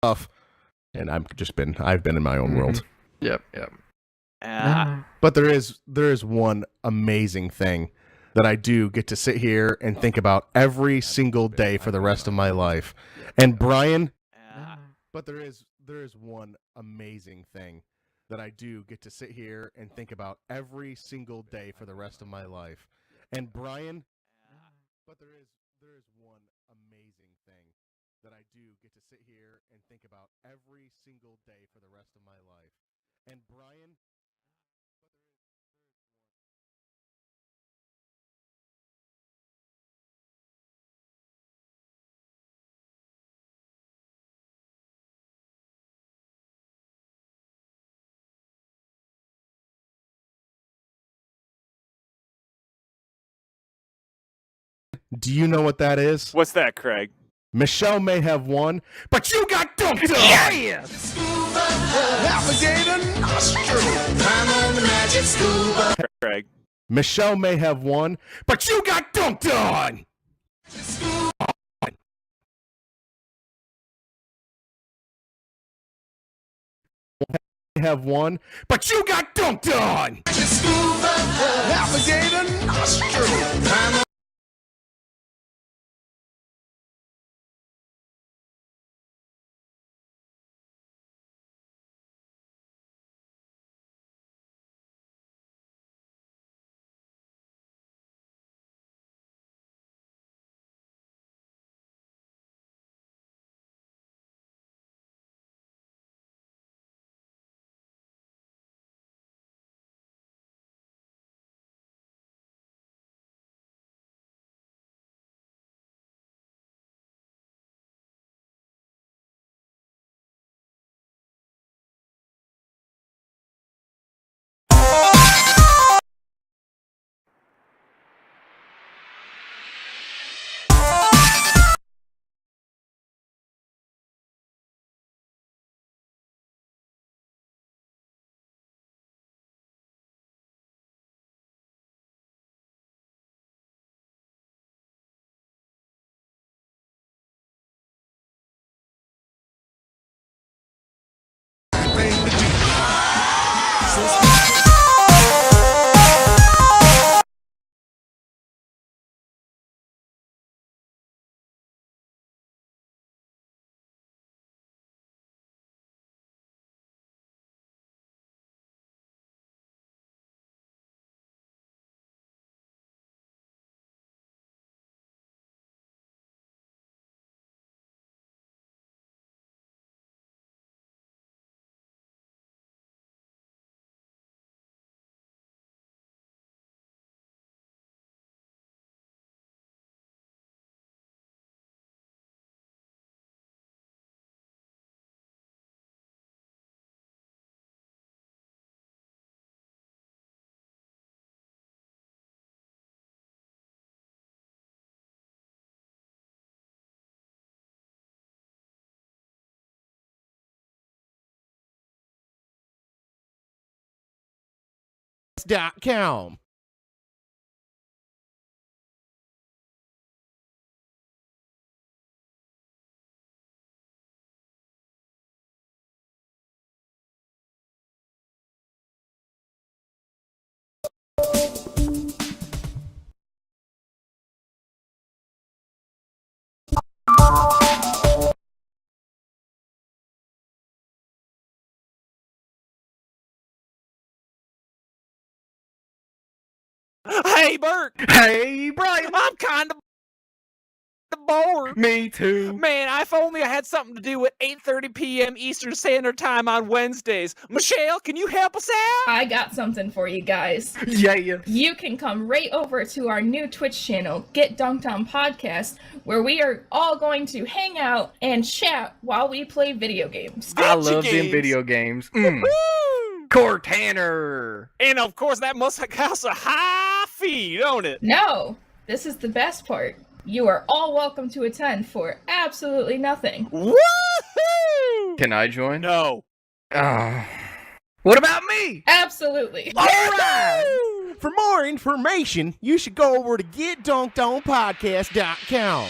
stuff, and I've been in my own world. Yep. But there is one amazing thing that I do get to sit here and think about every single day for the rest of my life. And Brian, but there is one amazing thing that I do get to sit here and think about every single day for the rest of my life. And Brian, but there is one amazing thing that I do get to sit here and think about every single day for the rest of my life. And Brian, do you know what that is? What's that, Craig? Michelle may have won, but you got dunked on! Yes! Alligator nostril, time on the magic scuba. Craig. Michelle may have won, but you got dunked on! Have won, but you got dunked on! Alligator nostril, time on. .com. Hey, Bert! Hey, Brian! I'm kind of bored. Me too. Man, if only I had something to do at 8:30 p.m. Eastern Standard Time on Wednesdays. Michelle, can you help us out? I got something for you guys. Yeah. You can come right over to our new Twitch channel, Get Dunked On Podcast, where we are all going to hang out and chat while we play video games. I Gotcha love them games. video games. Woo! Cortaner! And of course, that must cost a high fee, don't it? No, this is the best part. You are all welcome to attend for absolutely nothing. Woohoo! Can I join? No. What about me? Absolutely. All right! For more information, you should go over to getdunkedonpodcast.com.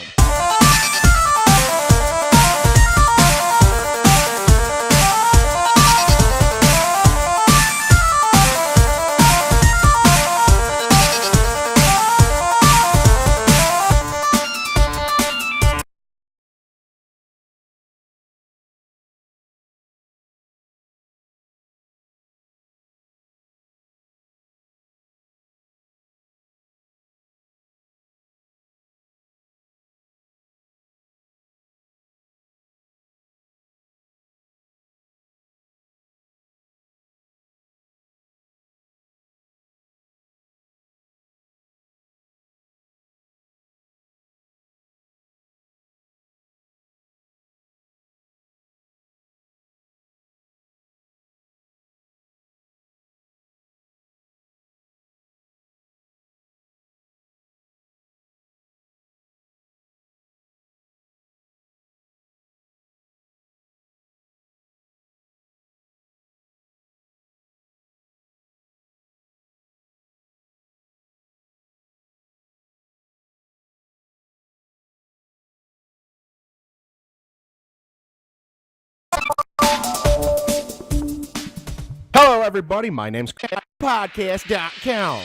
everybody. My name's podcast.com.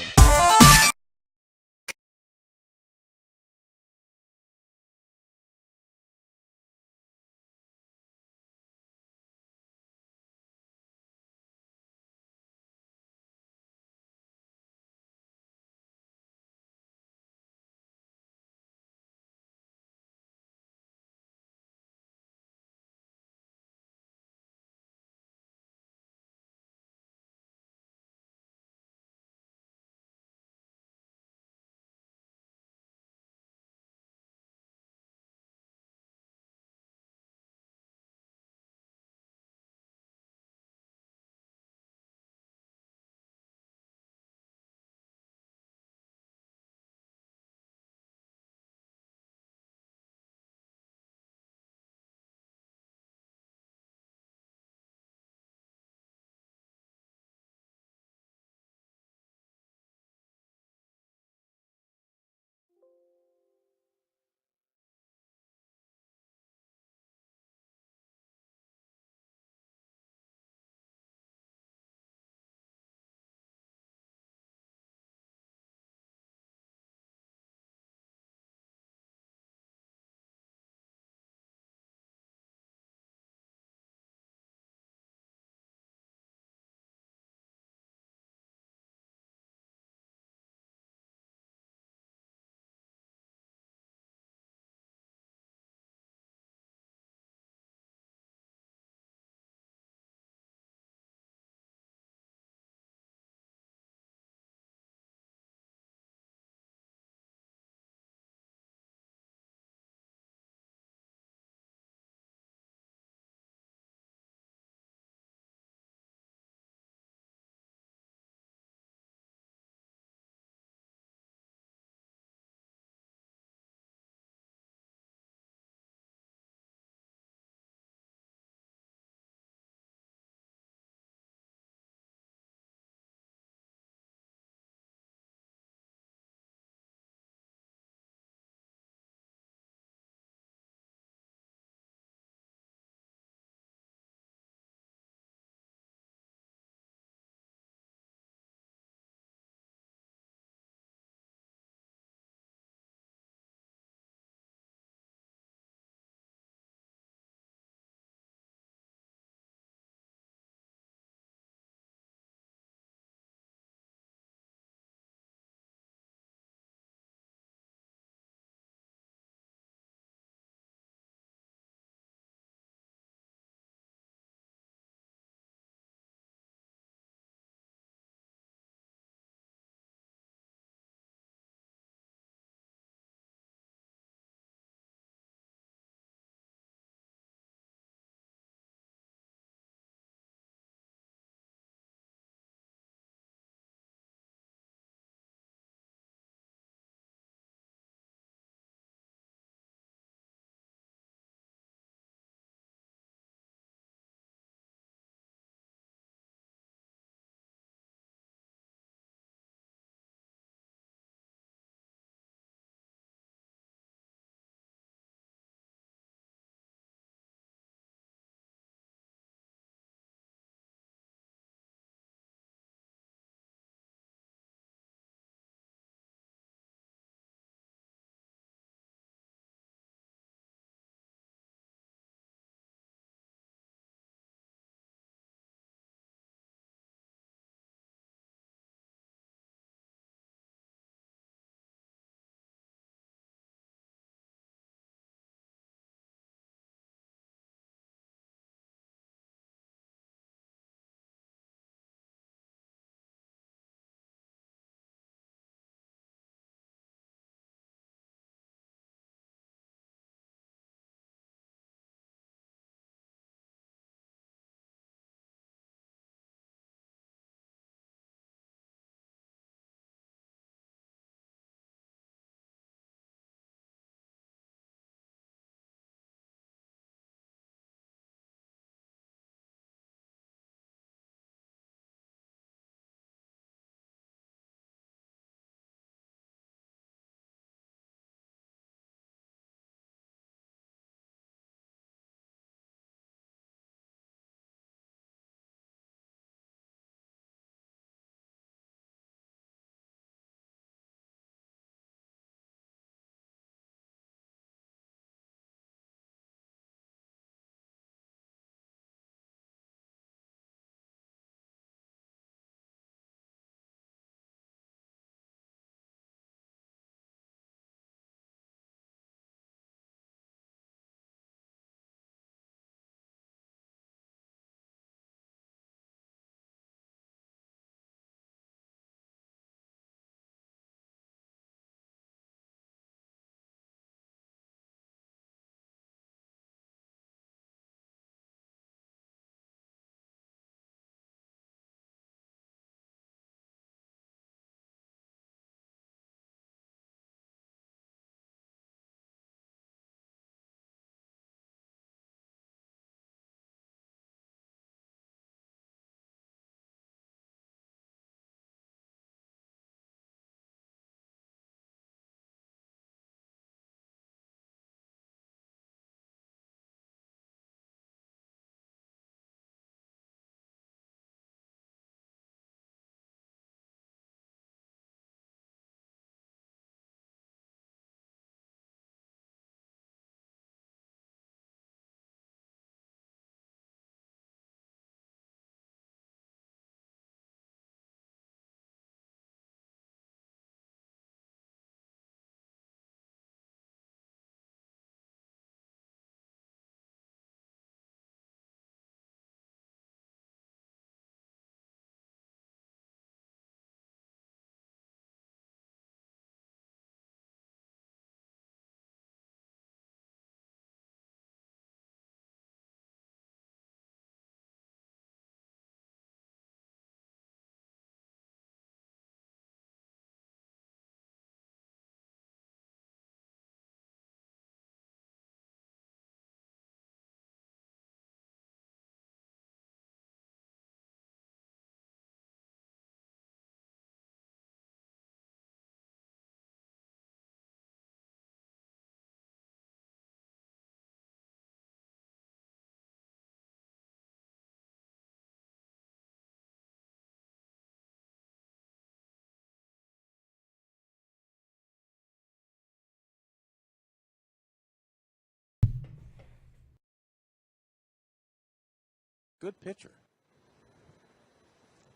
Good pitcher.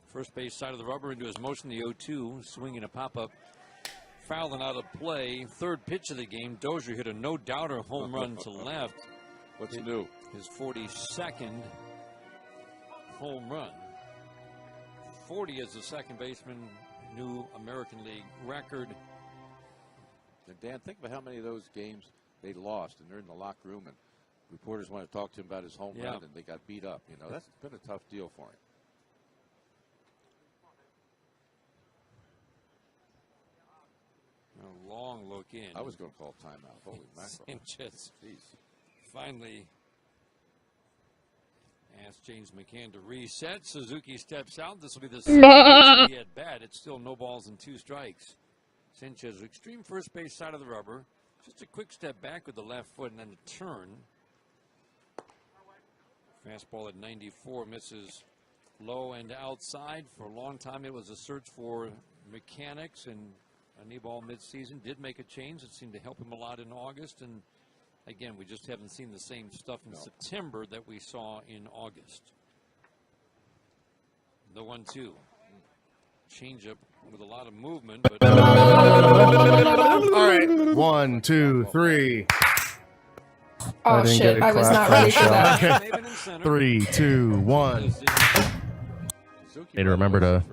First base side of the rubber into his motion, the 0-2, swinging a pop-up, fouling out of play. Third pitch of the game, Dozier hit a no-doubter home run to left. What's new? His 42nd home run. 40 as the second baseman, new American League record. And Dan, think about how many of those games they lost, and they're in the locker room, and reporters want to talk to him about his home run, and they got beat up. You know, that's been a tough deal for him. A long look in. I was going to call timeout. Holy mackerel. Sanchez finally asked James McCann to reset. Suzuki steps out. This will be the second he at bat. It's still no balls and 2 strikes. Sanchez, extreme first base side of the rubber. Just a quick step back with the left foot and then a turn. Fastball at 94 misses low and outside. For a long time it was a search for mechanics, and Anibal midseason did make a change. It seemed to help him a lot in August, and again, we just haven't seen the same stuff in September that we saw in August. The 1-2. Changeup with a lot of movement, but All right. 1, 2, 3. Oh shit! I was not ready for that. 3, 2, 1. Need to remember to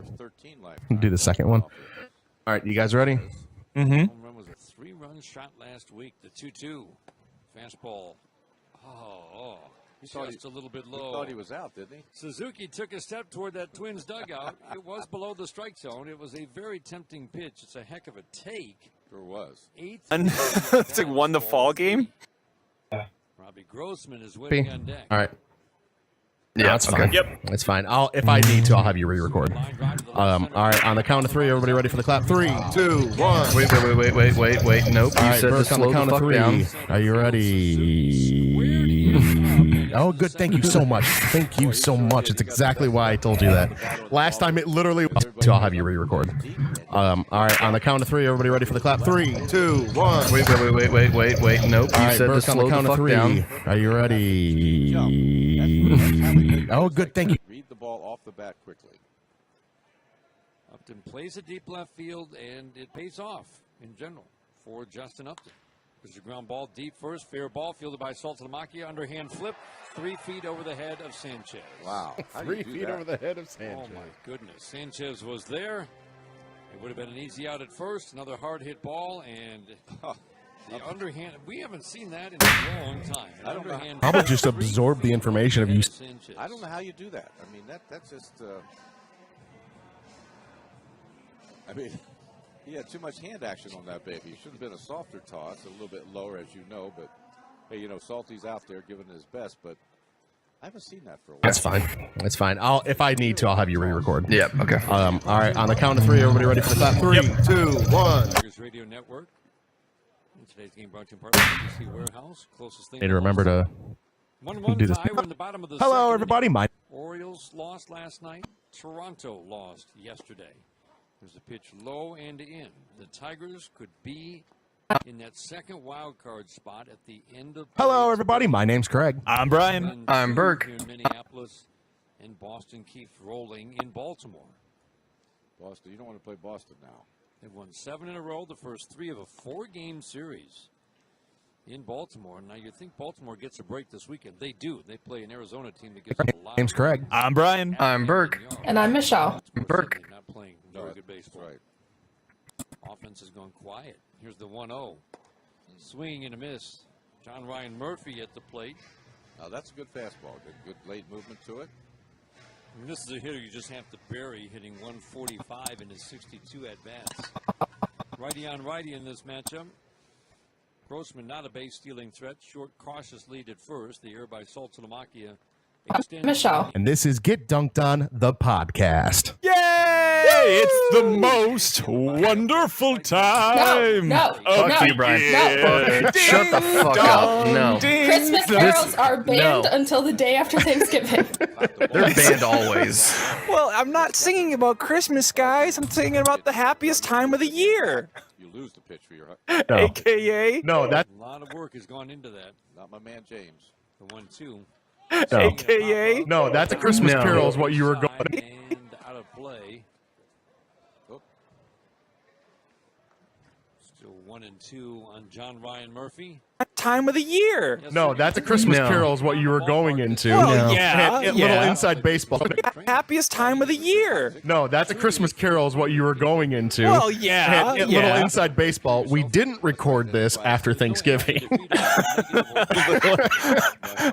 do the second one. All right, you guys ready? home run was a 3-run shot last week. The 2-2 fastball. Just a little bit low. He thought he was out, didn't he? Suzuki took a step toward that Twins dugout. It was below the strike zone. It was a very tempting pitch. It's a heck of a take. Sure was. It's like won the fall game. Robbie Grossman is waiting on deck. All right. Yeah, that's fine. Yep, it's fine. If I need to, I'll have you re-record. All right, on the count of 3, everybody ready for the clap? 3, 2, 1. Wait. Nope. All You right, said to Burke, on slow the count the of fuck 3. down. Are you ready? Oh, good. Thank you so much. Thank you so much. It's exactly why I told you that. Last time it literally was. So I'll have you re-record. All right, on the count of 3, everybody ready for the clap? 3, 2, 1. Wait. Nope. All You right, said to Burke, on the slow the count of fuck 3. down. Are you ready? Oh, good. Thank you. Read the ball off the bat quickly. Upton plays a deep left field, and it pays off in general for Justin Upton. There's a ground ball deep first. Fair ball fielded by Saltalamacchia. Underhand flip. 3 feet over the head of Sanchez. Wow. How do 3 you do feet that? over the head of Sanchez. Oh, my goodness. Sanchez was there. It would have been an easy out at first. Another hard hit ball, and the underhand. We haven't seen that in a long time. I don't know. How about just absorb the information of you? Sanchez. I don't know how you do that. I mean, that's just. I mean, he had too much hand action on that baby. It should have been a softer toss, a little bit lower, as you know. But hey, you know, Salty's out there giving his best, but I haven't seen that for a while. That's fine. That's fine. If I need to, I'll have you re-record. Yep. Okay. All right, on the count of 3, everybody ready for the clap? 3, 2, 1. Tigers Radio Network. And today's game brought to you in part by ABC Warehouse. Closest thing. Need to remember to 1-1 do this. tie. We're in the bottom of the Hello, second everybody. inning. My Orioles lost last night. Toronto lost yesterday. There's a pitch low and in. The Tigers could be in that second wild card spot at the end of. Hello, everybody. My name's Craig. I'm Brian. I'm Burke. Here in Minneapolis, and Boston keeps rolling in Baltimore. Boston, you don't want to play Boston now. They've won 7 in a row, the first 3 of a 4-game series in Baltimore. Now, you think Baltimore gets a break this weekend. They do. They play an Arizona team that gets a lot. Name's Craig. I'm Brian. I'm Burke. And I'm Michelle. Burke. Not playing very good baseball. Right. Offense has gone quiet. Here's the 1-0. Swing and a miss. John Ryan Murphy at the plate. Now that's a good fastball. Good late movement to it. And this is a hitter you just have to bury, hitting 145 in his 62 at-bats. Righty on righty in this matchup. Grossman not a base-stealing threat. Short, cautious lead at first. The error by Saltalamacchia extends. Michelle. And this is Get Dunked On, the podcast. Yay! It's the most wonderful time. No. Fuck you, Brian. No. Shut the fuck up. No. Christmas carols are banned no. until the day after Thanksgiving. They're banned always. Well, I'm not singing about Christmas, guys. I'm singing about the happiest time of the year. You lose the pitch for your No, AKA. no, that A lot of work has gone into that. not my man James. The 1-2. No. AKA? No, that's a Christmas No. Carol is what you were going. And out of play. Still 1-2 on John Ryan Murphy. What time of the year? No, that's a Christmas No. Carol is what you were going into. Well, No. yeah, And little yeah. inside baseball. Happiest time of the year. No, that's a Christmas Carol is what you were going into. Well, yeah, And yeah. little inside baseball. We didn't record this after Thanksgiving.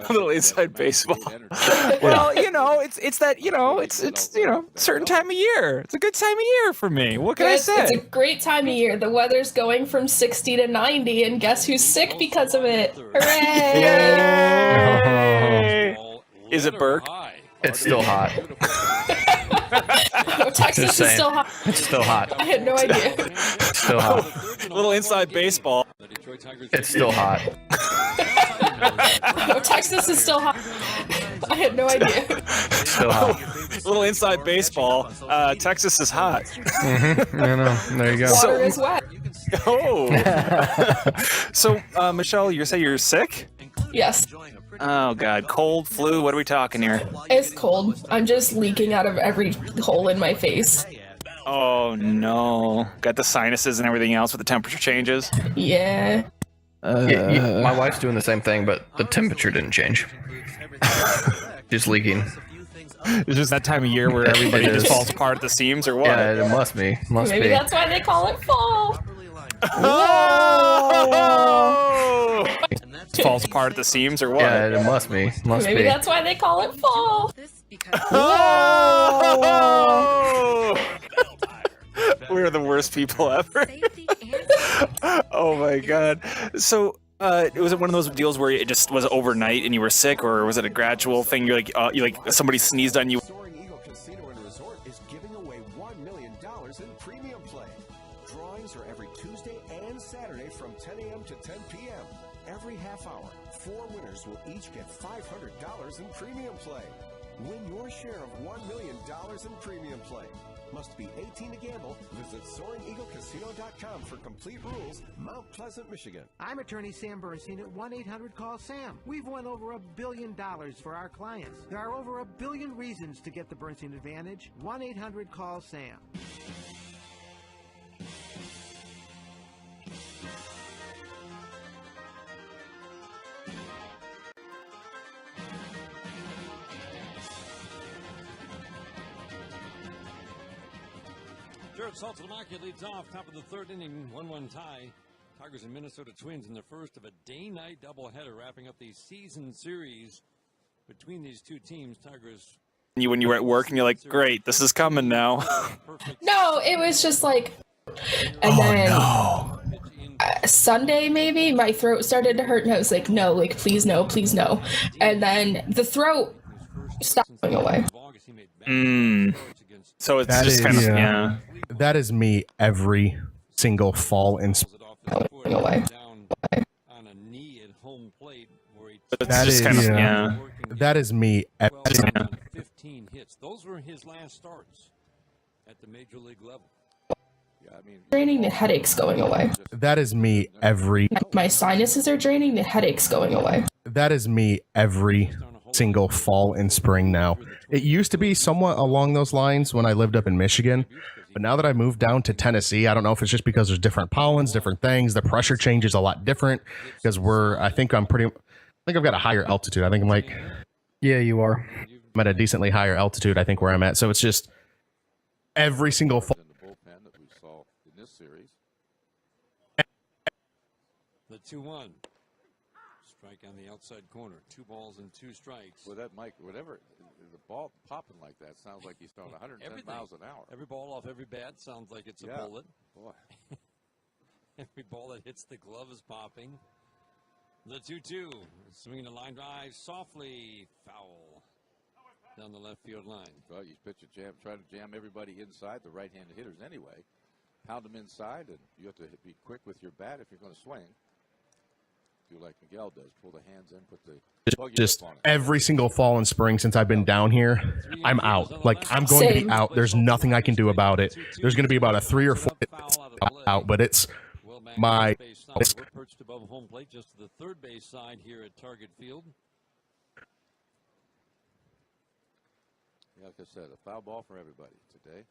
Little inside baseball. Well, you know, it's that, you know, it's certain time of year. It's a good time of year for me. What can I It's a say? great time of year. The weather's going from 60 to 90, and guess who's sick because of it? Hooray! Yay! Is it Burke? It's still hot. Oh, Texas Just is saying. still hot. It's still hot. I had no idea. It's still hot. Little inside baseball. It's still hot. Oh, Texas is still hot. I had no idea. It's still hot. Little inside baseball. Texas is hot. I know. There you go. Water is wet. Oh. So, Michelle, you say you're sick? Yes, Oh God, cold, flu. What are we talking here? it's cold. I'm just leaking out of every hole in my face. Oh no, got the sinuses and everything else with the temperature changes. Yeah. My wife's doing the same thing, but the temperature didn't change. Just leaking. It's just that time of year where everybody It just is. falls apart at the seams, or what? Yeah, it must be. Must Maybe be. that's why they call it fall. Oh! Falls apart at the seams, or what? Yeah, it must be. Must Maybe be. that's why they call it fall. Oh! We're the worst people ever. Oh my God. So, was it one of those deals where it just was overnight and you were sick, or was it a gradual thing? You're like somebody sneezed on you. Soaring Eagle Casino and Resort is giving away $1 million in premium play. Drawings are every Tuesday and Saturday from 10 a.m. to 10 p.m. Every half hour, 4 winners will each get $500 in premium play. Win your share of $1 million in premium play. Must be 18 to gamble. Visit SoaringEagleCasino.com for complete rules. Mount Pleasant, Michigan. I'm attorney Sam Bernstein at 1-800-CALL-SAM. We've won over $1 billion for our clients. There are over 1 billion reasons to get the Bernstein advantage. 1-800-CALL-SAM. Jared Saltalamacchia leads off, top of the third inning, 1-1 tie. Tigers and Minnesota Twins in the first of a day-night doubleheader, wrapping up the season series between these two teams. Tigers. When you were at work and you're like, great, this is coming now. No, it was just like, and then Sunday maybe my throat started to hurt, and I was like, no, like please no, and then the throat stopped going away. So it's That just is- kind of, yeah. yeah. That is me every single fall and Going away. On a knee at home plate where he But it's That just is- kind of, yeah. yeah. that is me. 12 on 15 hits. Those were his last starts at the major league level. Yeah, I mean, Draining, the headaches going away. That is me every. My sinuses are draining, the headaches going away. That is me every single fall and spring now. It used to be somewhat along those lines when I lived up in Michigan, but now that I moved down to Tennessee, I don't know if it's just because there's different pollens, different things. The pressure change is a lot different because I think I've got a higher altitude. I think Yeah, you are. I'm at a decently higher altitude, I think, where I'm at. So it's just every single fall. in the bullpen that we saw in this series. The 2-1. Strike on the outside corner. 2 balls and 2 strikes. With that mic, whatever, the ball popping like that sounds like he's throwing 110 Everything. miles an hour. Every ball off every bat sounds like it's a Yeah. bullet. Boy, Every ball that hits the glove is popping. The 2-2. Swinging a line drive softly. Foul. Down the left field line. well, you pitch a jam, try to jam everybody inside, the right-handed hitters anyway. Pound them inside, and you have to be quick with your bat if you're going to swing. Do like Miguel does, pull the hands in, put the buggy Just up on it. every single fall and spring since I've been down here, I'm out. Like, I'm going to be Same. out. There's nothing I can do about it. There's going to be about a 3 or 4 out, but it's Well back my- to base side. We're perched above home plate just to the third base side here at Target Field. Like I said, a foul ball for everybody today.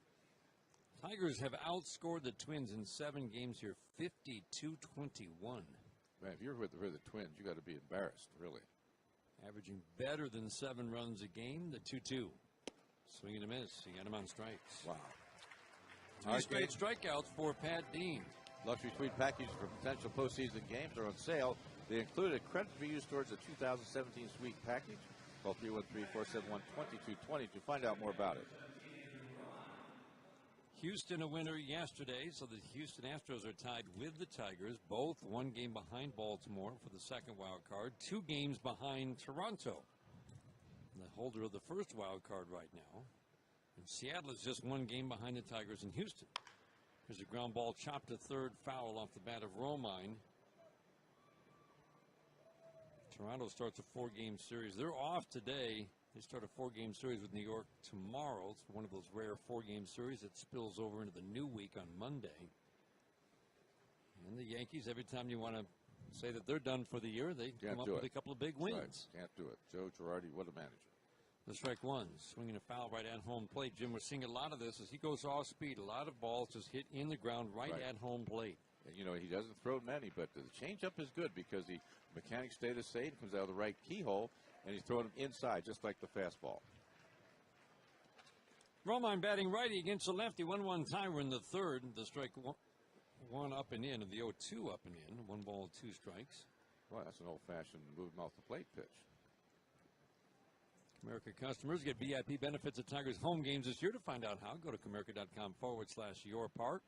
Tigers have outscored the Twins in 7 games here, 52-21. Man, if you're with the Twins, you got to be embarrassed, really. Averaging better than 7 runs a game, the 2-2. Swing and a miss. He got him on strikes. Wow. 3 straight strikeouts for Pat Dean. Luxury Suite packages for potential postseason games are on sale. They include a credit for use towards the 2017 Suite package. Call 313-471-2220 to find out more about it. Houston a winner yesterday, so the Houston Astros are tied with the Tigers, both 1 game behind Baltimore for the second wild card, 2 games behind Toronto, the holder of the first wild card right now. And Seattle is just 1 game behind the Tigers in Houston. There's a ground ball chopped to third, foul off the bat of Romine. Toronto starts a 4-game series. They're off today. They start a 4-game series with New York tomorrow. It's one of those rare 4-game series that spills over into the new week on Monday. And the Yankees, every time you want to say that they're done for the year, they come up with a couple of big wins. Right. Can't do it. Joe Girardi, what a manager. The strike 1, swinging a foul right at home plate. Jim, we're seeing a lot of this as he goes off speed. A lot of balls just hit in the ground right at home plate. And, you know, he doesn't throw many, but the changeup is good because the mechanics stay the same, comes out of the right keyhole, and he's throwing them inside just like the fastball. Romine batting righty against the lefty. 1-1 tie. We're in the third. The strike 1 up and in, and the 0-2 up and in. 1 ball, 2 strikes. Well, that's an old-fashioned move him off the plate pitch. Comerica customers get VIP benefits at Tigers home games this year. To find out how, go to Comerica.com/yourpark.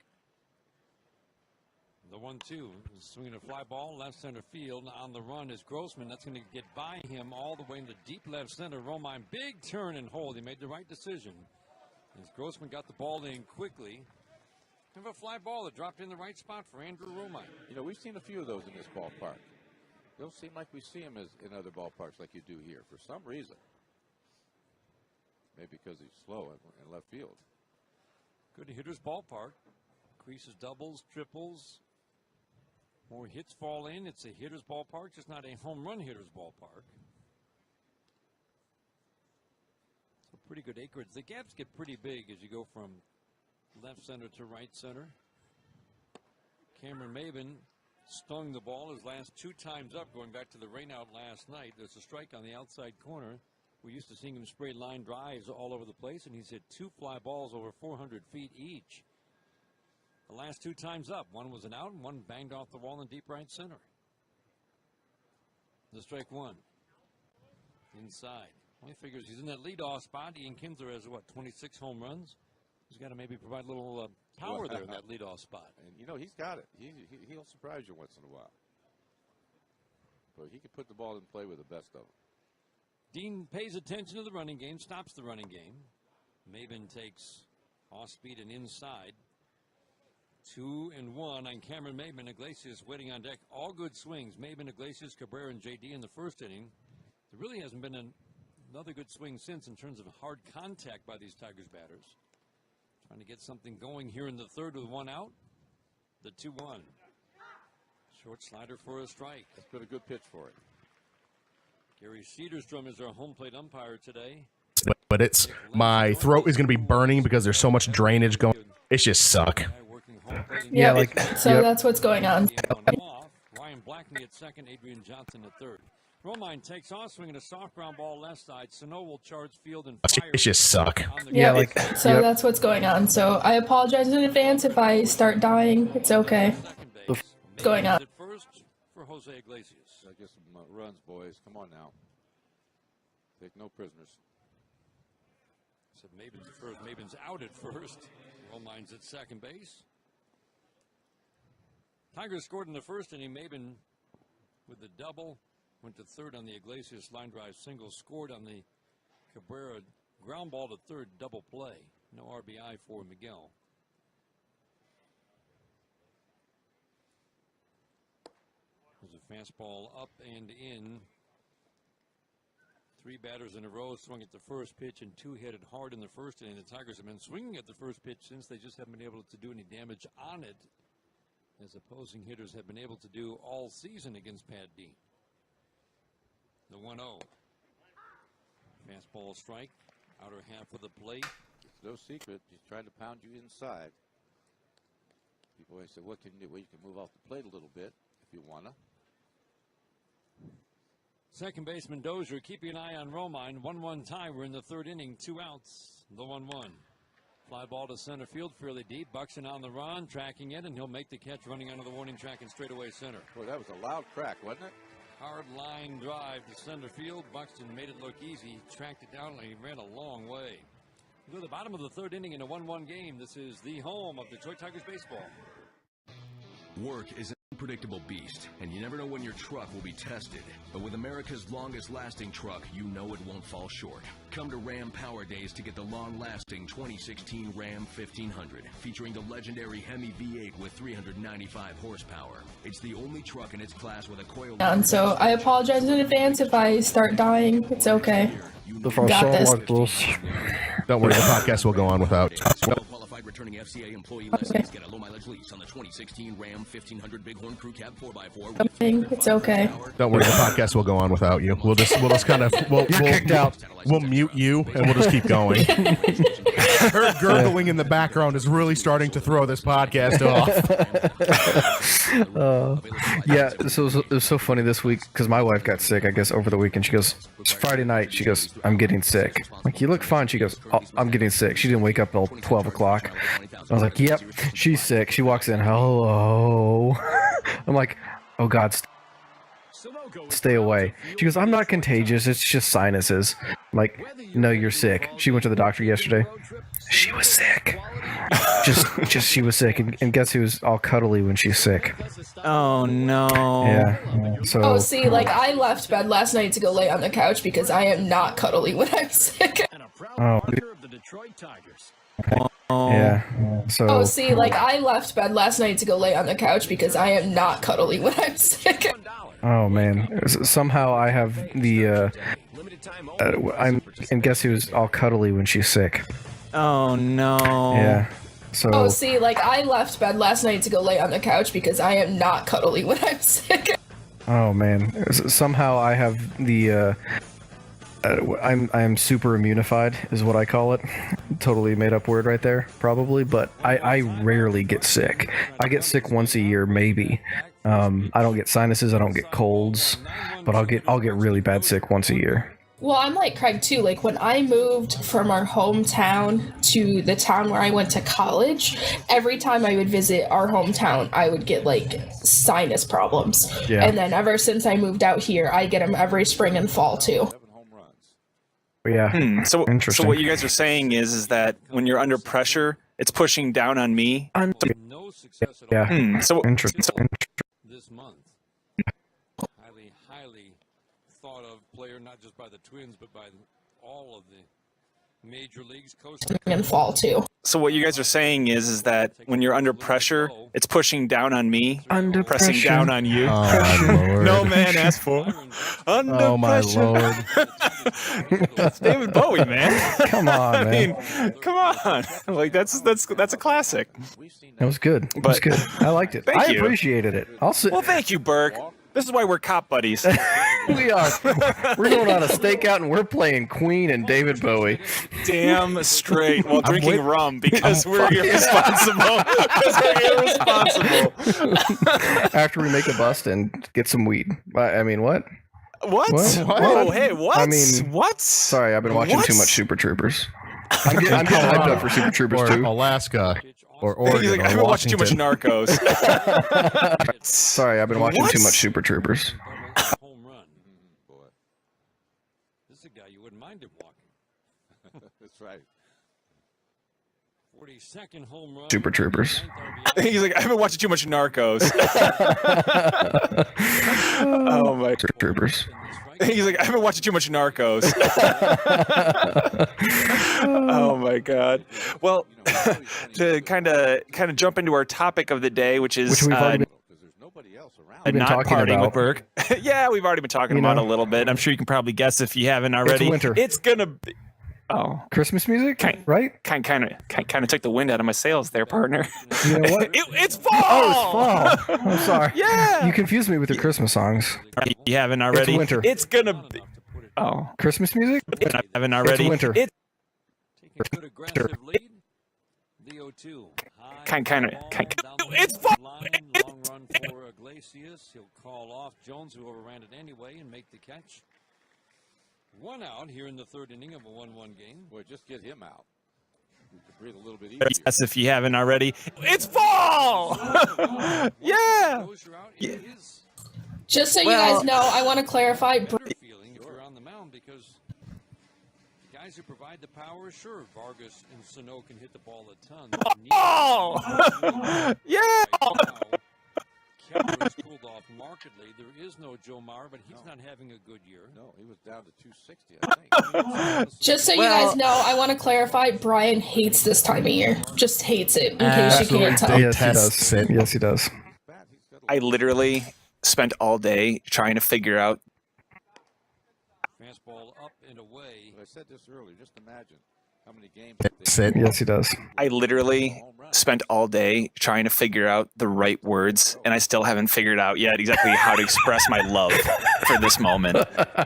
The 1-2, swinging a fly ball, left center field. On the run is Grossman. That's going to get by him all the way into deep left center. Romine, big turn and hold. He made the right decision. As Grossman got the ball in quickly. Kind of a fly ball that dropped in the right spot for Andrew Romine. You know, we've seen a few of those in this ballpark. It don't seem like we see them in other ballparks like you do here for some reason. Maybe because he's slow in left field. Good hitter's ballpark. Creases doubles, triples. More hits fall in. It's a hitter's ballpark, just not a home run hitter's ballpark. So pretty good acreage. The gaps get pretty big as you go from left center to right center. Cameron Maben stung the ball his last 2 times up, going back to the rainout last night. There's a strike on the outside corner. We're used to seeing him spray line drives all over the place, and he's hit 2 fly balls over 400 feet each. The last 2 times up, 1 was an out and 1 banged off the wall in deep right center. The strike 1. Inside. Well, he figures he's in that leadoff spot. Ian Kinsler has, 26 home runs? He's got to maybe provide a little power there in that leadoff spot. And, you know, he's got it. He'll surprise you once in a while. But he can put the ball in play with the best of them. Dean pays attention to the running game, stops the running game. Maben takes off speed and inside. 2-1 on Cameron Maben. Iglesias waiting on deck. All good swings. Maben, Iglesias, Cabrera, and J.D. in the first inning. There really hasn't been another good swing since in terms of hard contact by these Tigers batters. Trying to get something going here in the third with 1 out. The 2-1. Short slider for a strike. That's been a good pitch for it. Gary Cedarstrom is our home plate umpire today. But it's my throat is going to be burning because there's so much drainage going. It's just suck. Yeah, so that's what's going on. Ryan Blackney at second, Adrian Johnson at third. Romine takes off, swinging a soft ground ball lest side. Sano will charge field and fire. It's just suck. Yeah, so that's what's going on. So I apologize in advance if I start dying. It's okay. What's going on? First for Jose Iglesias. I guess some runs, boys. Come on now. Take no prisoners. Said Maben's at first. Maben's out at first. Romine's at second base. Tigers scored in the first inning. Maben with the double. Went to third on the Iglesias line drive single. Scored on the Cabrera ground ball to third double play. No RBI for Miguel. There's a fastball up and in. 3 batters in a row swung at the first pitch and 2 hit it hard in the first inning. The Tigers have been swinging at the first pitch since. They just haven't been able to do any damage on it, as opposing hitters have been able to do all season against Pat Dean. The 1-0. Fastball strike. Outer half of the plate. It's no secret. He's trying to pound you inside. People always say, what can you do? Well, you can move off the plate a little bit if you want to. Second baseman Dozier keeping an eye on Romine. 1-1 tie. We're in the third inning. 2 outs. The 1-1. Fly ball to center field fairly deep. Buxton on the run, tracking it, and he'll make the catch running under the warning track and straightaway center. Boy, that was a loud crack, wasn't it? Hard line drive to center field. Buxton made it look easy. Tracked it down, and he ran a long way. To the bottom of the third inning in a 1-1 game. This is the home of Detroit Tigers baseball. Work is an unpredictable beast, and you never know when your truck will be tested. But with America's longest-lasting truck, you know it won't fall short. Come to Ram Power Days to get the long-lasting 2016 Ram 1500, featuring the legendary Hemi V8 with 395 horsepower. It's the only truck in its class with a coil... And so I apologize in advance if I start dying. It's okay. Got this. Don't worry, the podcast will go on without. Returning FCA employee lessons. Get a low mileage lease on the 2016 Ram 1500 Bighorn Crew Cab 4x4. It's okay. Don't worry, the podcast will go on without you. We'll just kind of kicked out. We'll mute you and we'll just keep going. Her gurgling in the background is really starting to throw this podcast off. Yeah, so it was so funny this week because my wife got sick, I guess, over the weekend. She goes, it's Friday night. She goes, I'm getting sick. I'm like, you look fine. She goes, oh, I'm getting sick. She didn't wake up till 12 o'clock. I was like, yep, she's sick. She walks in, hello. I'm like, oh God, stay away. She goes, I'm not contagious. It's just sinuses. I'm like, no, you're sick. She went to the doctor yesterday. She was sick. Just she was sick. And guess who's all cuddly when she's sick? Oh no. Yeah. So. Oh, see, like I left bed last night to go lay on the couch because I am not cuddly when I'm sick. Oh. Yeah. So. Oh, see, like I left bed last night to go lay on the couch because I am not cuddly when I'm sick. Oh man. Somehow I have the. And guess who's all cuddly when she's sick? Oh no. Yeah. So. Oh, see, like I left bed last night to go lay on the couch because I am not cuddly when I'm sick. Oh man. Somehow I have the. I'm super immunified is what I call it. Totally made up word right there, probably. But I rarely get sick. I get sick once a year, maybe. I don't get sinuses. I don't get colds, but I'll get really bad sick once a year. Well, I'm like Craig too. Like when I moved from our hometown to the town where I went to college, every time I would visit our hometown, I would get like sinus problems. Yeah. And then ever since I moved out here, I get them every spring and fall too. Yeah. So what you guys are saying is that when you're under pressure, it's pushing down on me. No success at all. Yeah. So This month. Highly thought of player, not just by the Twins, but by all of the major leagues. And fall too. So what you guys are saying is that when you're under pressure, it's pushing down on me, Under pressing pressure. down on you. Oh, my Lord. No man asked for. Under Oh, my pressure. Lord. That's David Bowie, man. Come on, I man. mean, come on. Like that's a classic. That was good. It was good. I liked it. Thank I you. appreciated it. I'll sit. Well, thank you, Burke. This is why we're cop buddies. We are. We're going on a stakeout and we're playing Queen and David Bowie. Damn straight while drinking rum because we're irresponsible. Because we're irresponsible. After we make a bust and get some weed. I mean, what? What? What? Whoa, hey, what? I mean, what? Sorry, I've been watching What? too much Super Troopers. I'm getting hyped up for Super Troopers Or too. Or Oregon. He's like, or I've been watching too much Washington. Narcos. Sorry, I've been watching What? too much Super Troopers. Home run. Boy. This is a guy you wouldn't mind him walking. That's right. 42nd home run. Super Troopers. He's like, I've been watching too much Narcos. Oh my. Super Troopers. He's like, I've been watching too much Narcos. Oh my God. Well, to kind of jump into our topic of the day, which is We've already been not talking partying about. with Burke. Yeah, we've already been talking You about it know. a little bit. I'm sure you can probably guess if you haven't already. winter. It's gonna be. Oh, Christmas music, Kind- right? kind of took the wind out of my sails there, partner. You know what? It's fall. Oh, it's fall. I'm sorry. Yeah. You confused me with your Christmas songs. You haven't already. winter. It's gonna be. Oh, Christmas music? I haven't already. winter. Good aggressive lead. The 0-2. Kind of. It's fun. Long run for Iglesias. He'll call off Jones, who overran it anyway, and make the catch. One out here in the third inning of a 1-1 game. Boy, just get him out. You can breathe a little bit easier. Yes, if you haven't already. It's fall! Yeah! Just so you guys know, I want to clarify. Feeling if you're on the mound, because the guys who provide the power, sure, Vargas and Sano can hit the ball a ton. Oh! Yeah! Kepler's cooled off markedly. There is no Joe Mauer, but he's not having a good year. No, he was down to 260, I think. Just so you guys know, I want to clarify. Brian hates this time of year. Just hates it. In case you can't tell. Yes, he does. Yes, he does. I literally spent all day trying to figure out. Fastball up and away. I said this earlier. Just imagine how many games. Yes, he does. I literally spent all day trying to figure out the right words, and I still haven't figured out yet exactly how to express my love for this moment.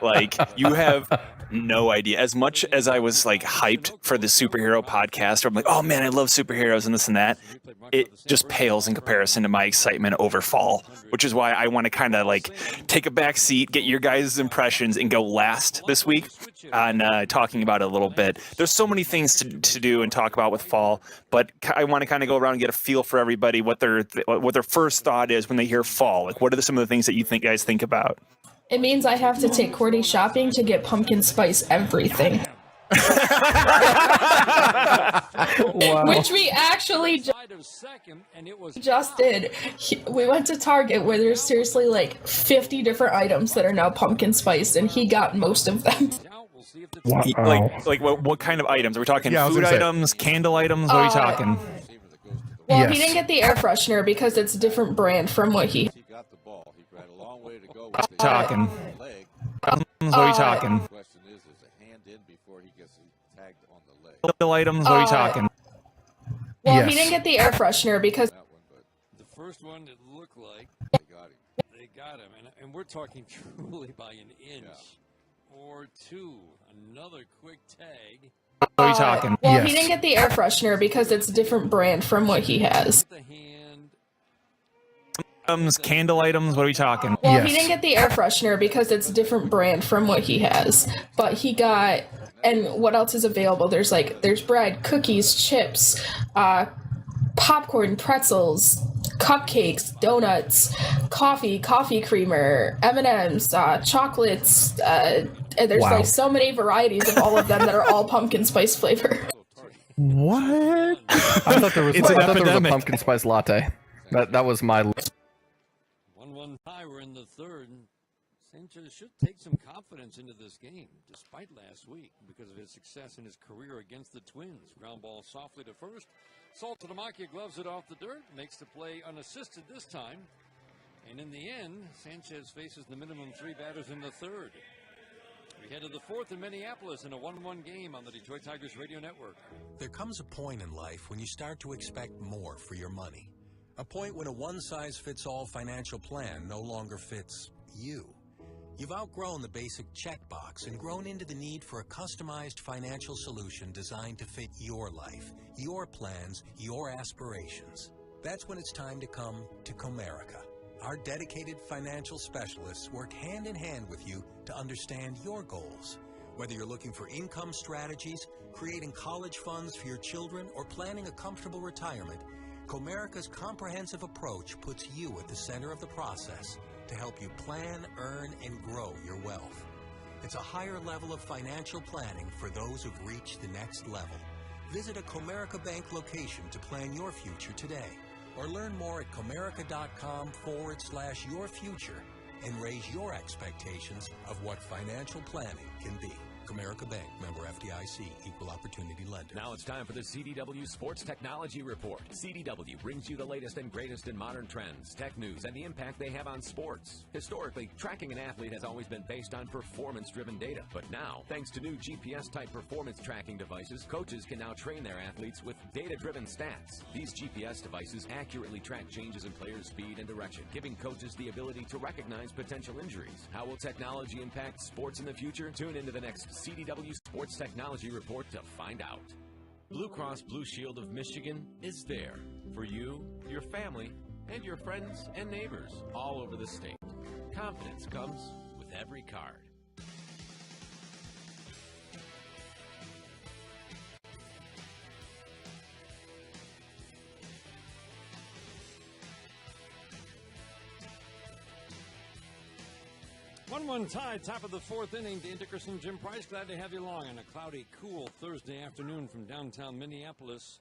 Like, you have no idea. As much as I was like hyped for the superhero podcast, or I'm like, oh man, I love superheroes and this and that, it just pales in comparison to my excitement over fall, which is why I want to kind of like take a back seat, get your guys' impressions, and go last this week on talking about it a little bit. There's so many things to do and talk about with fall, but I want to kind of go around and get a feel for everybody what their first thought is when they hear fall. Like, what are some of the things that you guys think about? It means I have to take Cordy shopping to get pumpkin spice everything. Wow. Which we actually just did. We went to Target where there's seriously like 50 different items that are now pumpkin spice, and he got most of them. Wow. Like what kind of items? Are we talking Yeah, food items, candle items? What are we talking? Well, Yes. he didn't get the air freshener because it's a different brand from what he. He got the ball. He had a long way to go. Talking. Leg. What are we talking? The question is a hand in before he gets tagged on the leg? Candle items? What are we talking? Well, Yes. he didn't get the air freshener because. That one, but The first one, it looked like they got him. they got him, and we're talking truly by an inch or two. Another quick tag. What are we talking? Well, Yes. he didn't get the air freshener because it's a different brand from what he has. The hand. Candle items? What are we talking? Well, Yes. he didn't get the air freshener because it's a different brand from what he has. But he got, and what else is available? There's bread, cookies, chips, popcorn, pretzels, cupcakes, donuts, coffee creamer, M&Ms, chocolates. And there's Wow. like so many varieties of all of them that are all pumpkin spice flavor. What? I thought there was, It's an I thought there was a epidemic. pumpkin spice latte. That was my. 1-1 tie. We're in the third. Sanchez should take some confidence into this game, despite last week, because of his success in his career against the Twins. Ground ball softly to first. Saltalamacchia gloves it off the dirt, makes the play unassisted this time. And in the end, Sanchez faces the minimum 3 batters in the third. We head to the fourth in Minneapolis in a 1-1 game on the Detroit Tigers Radio Network. There comes a point in life when you start to expect more for your money. A point when a one-size-fits-all financial plan no longer fits you. You've outgrown the basic checkbox and grown into the need for a customized financial solution designed to fit your life, your plans, your aspirations. That's when it's time to come to Comerica. Our dedicated financial specialists work hand in hand with you to understand your goals. Whether you're looking for income strategies, creating college funds for your children, or planning a comfortable retirement, Comerica's comprehensive approach puts you at the center of the process to help you plan, earn, and grow your wealth. It's a higher level of financial planning for those who've reached the next level. Visit a Comerica Bank location to plan your future today, or learn more at comerica.com/yourfuture and raise your expectations of what financial planning can be. Comerica Bank, member FDIC, equal opportunity lender. Now it's time for the CDW Sports Technology Report. CDW brings you the latest and greatest in modern trends, tech news, and the impact they have on sports. Historically, tracking an athlete has always been based on performance-driven data. But now, thanks to new GPS-type performance tracking devices, coaches can now train their athletes with data-driven stats. These GPS devices accurately track changes in players' speed and direction, giving coaches the ability to recognize potential injuries. How will technology impact sports in the future? Tune into the next CDW Sports Technology Report to find out. Blue Cross Blue Shield of Michigan is there for you, your family, and your friends and neighbors all over the state. Confidence comes with every card. One tie, top of the fourth inning. Dane Dickerson, Jim Price, glad to have you along on a cloudy, cool Thursday afternoon from downtown Minneapolis.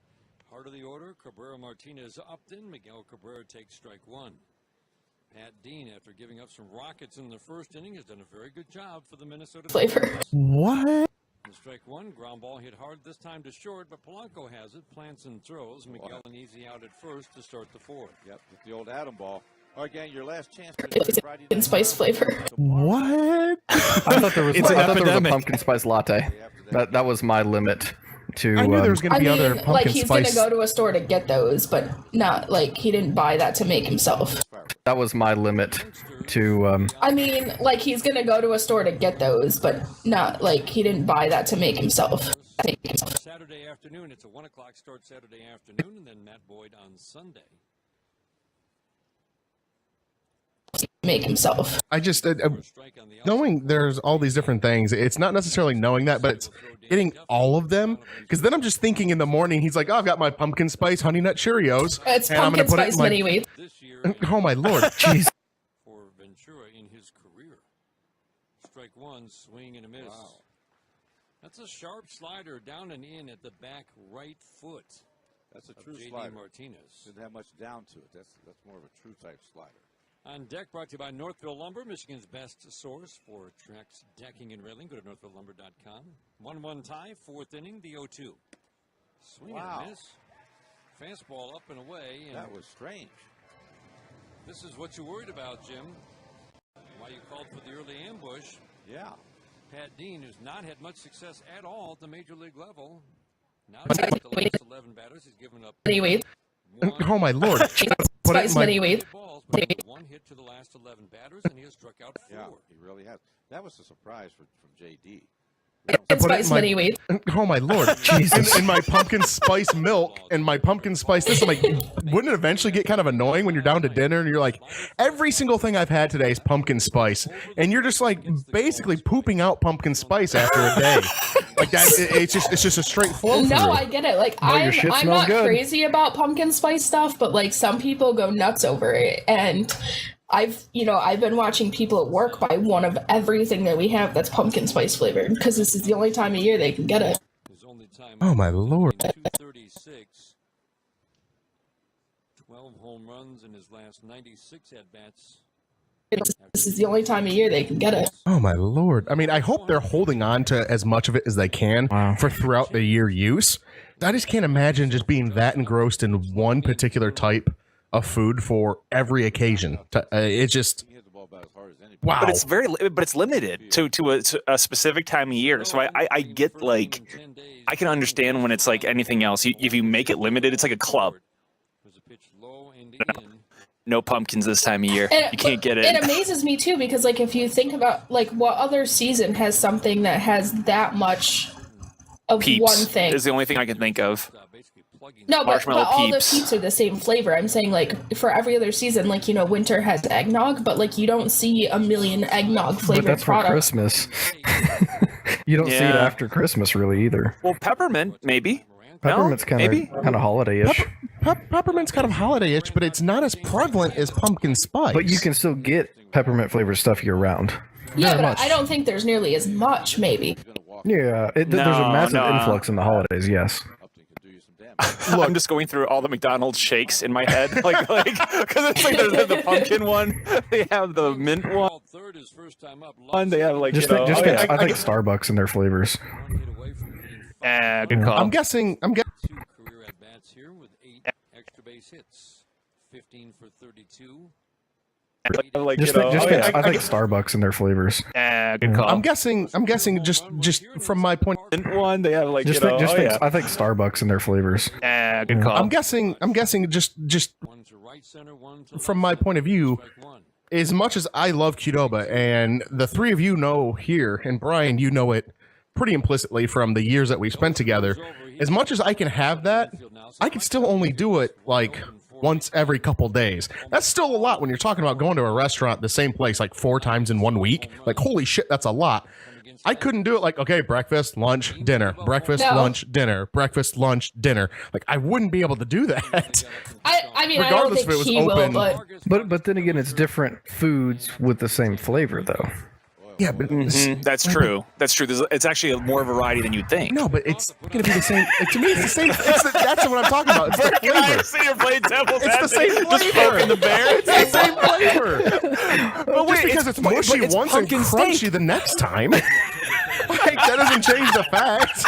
Heart of the order, Cabrera Martinez Upton. Miguel Cabrera takes strike one. Pat Dean, after giving up some rockets in the first inning, has done a very good job for the Minnesota Flavor. What? In strike one, ground ball hit hard this time to short, but Polanco has it, plants and throws. Miguel an easy out at first to start the fourth. Yep, with the old Adam ball. Again, your last chance. Pumpkin spice flavor. What? I thought there was, It's an I thought there was a epidemic. pumpkin spice latte. That was my limit to. I knew there was going to I be mean, other like pumpkin he's spice. gonna go to a store to get those, but not like he didn't buy that to make himself. That was my limit to. I mean, like he's gonna go to a store to get those, but not like he didn't buy that to make himself. Saturday afternoon, it's a 1 o'clock start Saturday afternoon, and then Matt Boyd on Sunday. Make himself. I just knowing there's all these different things. It's not necessarily knowing that, but it's getting all of them. Because then I'm just thinking in the morning, he's like, "Oh, I've got my pumpkin spice honey nut Cheerios, It's and I'm pumpkin gonna put it spice in my." mini wheat. Oh my lord, jeez. For Ventura in his career. Strike one, swing and a miss. Wow. That's a sharp slider down and in at the back right foot. That's a of true J.D. slider. Martinez. Didn't have much down to it. That's more of a true type slider. On deck, brought to you by Northville Lumber, Michigan's best source for Trex decking and railing. Go to northvillelumber.com. 1-1 tie, fourth inning, the 0-2. Swing Wow. and miss. Fastball up and away. And That was strange. this is what you worried about, Jim. Why you called for the early ambush. Yeah. Pat Dean, who's not had much success at all at the major league level. Now he's got the last 11 batters. He's given up Mini wheat. Oh my lord. Put it in Spice my. mini wheat. balls, but he one hit to the last 11 batters, and he has struck out 4. Yeah, he really has. That was a surprise from JD. It's put it spice in my- mini wheat. Oh my lord, Jesus! In my pumpkin spice milk and my pumpkin spice this, I'm like, wouldn't it eventually get kind of annoying when you're down to dinner and you're like, every single thing I've had today is pumpkin spice, and you're just like basically pooping out pumpkin spice after a day, like that. It's just a straight flow. No, I get it. Like your shit I'm smells not good. crazy about pumpkin spice stuff, but like some people go nuts over it, and I've been watching people at work buy one of everything that we have that's pumpkin spice flavored because this is the only time of year they can get it. His only time Oh my lord. 236. 12 home runs in his last 96 at-bats. This is the only time of year they can get it. Oh my lord. I mean, I hope they're holding on to as much of it as they can for throughout the year use. I just can't imagine just being that engrossed in one particular type of food for every occasion. It's just He hit the ball about as hard as anybody. wow. But it's limited to a specific time of year. So I get like I can understand when it's like anything else. If you make it limited, it's like a club. There's a pitch low and in. No pumpkins this time of year. And You can't get It it. amazes me too because like if you think about like what other season has something that has that much of Peeps one thing. is the only thing I can think of. Basically plugging No, but Marshmallow all the Peeps. Peeps are the same flavor. I'm saying like for every other season, like winter has eggnog, but like you don't see a million eggnog But flavored that's for products. Christmas. You don't see it Yeah. after Christmas really either. Well, peppermint maybe. Peppermint's No? Maybe? kind of holiday-ish. Peppermint's kind of holiday-ish, but it's not as prevalent as pumpkin spice. But you can still get peppermint flavored stuff year round. Yeah, Very but much. I don't think there's nearly as much. Maybe. Yeah, there's a No, massive no. influx in the holidays. Yes. Upton could do you some damage. I'm just going through all the McDonald's shakes in my head, like because it's like there's the pumpkin one, they have the mint one, Third is first time up. they have like Just you know, think, oh, yeah. I think Starbucks and their flavors. One hit away from being Good call. I'm guessing. 2 career at bats here with 8 extra base hits. 15 for 32. Like, Just you know, think, oh, yeah, I think Starbucks and their flavors. good call. I'm guessing just from my point. Mint one, they have like Just you know, think, oh, yeah. I think Starbucks and their flavors. Good call. I'm guessing just One to right center, one to from left my center. point of view, Strike one. as much as I love Qdoba, and the three of you know here, and Brian, you know it pretty implicitly from the years that we spent together, as much as I can have that, I can still only do it like once every couple days. That's still a lot when you're talking about going to a restaurant, the same place, like 4 times in 1 week. Like, holy shit, that's a lot. I couldn't do it like, okay, breakfast, lunch, dinner, breakfast, lunch, dinner, breakfast, lunch, dinner. Like, I wouldn't be able to do that. I mean, regardless I don't think he open, will, but then again, it's different foods with the same flavor, though. Yeah, but that's true. That's true. It's actually more variety than you'd think. No, but it's going to be the same. To me, it's the same. That's what I'm talking about. It's the flavor. See her play devil's it's the same flavor. Just poking the bear. It's the same flavor. But wait, just because it's mushy once and crunchy steak the next time, like, that doesn't change the fact.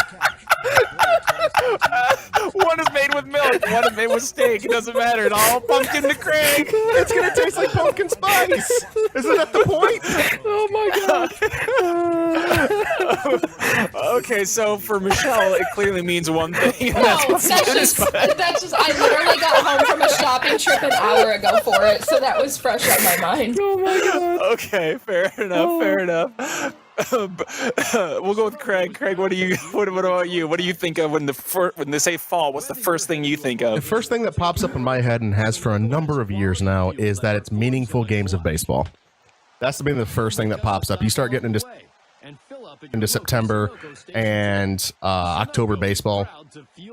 One is made with milk, one is made with steak. It doesn't matter. It's all pumpkin to Craig. It's gonna taste like pumpkin spice. Isn't that the point? Oh my god. Okay, so for Michelle, it clearly means one thing. No, that's just. I literally got home from a shopping trip an hour ago for it, so that was fresh on my mind. Oh my god. Okay, fair enough. Fair enough. We'll go with Craig. Craig, what about you? What do you think of when they say fall? What's the first thing you think of? The first thing that pops up in my head and has for a number of years now is that it's meaningful games of baseball. That's been the first thing that pops up. You start getting into September and October baseball.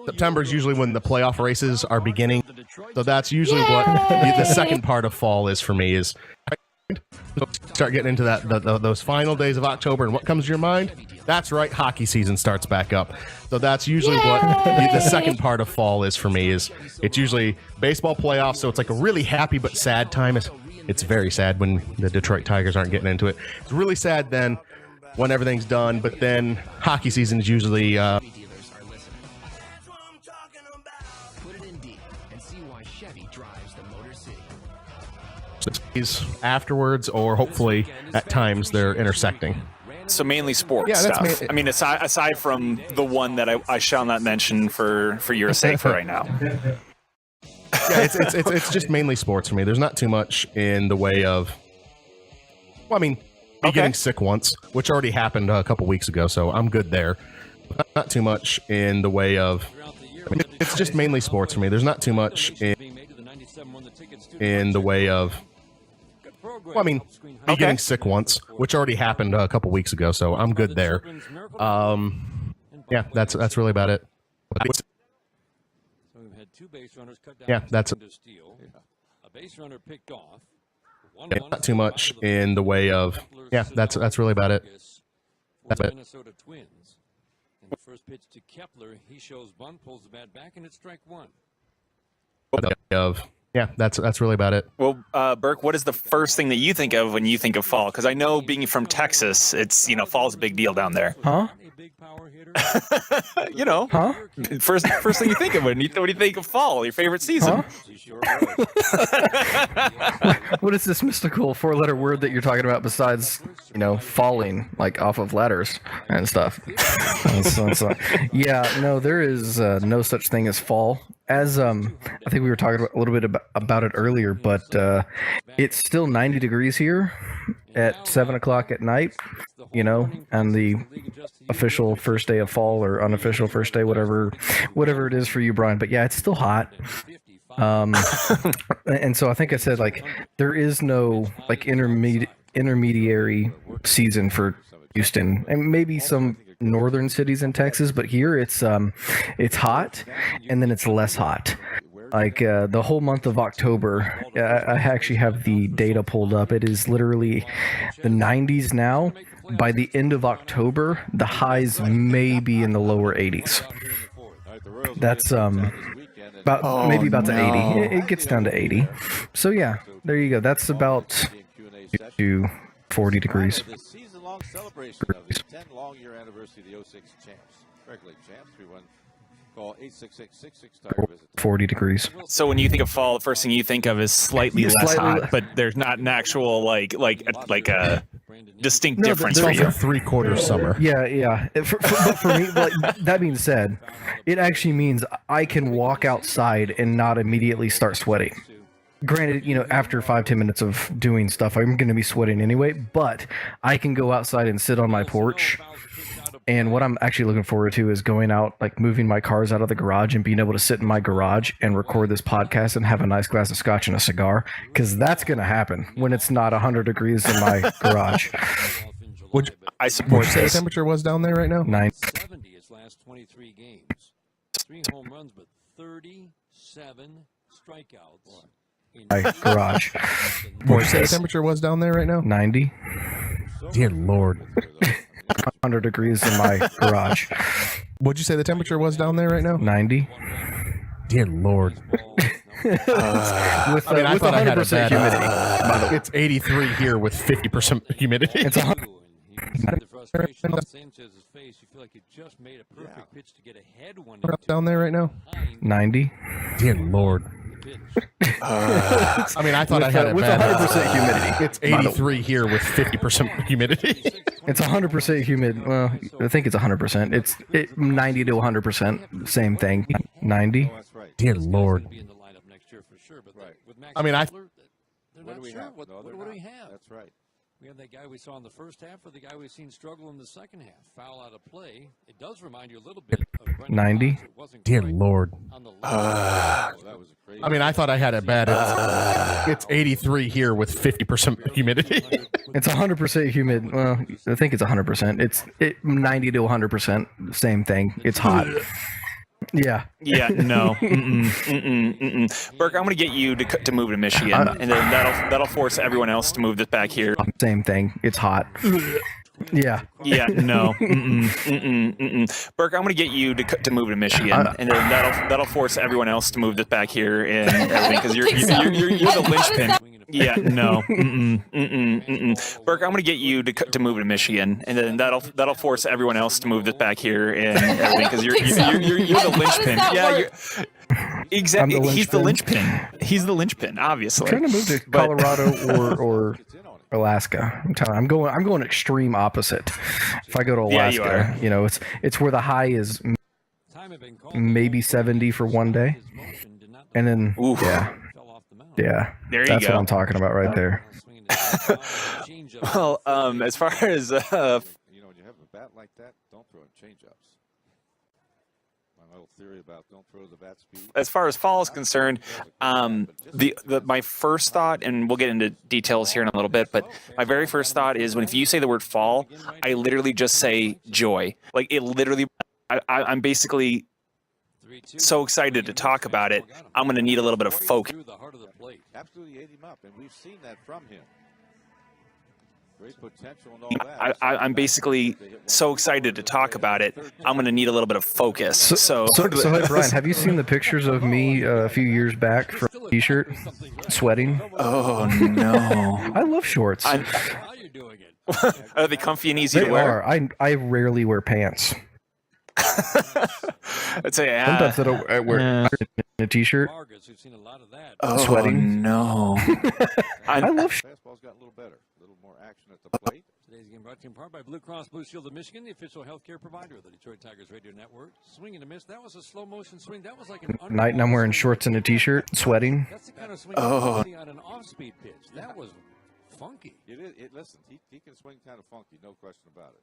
September is usually when the playoff races are beginning, so that's usually what the second part of fall is for me. Is start getting into those final days of October, and what comes to your mind? That's right, hockey season starts back up. So that's usually what the second part of fall is for me. Is it's usually baseball playoffs, so it's like a really happy but sad time. It's very sad when the Detroit Tigers aren't getting into it. It's really sad then when everything's done, but then hockey season is usually afterwards, or hopefully at times they're intersecting. So mainly sports stuff. I mean, aside from the one that I shall not mention for your sake for right now. Yeah, it's just mainly sports for me. There's not too much in the way of. Well, I mean, getting sick once, which already happened a couple weeks ago, so I'm good there. Not too much in the way of. I mean, it's just mainly sports for me. There's not too much in the way of. Well, I mean, getting sick once, which already happened a couple weeks ago, so I'm good there. Yeah, that's really about it. Yeah, that's it. Yeah, not too much in the way of. Yeah, that's really about it. That's it. Minnesota Twins. In the first pitch to Kepler, he shows bunt, pulls the bat back, and it's strike one. Yeah, that's really about it. Well, Burke, what is the first thing that you think of when you think of fall? Because I know, being from Texas, it's fall's a big deal down there. Huh? Huh? First thing you think of when you think of fall, your favorite season. Huh? What is this mystical 4-letter word that you're talking about besides, falling like off of ladders and stuff? Yeah, no, there is no such thing as fall. As I think we were talking a little bit about it earlier, but it's still 90 degrees here at 7 o'clock at night, and the official first day of fall or unofficial first day, whatever it is for you, Brian. But yeah, it's still hot. And so I think I said, like, there is no like intermediary season for Houston, and maybe some northern cities in Texas, but here it's hot and then it's less hot. Like the whole month of October, I actually have the data pulled up. It is literally the 90s now. By the end of October, the highs may be in the lower 80s. That's maybe about to 80. It gets down to 80. So yeah, there you go. That's about to 40 degrees. Celebration of the 10-long-year anniversary of the 06 champs. Regular champs, we won. Call 866-66-TIGER. 40 degrees. So when you think of fall, the first thing you think of is slightly less hot, but there's not an actual like a distinct difference for you. 3/4 summer. Yeah. But for me, like, that being said, it actually means I can walk outside and not immediately start sweating. Granted, after 5-10 minutes of doing stuff, I'm going to be sweating anyway, but I can go outside and sit on my porch And what I'm actually looking forward to is going out, like moving my cars out of the garage and being able to sit in my garage and record this podcast and have a nice glass of scotch and a cigar, because that's going to happen when it's not 100 degrees in my garage. I support What the this. temperature was down there right now? 70 its last 23 games. 3 home runs, but 37 strikeouts. In My garage. What the temperature was down there right now? 90. Dear Lord. 100 degrees in my garage. What'd you say the temperature was down there right now? 90. Dear Lord. With I mean, I with thought I had a 100% bad, humidity. It's 83 here with 50% humidity. It's 100. the frustration on Sanchez's face. You feel like you just made a perfect pitch to get ahead 1-2. down there right now? 90. Dear Lord. I mean, I thought I had a with bad 100% humidity. It's 83 here with 50% humidity. It's 100% humid. Well, I think it's 100%. It's 90 to 100%. Same thing. 90. Dear Lord. Be in the lineup next year for sure. But with Max I mean, I- Kepler, they're What not do we sure. have? What No, they're do we not. have? That's right. We have that guy we saw in the first half or the guy we've seen struggle in the second half. Foul out of play. It does remind you a little bit of Brendan 90. Rodgers. It wasn't Dear quite Lord. on the level. That was a crazy. I mean, I thought I had a bad. It's 83 here with 50% humidity. It's 100% humid. Well, I think it's 100%. It's 90 to 100%. Same thing. It's hot. Yeah. Yeah, no. Burke, I'm going to get you to move to Michigan, and then that'll force everyone else to move this back here. Same thing. It's hot. Yeah. Yeah, no. Burke, I'm going to get you to move to Michigan, and then that'll force everyone else to move this back here and everything, because you're the linchpin. Yeah, no. Burke, I'm going to get you to move to Michigan, and then that'll force everyone else to move this back here and everything, because you're the linchpin. Yeah, exactly. He's the linchpin. He's the linchpin, obviously. I'm trying to move to Colorado or Alaska. I'm going extreme opposite. If I go to Alaska, you are. It's where the high is maybe 70 for one day, and then Oof. yeah, There you that's go. what I'm talking about right there. Well, as far as You know, when you have a bat like that, don't throw in changeups. My little theory about don't throw the bat speed. as far as fall is concerned, my first thought, and we'll get into details here in a little bit, but my very first thought is if you say the word fall, I literally just say joy. Like it literally, I'm basically so excited to talk about it. I'm going to need a little bit of focus. Absolutely ate him up, and we've seen that from him. Great potential and all that. I'm basically so excited to talk about it. I'm going to need a little bit of focus. So hey, Brian, have you seen the pictures of me a few years back from a t-shirt sweating? Oh no! I love shorts. How you doing it? Are they comfy and easy They to wear? are. I rarely wear pants. I'd say Sometimes I wear a t-shirt. Vargas, we've seen a lot of that. Oh sweating. no! I love Fastball's got a little better, a little more action at the plate. Today's game brought to you in part by Blue Cross Blue Shield of Michigan, the official healthcare provider of the Detroit Tigers radio network. Swing and a miss. That was a slow motion swing. That was like an night, and I'm wearing shorts and a t-shirt, sweating. That's the kind of swing you see on an off-speed pitch. That was funky. Listen, he can swing kind of funky, no question about it.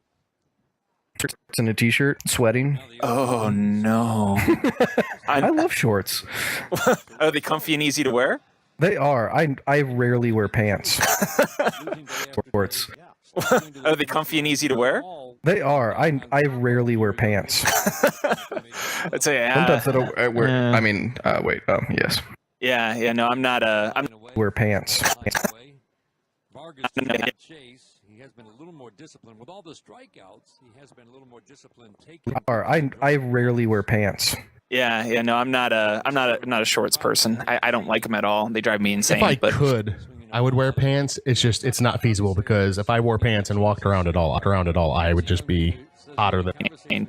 Shorts and a t-shirt, sweating. Oh no! I love shorts. Are they comfy and easy to wear? They are. I rarely wear pants. Shorts. Are they comfy and easy to wear? They are. I rarely wear pants. I'd say Sometimes I wear. I mean, wait. Yes. yeah. No, I'm not. I'm Wear pants. Vargas did not chase. He has been a little more disciplined. With all the strikeouts, he has been a little more disciplined taking. I rarely wear pants. Yeah. No, I'm not a shorts person. I don't like them at all. They drive me insane. If I but could, I would wear pants. It's not feasible because if I wore pants and walked around at all, I would just be hotter than.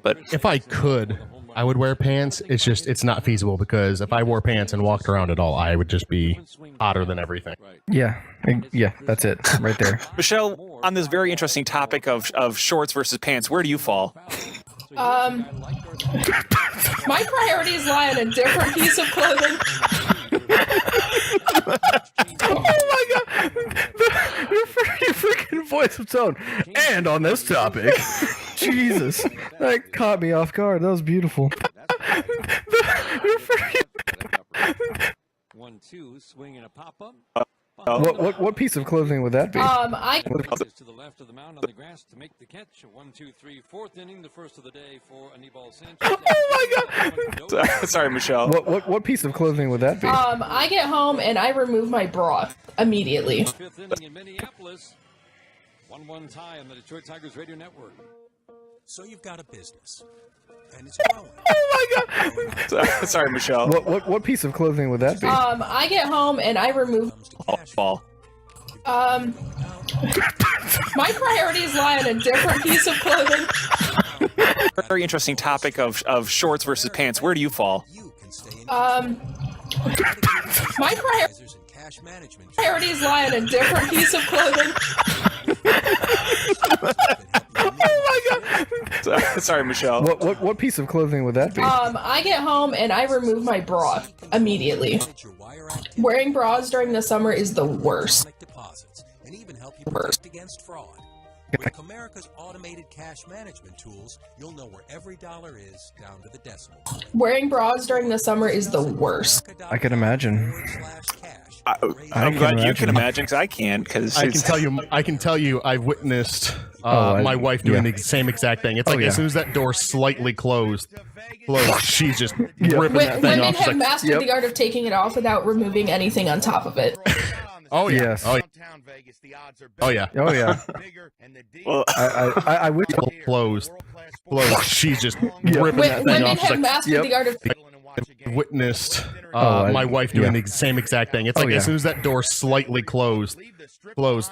but If I could, I would wear pants. It's not feasible because if I wore pants and walked around at all, I would just be hotter than everything. Yeah. Yeah. That's it. Right there. Michelle, on this very interesting topic of shorts versus pants, where do you fall? My priorities lie on a different piece of clothing. Oh my god! Your freaking voice of tone. And on this topic, Jesus, that caught me off guard. That was beautiful. 1-2, swing and a pop up. What piece of clothing would that be? I To the left of the mound on the grass to make the catch. 1, 2, 3, fourth inning, the first of the day for Anibal Sanchez. Oh my God! Sorry, Michelle. What piece of clothing would that be? I get home and I remove my bra immediately. Fifth inning in Minneapolis. 1-1 tie on the Detroit Tigers Radio Network. So you've got a business, and it's growing. Oh my God! Sorry, Michelle. What piece of clothing would that be? I get home and I remove. Ball. My priorities lie on a different piece of clothing. Very interesting topic of shorts versus pants. Where do you fall? My priorities lie on a different piece of clothing. Oh my God! Sorry, Michelle. What piece of clothing would that be? I get home and I remove my bra immediately. Wearing bras during the summer is the worst. Deposits and even help you protect against fraud. With America's automated cash management tools, you'll know where every dollar is down to the decimal. Wearing bras during the summer is the worst. I can imagine. I'm glad you can imagine, because I can't. Because I can tell you, I've witnessed my wife doing the same exact thing. It's like as soon as that door slightly closed, she's just ripping that thing Women off. have mastered the art of taking it off without removing anything on top of it. Oh yeah. Yes. Oh yeah. Oh yeah. Oh yeah. Well, I wish Closed. She's just ripping that thing Women off. She's have like, mastered the art of. witnessed my wife doing the same exact thing. It's like as soon as that door slightly closed,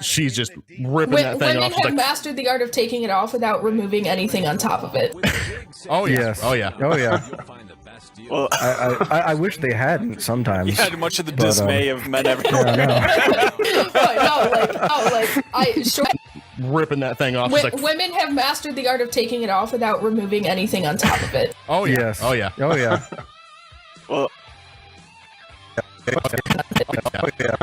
she's just ripping that thing Women off. She's have like, mastered the art of taking it off without removing anything on top of it. oh yeah. Yes. Oh yeah. Oh yeah. well, I wish they hadn't sometimes. you had much of the dismay of men everywhere. Ripping that thing off. She's like, Women have mastered the art of taking it off without removing anything on top of it. oh yeah. Yes. Oh yeah. Oh yeah. Well, Oh yeah.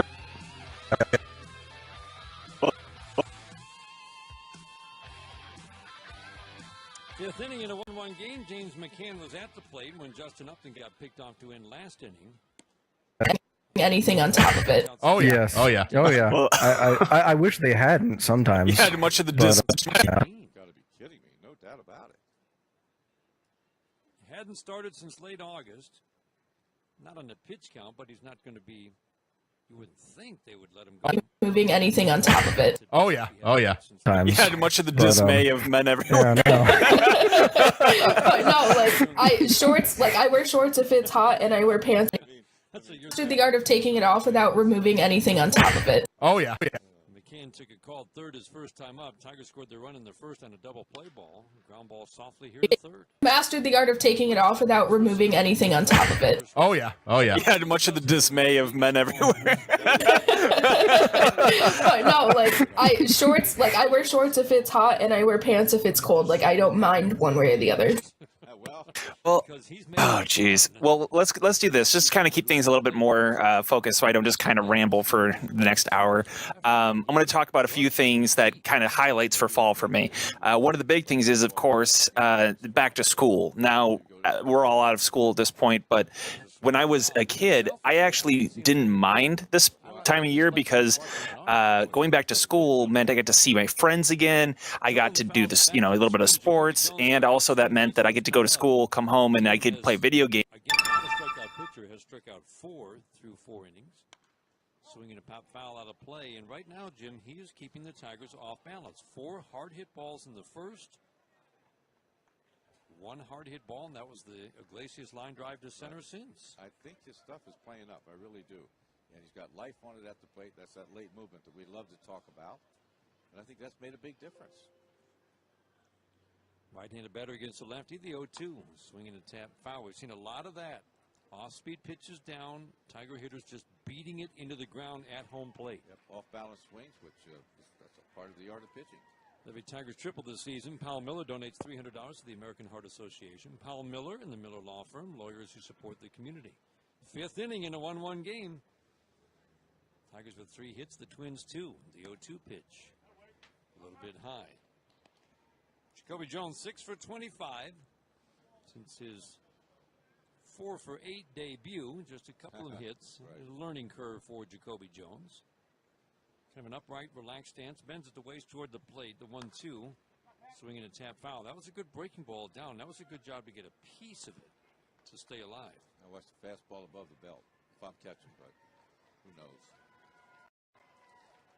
Fifth inning in a 1-1 game, James McCann was at the plate when Justin Upton got picked off to end last inning. Anything on top of it. Oh yeah. Yes. Oh yeah. Oh yeah. Well, I wish they hadn't sometimes. you had much of the But, dismay. Got to be kidding me. No doubt about it. Hadn't started since late August. Not on the pitch count, but he's not going to be. You wouldn't think they would let him go. Moving anything on top of it. Oh yeah. Oh yeah. Times. You had much of the dismay of men everywhere. Shorts. Like I wear shorts if it's hot, and I wear pants. Mastered the art of taking it off without removing anything on top of it. Oh yeah. McCann took a called third his first time up. Tigers scored their run in the first on a double play ball. Ground ball softly here to third. Mastered the art of taking it off without removing anything on top of it. Oh yeah. Oh yeah. You had much of the dismay of men everywhere. Shorts. Like I wear shorts if it's hot, and I wear pants if it's cold. Like I don't mind one way or the other. Well, oh jeez. Well, let's do this. Just kind of keep things a little bit more focused, so I don't just kind of ramble for the next hour. I'm going to talk about a few things that kind of highlights for fall for me. One of the big things is, of course, back to school. Now we're all out of school at this point, but when I was a kid, I actually didn't mind this time of year because going back to school meant I get to see my friends again. I got to do this, a little bit of sports, and also that meant that I get to go to school, come home, and I could play video games. Again, the strikeout pitcher has struck out 4 through 4 innings. Swinging a pop foul out of play, and right now, Jim, he is keeping the Tigers off balance. 4 hard hit balls in the first. 1 hard hit ball, and that was the Iglesias line drive to center since. I think his stuff is playing up. I really do. And he's got life on it at the plate. That's that late movement that we love to talk about. And I think that's made a big difference. Right-handed batter against the lefty, the 0-2. Swinging a tap foul. We've seen a lot of that. Off-speed pitches down. Tiger hitters just beating it into the ground at home plate. Yep, off-balance swings, which that's a part of the art of pitching. The Tigers tripled this season. Powell Miller donates $300 to the American Heart Association. Powell Miller and the Miller Law Firm, lawyers who support the community. 5th inning in a 1-1 game. Tigers with 3 hits, the Twins 2. The 0-2 pitch. A little bit high. Jacoby Jones, 6 for 25 since his 4 for 8 debut. Just a couple of hits. Right. A learning curve for Jacoby Jones. Kind of an upright, relaxed stance. Bends at the waist toward the plate. The 1-2. Swinging a tap foul. That was a good breaking ball down. That was a good job to get a piece of it to stay alive. I watched the fastball above the belt. If I'm catching, but who knows?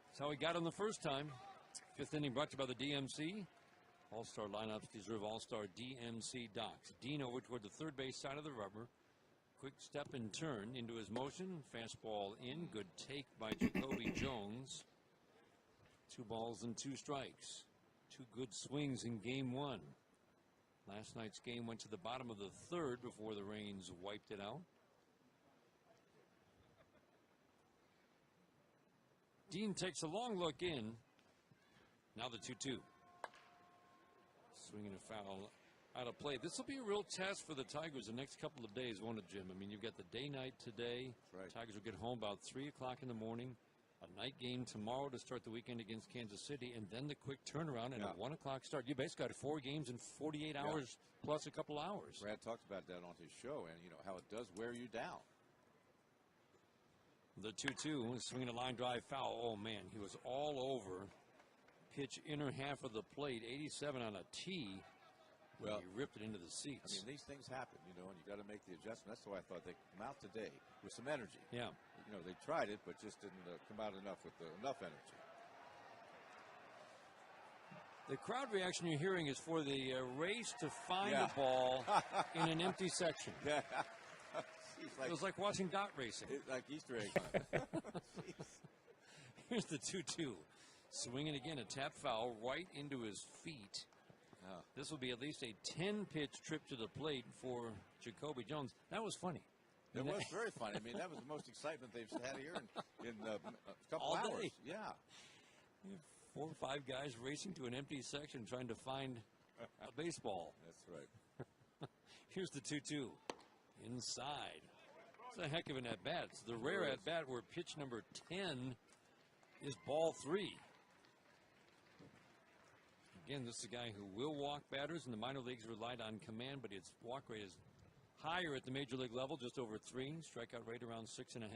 That's how he got him the first time. 5th inning brought to you by the DMC. All-star lineups deserve all-star DMC docks. Dean over toward the third base side of the rubber. Quick step and turn into his motion. Fastball in. Good take by Jacoby Jones. 2 balls and 2 strikes. 2 good swings in game 1. Last night's game went to the bottom of the 3rd before the rains wiped it out. Dean takes a long look in. Now the 2-2. Swinging a foul out of play. This will be a real test for the Tigers the next couple of days, won't it, Jim? I mean, you've got the day-night today. Right. Tigers will get home about 3 o'clock in the morning. A night game tomorrow to start the weekend against Kansas City, and then the quick turnaround and a 1 o'clock start. You basically got 4 games in 48 hours plus a couple hours. Brad talked about that on his show, and you know how it does wear you down. The 2-2, swinging a line drive foul. Oh, man, he was all over. Pitch inner half of the plate, 87 on a tee. Well, he ripped it into the seats. I mean, these things happen, you know, and you got to make the adjustment. That's why I thought they'd come out today with some energy. Yeah. You know, they tried it, but just didn't come out enough with enough energy. The crowd reaction you're hearing is for the race to find a ball in an empty section. Yeah. It was like watching dot racing. It's like Easter egg hunt. Here's the 2-2. Swinging again, a tap foul right into his feet. This will be at least a 10-pitch trip to the plate for Jacoby Jones. That was funny. It was very funny. I mean, that was the most excitement they've had here in a couple all hours. Day. Yeah. 4 or 5 guys racing to an empty section trying to find a baseball. That's right. Here's the 2-2. Inside. It's a heck of an at-bat. It's the rare at-bat where pitch number 10 is ball 3. Again, this is a guy who will walk batters. In the minor leagues, relied on command, but his walk rate is higher at the major league level, just over 3. Strikeout rate around 6.5.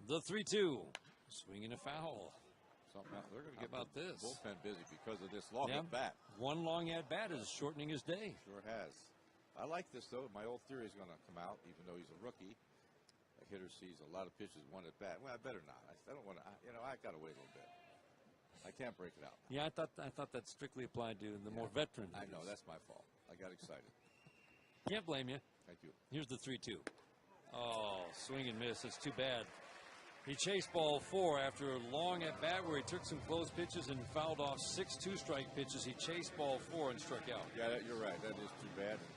The 3-2. Swinging a foul. Something else. They're going to How get about this? Bullpen busy because of this long at bat. One long at bat is shortening his day. Sure has. I like this though. My old theory is going to come out, even though he's a rookie. A hitter sees a lot of pitches, 1 at bat. Well, I better not. I don't want to. You know, I got to wait a little bit. I can't break it out. Yeah, I thought that strictly applied to the more veteran. I know, that's my fault. I got excited. Can't blame you. Thank you. Here's the 3-2. Oh, swing and miss. It's too bad. He chased ball 4 after a long at bat where he took some close pitches and fouled off 6 2-strike pitches. He chased ball 4 and struck out. Yeah, you're right. That is too bad. And,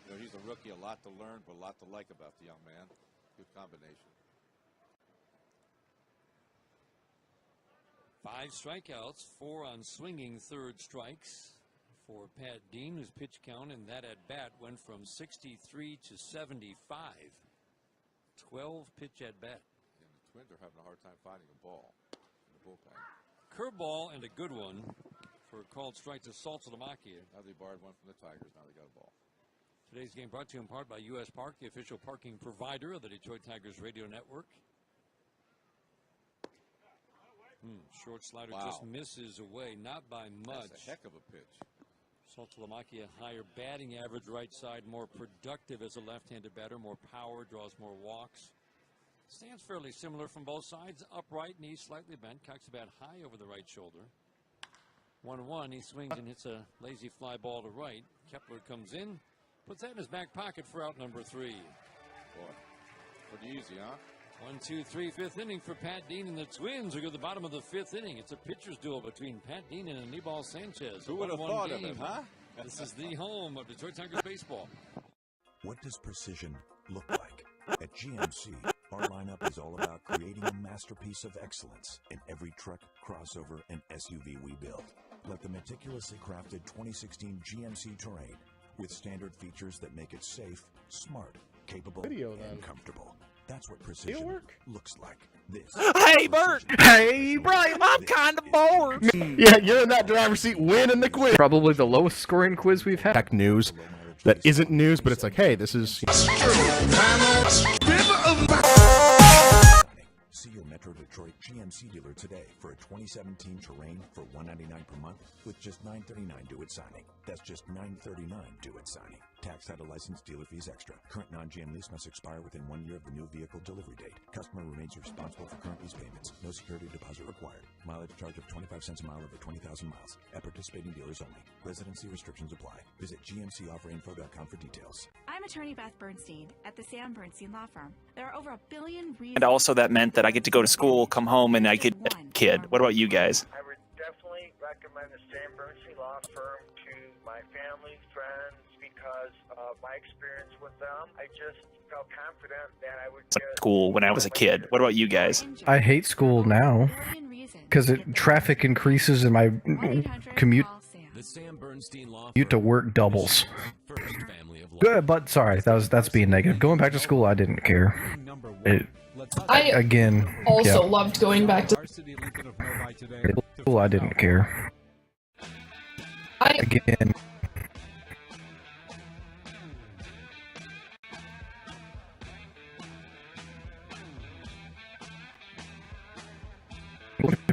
you know, he's a rookie. A lot to learn, but a lot to like about the young man. Good combination. 5 strikeouts, 4 on swinging third strikes for Pat Dean, whose pitch count in that at bat went from 63 to 75. 12 pitch at bat. And the Twins are having a hard time finding a ball in the bullpen. Curveball and a good one for a called strike to Saltalamacchia. Now they borrowed one from the Tigers. Now they got a ball. Today's game brought to you in part by U.S. Park, the official parking provider of the Detroit Tigers radio network. Short slider just misses away, not by much. That's a heck of a pitch. Saltalamacchia, higher batting average right side, more productive as a left-handed batter, more power, draws more walks. Stands fairly similar from both sides. Upright, knees slightly bent, cocks a bat high over the right shoulder. 1-1, he swings and hits a lazy fly ball to right. Kepler comes in, puts that in his back pocket for out number 3. Boy, pretty easy, huh? 1, 2, 3, 5th inning for Pat Dean and the Twins who go to the bottom of the 5th inning. It's a pitcher's duel between Pat Dean and Anibal Sanchez. Who would have thought of him, huh? This is the home of Detroit Tigers baseball. What does precision look like? At GMC, our lineup is all about creating a masterpiece of excellence in every truck, crossover, and SUV we build. Like the meticulously crafted 2016 GMC Terrain, with standard features that make it safe, smart, capable, and comfortable. That's what precision looks like. This. Hey, Bert! Hey, Brian! I'm kind of bored. Yeah, you're in that driver's seat winning the quiz. Probably the lowest scoring quiz we've had. Tech news that isn't news, but it's like, hey, this is... See your Metro Detroit GMC dealer today for a 2017 Terrain for $199 per month with just $939 due at signing. That's just $939 due at signing. Tax, title, license, dealer fees extra. Current non-GM lease must expire within 1 year of the new vehicle delivery date. Customer remains responsible for current lease payments. No security deposit required. Mileage charge of 25 cents a mile over 20,000 miles. At participating dealers only. Residency restrictions apply. Visit gmcofferinfo.com for details. I'm attorney Beth Bernstein at the Sam Bernstein Law Firm. There are over a billion reasons. And also that meant that I get to go to school, come home, and I could kid. What about you guys? I would definitely recommend the Sam Bernstein Law Firm to my family, friends, because of my experience with them. I just felt confident that I would get School when I was a kid. What about you guys? I hate school now because traffic increases and my commute to work doubles. Good, but sorry, that's being negative. Going back to school, I didn't care. I also loved going back to school. I didn't care.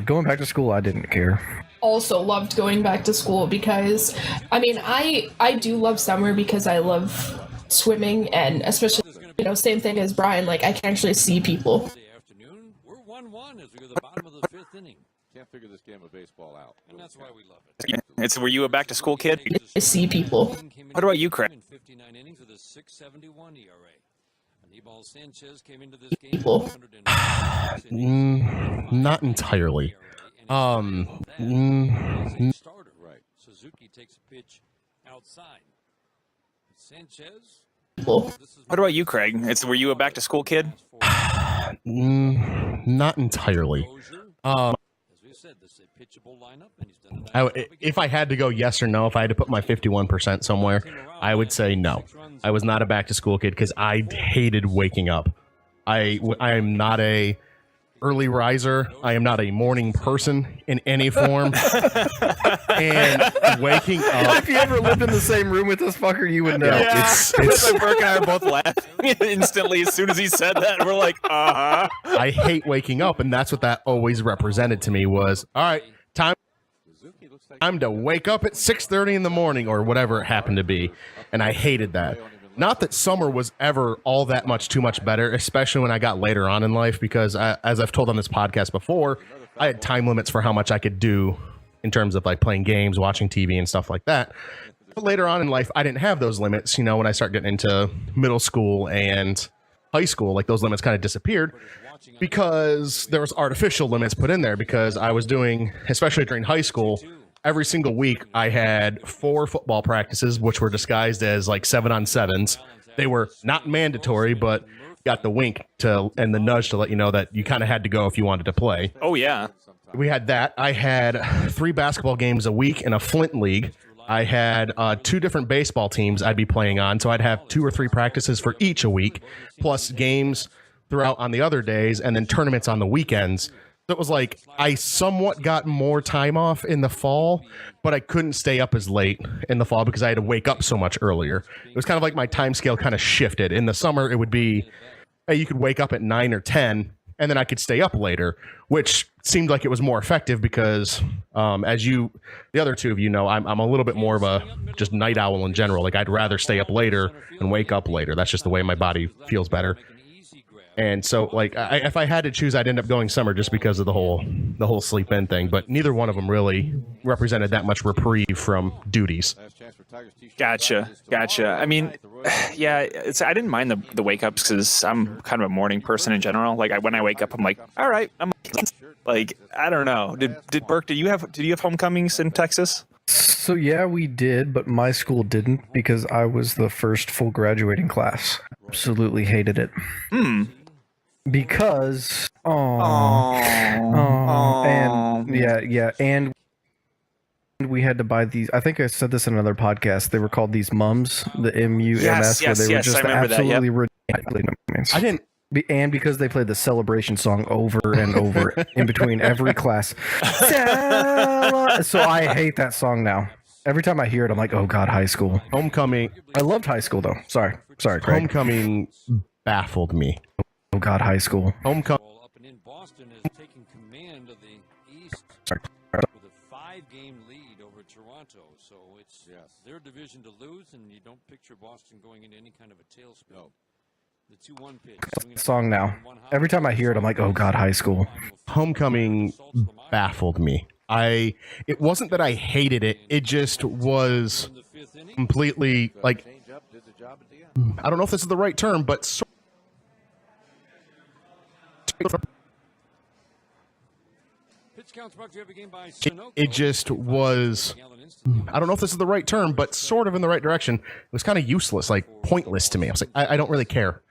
Going back to school, I didn't care. Also loved going back to school because, I mean, I do love summer because I love swimming, and especially, you know, same thing as Brian, like I can actually see people. We're 1-1 as we go to the bottom of the fifth inning. Can't figure this game of baseball out. And that's why we love it. Were you a back to school kid? I see people. What about you, Craig? 59 innings with a 6.71 ERA. Anibal Sanchez came into this game. Not entirely. Starter. Right. Suzuki takes a pitch outside. Sanchez. People. What about you, Craig? Were you a back to school kid? Not entirely. If I had to go yes or no, if I had to put my 51% somewhere, I would say no. I was not a back to school kid because I hated waking up. I am not a early riser. I am not a morning person in any form. And waking up. If you ever lived in the same room with this fucker, you would know. Yeah. It's like Burke and I are both laughing instantly as soon as he said that. We're like, uh-huh. I hate waking up, and that's what that always represented to me was, all right, time to wake up at 6:30 in the morning or whatever it happened to be. And I hated that. Not that summer was ever all that much too much better, especially when I got later on in life, because as I've told on this podcast before, I had time limits for how much I could do in terms of like playing games, watching TV and stuff like that. But later on in life, I didn't have those limits. You know, when I start getting into middle school and high school, like those limits kind of disappeared because there was artificial limits put in there because I was doing, especially during high school, every single week I had 4 football practices, which were disguised as like 7-on-7s. They were not mandatory, but got the wink and the nudge to let you know that you kind of had to go if you wanted to play. Oh, yeah. We had that. I had 3 basketball games a week in a Flint league. I had 2 different baseball teams I'd be playing on, so I'd have 2 or 3 practices for each a week, plus games throughout on the other days, and then tournaments on the weekends. So it was like I somewhat got more time off in the fall, but I couldn't stay up as late in the fall because I had to wake up so much earlier. It was kind of like my time scale kind of shifted. In the summer, it would be, hey, you could wake up at 9 or 10, and then I could stay up later, which seemed like it was more effective because, as the other two of you know, I'm a little bit more of a just night owl in general. Like I'd rather stay up later and wake up later. That's just the way my body feels better. And so, like, if I had to choose, I'd end up going summer just because of the whole sleep in thing. But neither one of them really represented that much reprieve from duties. Gotcha. I mean, yeah, I didn't mind the wake ups because I'm kind of a morning person in general. Like when I wake up, I'm like, all right, I'm like, I don't know. Did Burke? Did you have homecomings in Texas? So yeah, we did, but my school didn't because I was the first full graduating class. Absolutely hated it. Because and we had to buy these. I think I said this in another podcast. They were called these mums, the MUMS, where they were just absolutely ridiculous. I didn't. And because they played the celebration song over and over in between every class. So I hate that song now. Every time I hear it, I'm like, oh God, high school. Homecoming. I loved high school, though. Sorry, Craig. Homecoming baffled me. Oh God, high school. Homecoming. Up and in Boston is taking command of the East Sorry. with a 5-game lead over Toronto. So it's their division to lose, and you don't picture Boston going into any kind of a tailspin. No. The 2-1 pitch. Song now. Every time I hear it, I'm like, oh God, high school. Homecoming baffled me. It wasn't that I hated it. It just was completely like, I don't know if this is the right term, but it just was, I don't know if this is the right term, but sort of in the right direction. It was kind of useless, like pointless to me. I was like, I don't really care.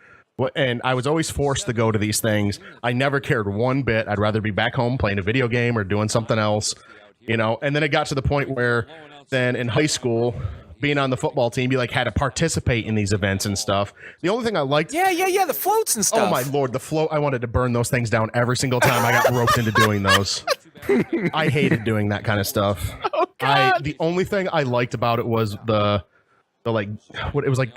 And I was always forced to go to these things. I never cared one bit. I'd rather be back home playing a video game or doing something else, you know. And then it got to the point where then in high school, being on the football team, you like had to participate in these events and stuff. The only thing I liked, yeah, the floats and stuff. Oh my Lord, the float! I wanted to burn those things down every single time I got roped into doing those. I hated doing that kind of stuff. Oh God! The only thing I liked about it was the like what it was like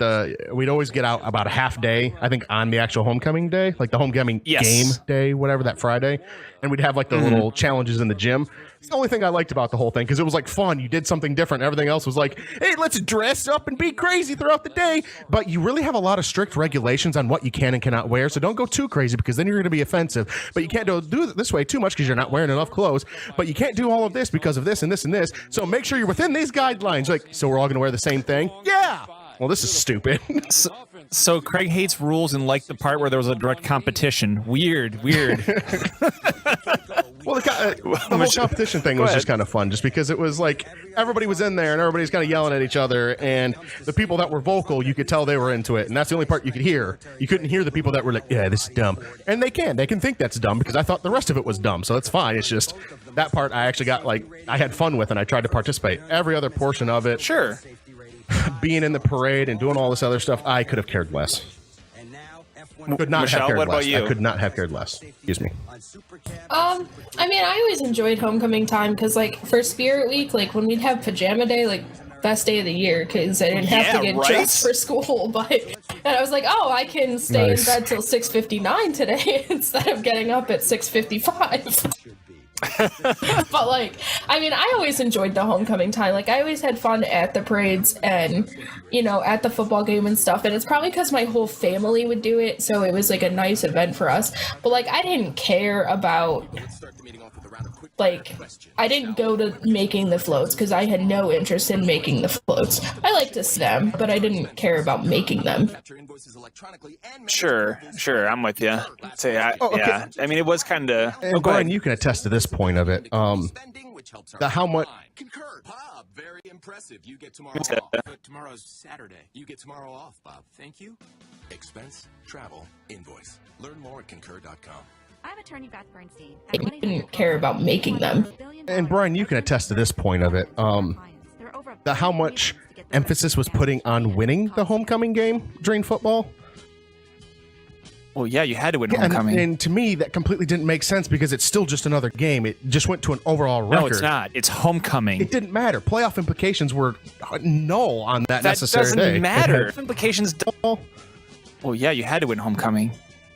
we'd always get out about a half day, I think, on the actual homecoming day, like the homecoming game day, whatever, that Friday, and we'd have like the little challenges in the gym. It's the only thing I liked about the whole thing, because it was like fun. You did something different. Everything else was like, hey, let's dress up and be crazy throughout the day. But you really have a lot of strict regulations on what you can and cannot wear, so don't go too crazy, because then you're going to be offensive. But you can't do it this way too much because you're not wearing enough clothes. But you can't do all of this because of this and this and this. So make sure you're within these guidelines. Like, so we're all going to wear the same thing? Yeah. Well, this is stupid. So Craig hates rules and liked the part where there was a direct competition. Weird. Well, the whole competition thing was just kind of fun, just because it was like everybody was in there and everybody's kind of yelling at each other, and the people that were vocal, you could tell they were into it, and that's the only part you could hear. You couldn't hear the people that were like, yeah, this is dumb. And they can think that's dumb, because I thought the rest of it was dumb, so that's fine. It's just that part I actually got, like, I had fun with, and I tried to participate. Every other portion of it, sure, being in the parade and doing all this other stuff, I could have cared less. Could not Michelle, have cared what less. about you? I could not have cared less. Excuse me. I mean, I always enjoyed homecoming time, because, like, for Spirit Week, like, when we'd have pajama day, like, best day of the year, because I didn't have to get dressed for school, and I was like, oh, I can stay in bed till 6:59 today instead of getting up at 6:55. But, like, I mean, I always enjoyed the homecoming time. Like, I always had fun at the parades and, you know, at the football game and stuff. And it's probably because my whole family would do it, so it was like a nice event for us. But, like, I didn't care about, like, I didn't go to making the floats because I had no interest in making the floats. I liked to see them, but I didn't care about making them. Sure, I'm with you. Yeah, I mean, it was kind of. And Brian, you can attest to this point of it. How much? Bob, very impressive. You get tomorrow off. But tomorrow's Saturday. You get tomorrow off, Bob. Thank you. Expense, travel, invoice. Learn more at concur.com. I'm attorney Beth Bernstein. I didn't care about making them. And Brian, you can attest to this point of it. How much emphasis was putting on winning the homecoming game during football. Well, yeah, you had to win homecoming. And to me, that completely didn't make sense, because it's still just another game. It just went to an overall record. No, it's not. It's homecoming. It didn't matter. Playoff implications were null on that necessary day. That doesn't matter. Implications don't. Well, yeah, you had to win homecoming.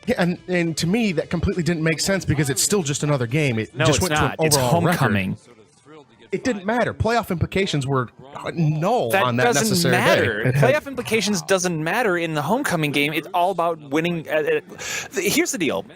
Yeah, and to me, that completely didn't make sense, because it's still just another game. It just went to an overall it's homecoming. Record. It didn't matter. Playoff implications were null on that necessary matter. day. Playoff implications doesn't matter in the homecoming game. It's all about winning. Here's the deal.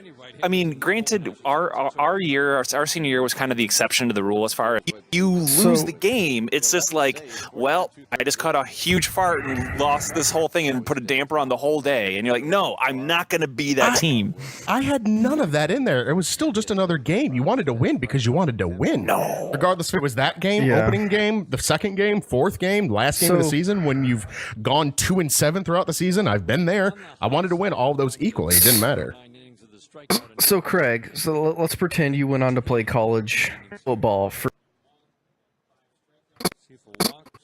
I mean, granted, our senior year was kind of the exception to the rule as far as you lose the game. It's just like, well, I just caught a huge fart and lost this whole thing and put a damper on the whole day. And you're like, no, I'm not going to be that team. I had none of that in there. It was still just another game. You wanted to win because you wanted to win. No. Regardless if it was that game, opening game, the second game, fourth game, last game of the season, when you've gone 2-7 throughout the season, I've been there. I wanted to win all of those equally. It didn't matter. So Craig, let's pretend you went on to play college football for. See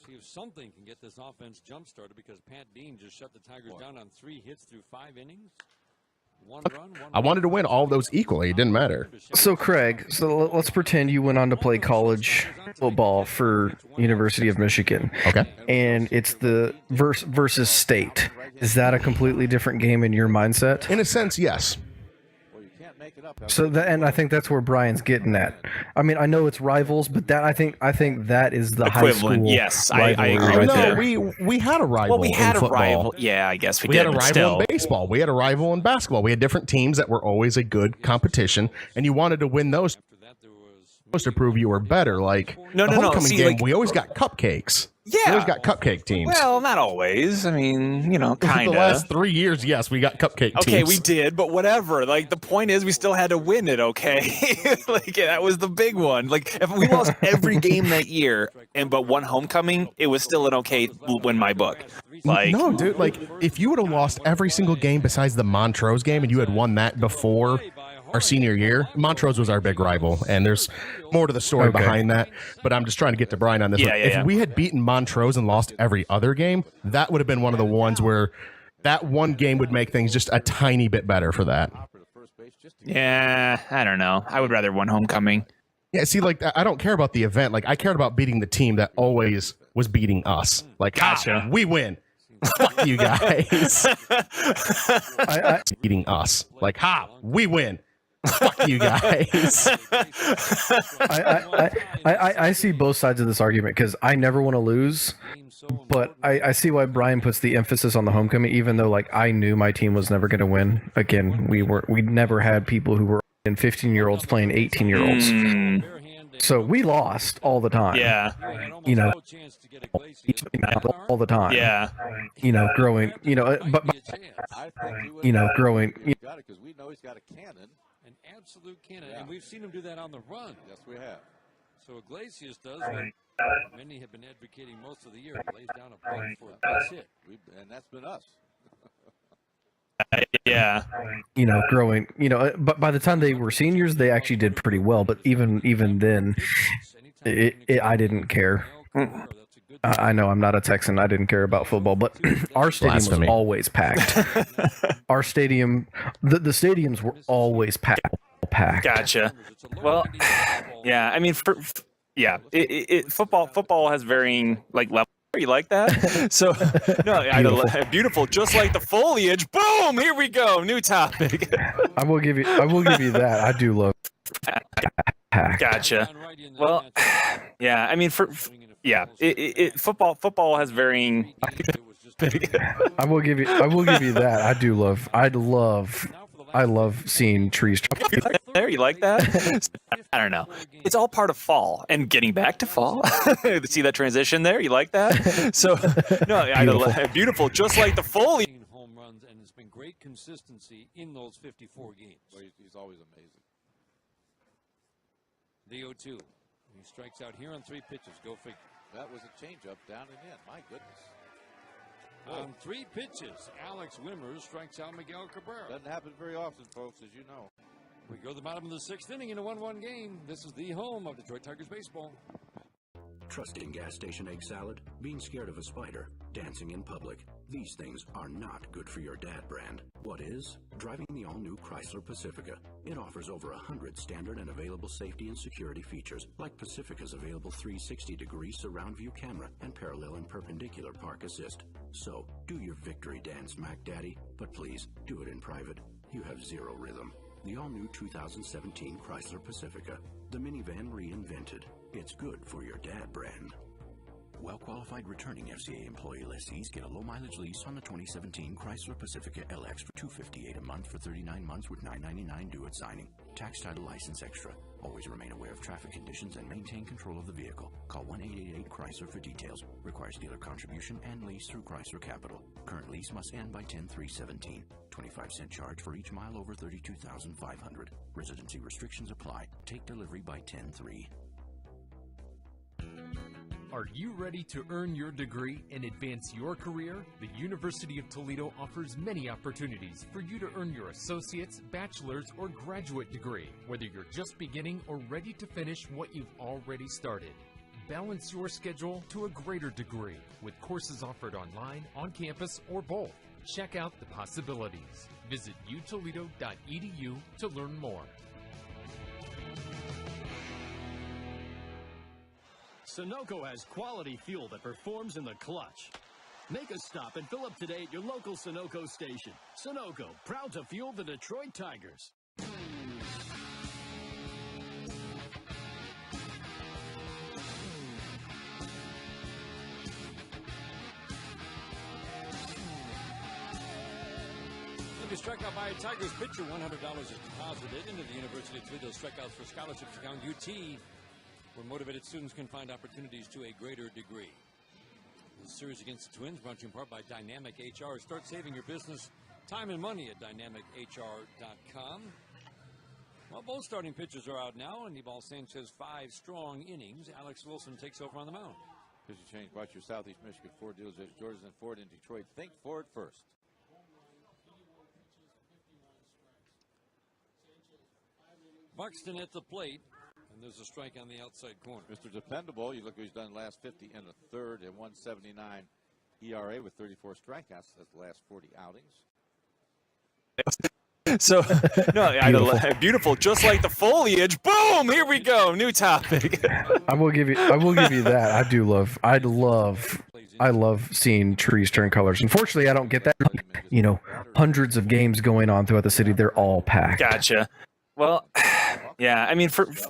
if something can get this offense jump started, because Pat Dean just shut the Tigers down on 3 hits through 5 innings. I wanted to win all of those equally. It didn't matter. So Craig, let's pretend you went on to play college football for University of Michigan. Okay. And it's the versus state. Is that a completely different game in your mindset? In a sense, yes. So and I think that's where Brian's getting at. I mean, I know it's rivals, but that I think that is the equivalent. High school. Yes, I agree rivalry with right that. there. We had a rival. Well, we had in a football. rival. Yeah, I guess we We did. had a but rival still. in baseball. We had a rival in basketball. We had different teams that were always a good competition, and you wanted to win those to prove you were better. Like No, the no, no. homecoming See, game, like- we always got cupcakes. Yeah. We always got cupcake teams. Well, not always. I mean, kind The last 3 years, yes, we got cupcake teams. Okay, we did, but whatever. Like, the point is, we still had to win it. Okay, like that was the big one. Like, if we lost every game that year, but one homecoming, it was still an okay win my book. Like, no, dude. Like, if you would have lost every single game besides the Montrose game, and you had won that before our senior year, Montrose was our big rival, and there's more to the story behind that. But I'm just trying to get to Brian on this one. If we had beaten Montrose and lost every other game, that would have been one of the ones where that one game would make things just a tiny bit better for that. Yeah, I don't know. I would rather one homecoming. Yeah, see, like, I don't care about the event. Like, I cared about beating the team that always was beating us. Like, Gotcha. we win. Fuck you guys. Beating us. Like, we win. Fuck you guys. I see both sides of this argument because I never want to lose, but I see why Brian puts the emphasis on the homecoming, even though like I knew my team was never going to win. Again, we never had people who were in 15-year-olds playing 18-year-olds. So we lost all the time. Yeah. All the time. Yeah. Growing, growing. Got it because we know he's got a cannon. An absolute cannon. And we've seen him do that on the run. Yes, we have. So Iglesias does what many have been advocating most of the year. He lays down a plate for a base hit. And that's been us. Yeah. Growing, but by the time they were seniors, they actually did pretty well. But even then, I didn't care. I know I'm not a Texan. I didn't care about football, but our stadium was always packed. Our stadium, the stadiums were always packed. Gotcha. Well, yeah. I mean, football has varying like levels. You like that? So no, beautiful. Just like the foliage. Boom! Here we go. New topic. I will give you that. I do love. Gotcha. Well, yeah. I mean, football has varying. I will give you that. I love seeing trees. There, you like that? I don't know. It's all part of fall and getting back to fall. See that transition there? You like that? So, no, beautiful. Just like the foliage. Home runs, and it's been great consistency in those 54 games. Well, he's always amazing. The 0-2. He strikes out here on 3 pitches. Go figure. That was a changeup down and in. My goodness. On 3 pitches, Alex Wimmers strikes out Miguel Cabrera. Doesn't happen very often, folks, as you know. We go to the bottom of the 6th inning in a 1-1 game. This is the home of Detroit Tigers baseball. Trusting gas station egg salad, being scared of a spider, dancing in public. These things are not good for your dad brand. What is? Driving the all-new Chrysler Pacifica. It offers over 100 standard and available safety and security features, like Pacifica's available 360-degree surround view camera and parallel and perpendicular park assist. So, do your victory dance, Mac Daddy, but please, do it in private. You have zero rhythm. The all-new 2017 Chrysler Pacifica. The minivan reinvented. It's good for your dad brand. Well-qualified returning FCA employee lessees get a low-mileage lease on the 2017 Chrysler Pacifica LX for $258 a month for 39 months with $999 due at signing. Tax title license extra. Always remain aware of traffic conditions and maintain control of the vehicle. Call 1-888-CHRYSLER for details. Requires dealer contribution and lease through Chrysler Capital. Current lease must end by 10/3/17. 25-cent charge for each mile over 32,500. Residency restrictions apply. Take delivery by 10/3. Are you ready to earn your degree and advance your career? The University of Toledo offers many opportunities for you to earn your associate's, bachelor's, or graduate degree, whether you're just beginning or ready to finish what you've already started. Balance your schedule to a greater degree with courses offered online, on campus, or both. Check out the possibilities. Visit utoledo.edu to learn more. Sunoco has quality fuel that performs in the clutch. Make a stop and fill up today at your local Sunoco station. Sunoco, proud to fuel the Detroit Tigers. If you struck out by a Tigers pitcher, $100 is deposited into the University of Toledo Strikeouts for Scholarships account. UT, where motivated students can find opportunities to a greater degree. The series against the Twins brought to you in part by Dynamic HR. Start saving your business time and money at dynamichr.com. Well, both starting pitchers are out now. Anibal Sanchez, 5 strong innings. Alex Wilson takes over on the mound. Pitcher change brought your Southeast Michigan Ford dealers at Georgia and Ford in Detroit. Think Ford first. Buxton at the plate, and there's a strike on the outside corner. Mr. Dependable, you look what he's done last 50 and a third and 179 ERA with 34 strikeouts. That's the last 40 outings. So, beautiful, just like the foliage. Boom! Here we go. New topic. I will give you that. I love seeing trees turn colors. Unfortunately, I don't get that. You know, hundreds of games going on throughout the city. They're all packed. Gotcha. Well, yeah. I mean, football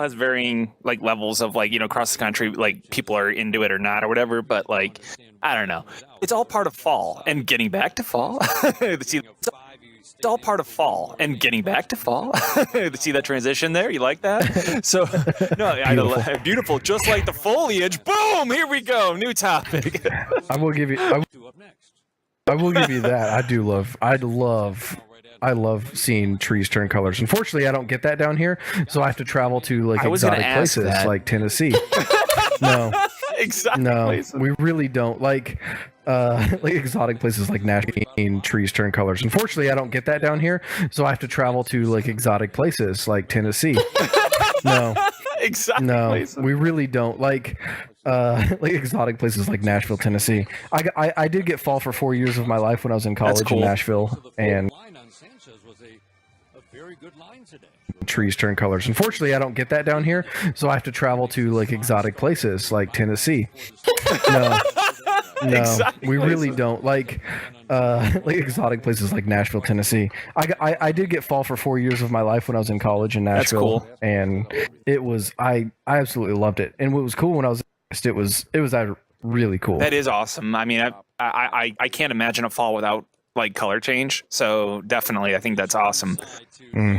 has varying like levels of like, you know, across the country, like people are into it or not or whatever. But like, I don't know. It's all part of fall and getting back to fall. See, it's all part of fall and getting back to fall. See that transition there? You like that? So, no, beautiful, just like the foliage. Boom! Here we go. New topic. I will give you that. I love seeing trees turn colors. Unfortunately, I don't get that down here, so I have to travel to like exotic places like Tennessee. No, we really don't like exotic places like Nashville. Trees turn colors. Unfortunately, I don't get that down here, so I have to travel to like exotic places like Tennessee. We really don't like exotic places like Nashville, Tennessee. I did get fall for 4 years of my life when I was in college in Nashville, and trees turn colors. Unfortunately, I don't get that down here, so I have to travel to like exotic places like Tennessee. We really don't like exotic places like Nashville, Tennessee. I did get fall for 4 years of my life when I was in college in Nashville. That's cool. And it was I absolutely loved it. And what was cool when I was it was really cool. That is awesome. I mean, I can't imagine a fall without like color change. So definitely, I think that's awesome.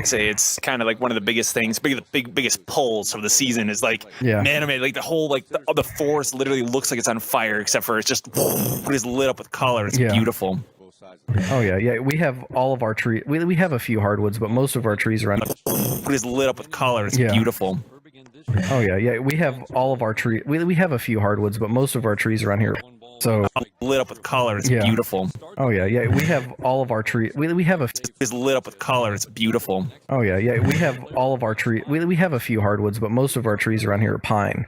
Say it's kind of like one of the biggest things, biggest pulls of the season is like, man, like the whole like the forest literally looks like it's on fire, except for it's just lit up with color. It's beautiful. Oh yeah. We have all of our trees. We have a few hardwoods, but most of our trees around is lit up with color. It's beautiful. Oh yeah. We have all of our trees. We have a few hardwoods, but most of our trees around here. So lit up with color. It's beautiful. Oh yeah. We have all of our trees. We have a is lit up with color. It's beautiful. Oh yeah. We have all of our trees. We have a few hardwoods, but most of our trees around here are pine.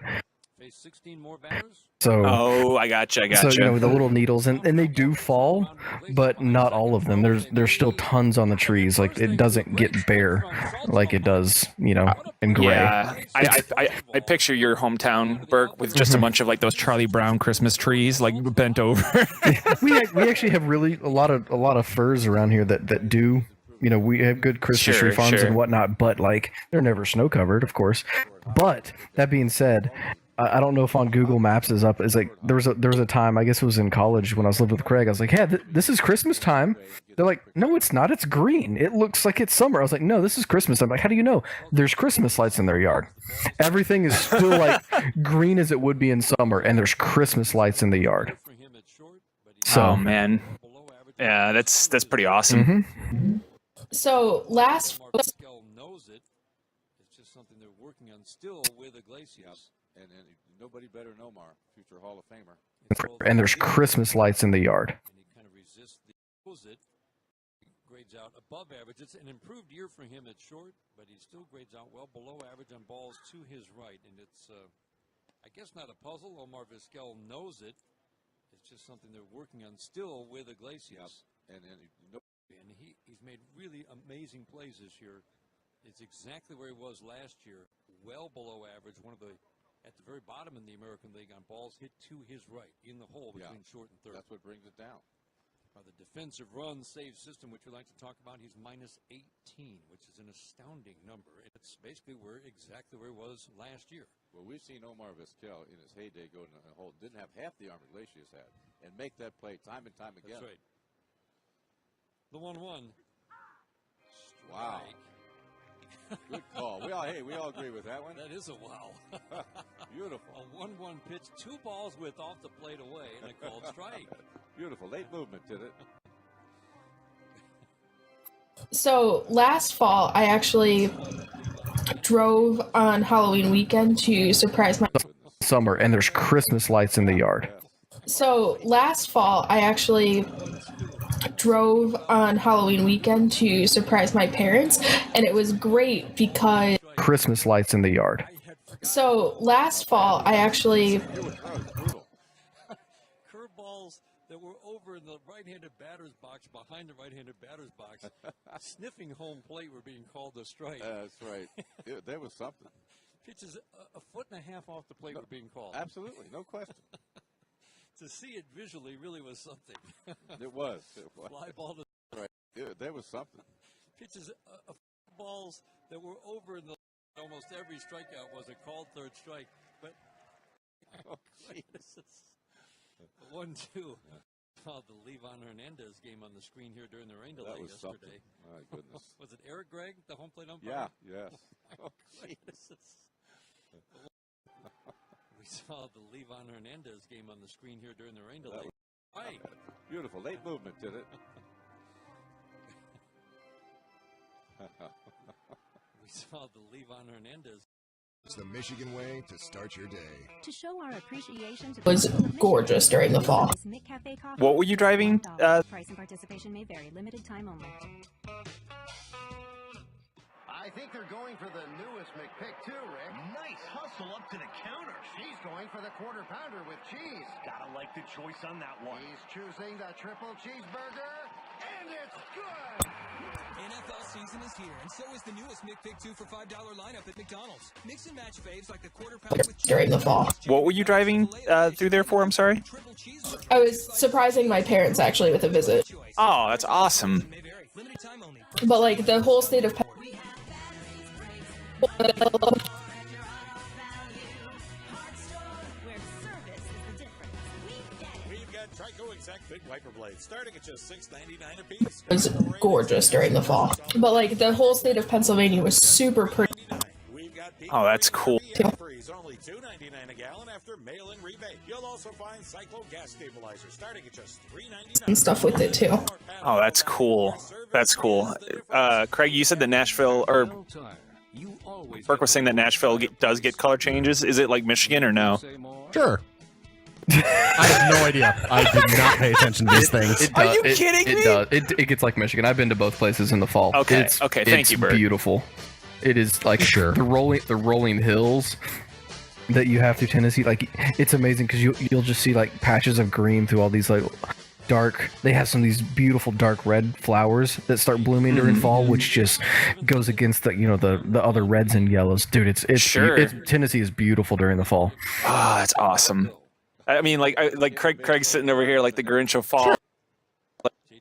So I gotcha. So you know, the little needles and they do fall, but not all of them. There's still tons on the trees. Like it doesn't get bare like it does, you know, in gray. Yeah, I picture your hometown, Burke, with just a bunch of like those Charlie Brown Christmas trees, like bent over. we actually have really a lot of firs around here that do. You know, we have good Christmas tree farms and whatnot, but like they're never snow covered, of course. But that being said, I don't know if on Google Maps is up. It's like there was a time, I guess it was in college when I was living with Craig. I was like, "Hey, this is Christmas time." They're like, "No, it's not. It's green. It looks like it's summer." I was like, "No, this is Christmas." I'm like, "How do you know?" There's Christmas lights in their yard. Everything is still like green as it would be in summer, and there's Christmas lights in the yard. So, oh man, yeah, that's pretty awesome. So last knows it. It's just something they're working on still with Iglesias. And nobody better than Omar, future Hall of Famer. And there's Christmas lights in the yard. And he kind of resists it. Grades out above average. It's an improved year for him at short, but he still grades out well below average on balls to his right. And it's, I guess, not a puzzle. Omar Vizquel knows it. It's That's just something they're working on still with Iglesias. And he's made really amazing plays this year. It's exactly where he was last year, well below average. At the very bottom in the American League on balls hit to his right in the hole between short and third. That's what brings it down. The defensive run save system, which we like to talk about, he's minus 18, which is an astounding number. It's basically exactly where he was last year. Well, we've seen Omar Vizquel in his heyday go to a hole, didn't have half the arm Iglesias had, and make that play time and time again. That's right. The 1-1. Wow. Good call. We all agree with that one. That is a wow. Beautiful. A 1-1 pitch, 2 balls with off the plate away, and a called strike. Beautiful. Late movement, did it? So last fall, I actually drove on Halloween weekend to surprise my summer, and there's Christmas lights in the yard. So last fall, I actually drove on Halloween weekend to surprise my parents, and it was great because Christmas lights in the yard. So last fall, I actually curveballs that were over in the right-handed batter's box, behind the right-handed batter's box, sniffing home plate were being called a strike. That's right. There was something. Pitches a foot and a half off the plate were being called. Absolutely, no question. To see it visually really was something. It was. Fly ball to right. There was something. Pitches balls that were over in the almost every strikeout was a called third strike. But oh, Jesus. 1-2. Oh, the Levon Hernandez game on the screen here during the rain delay yesterday. Something. My goodness. Was it Eric Gregg, the home plate umpire? Yeah. Yes. Oh, Jesus. We saw the Levon Hernandez game on the screen here during the rain delay. Right. Beautiful. Late movement, did it? We saw the Levon Hernandez. It's the Michigan way to start your day. To show our appreciation to was gorgeous during the fall. What were you driving? Price and participation may vary. Limited time only. I think they're going for the newest McPick too, Rick. Nice hustle up to the counter. She's going for the quarter pounder with cheese. Gotta like the choice on that one. He's choosing the triple cheeseburger, and it's good. NFL season is here, and so is the newest McPick 2 for $5 lineup at McDonald's. Mix and match faves like the quarter pounder with cheese. During the fall. What were you driving through there for? I'm sorry. I was surprising my parents actually with a visit. Oh, that's awesome. But like the whole state of Trico Exact Big Wiper Blades, starting at just $6.99 a piece. It was gorgeous during the fall. But like the whole state of Pennsylvania was super pretty. Oh, that's cool. Only $2.99 a gallon after mail-in rebate. You'll also find Cyclo gas stabilizer starting at just $3.99. And stuff with it too. Oh, that's cool. That's cool. Craig, you said that Nashville, or Burke was saying that Nashville does get color changes. Is it like Michigan or no? Sure. I have no idea. I did not pay attention to these things. Are you kidding me? It does. It gets like Michigan. I've been to both places in the fall. Okay. Thank you, Bert. It's beautiful. It is like the rolling hills that you have through Tennessee. Like it's amazing because you'll just see like patches of green through all these like dark. They have some of these beautiful dark red flowers that start blooming during fall, which just goes against the other reds and yellows. Dude, Tennessee is beautiful during the fall. Oh, that's awesome. I mean, like Craig's sitting over here like the Grinch of fall. Sure.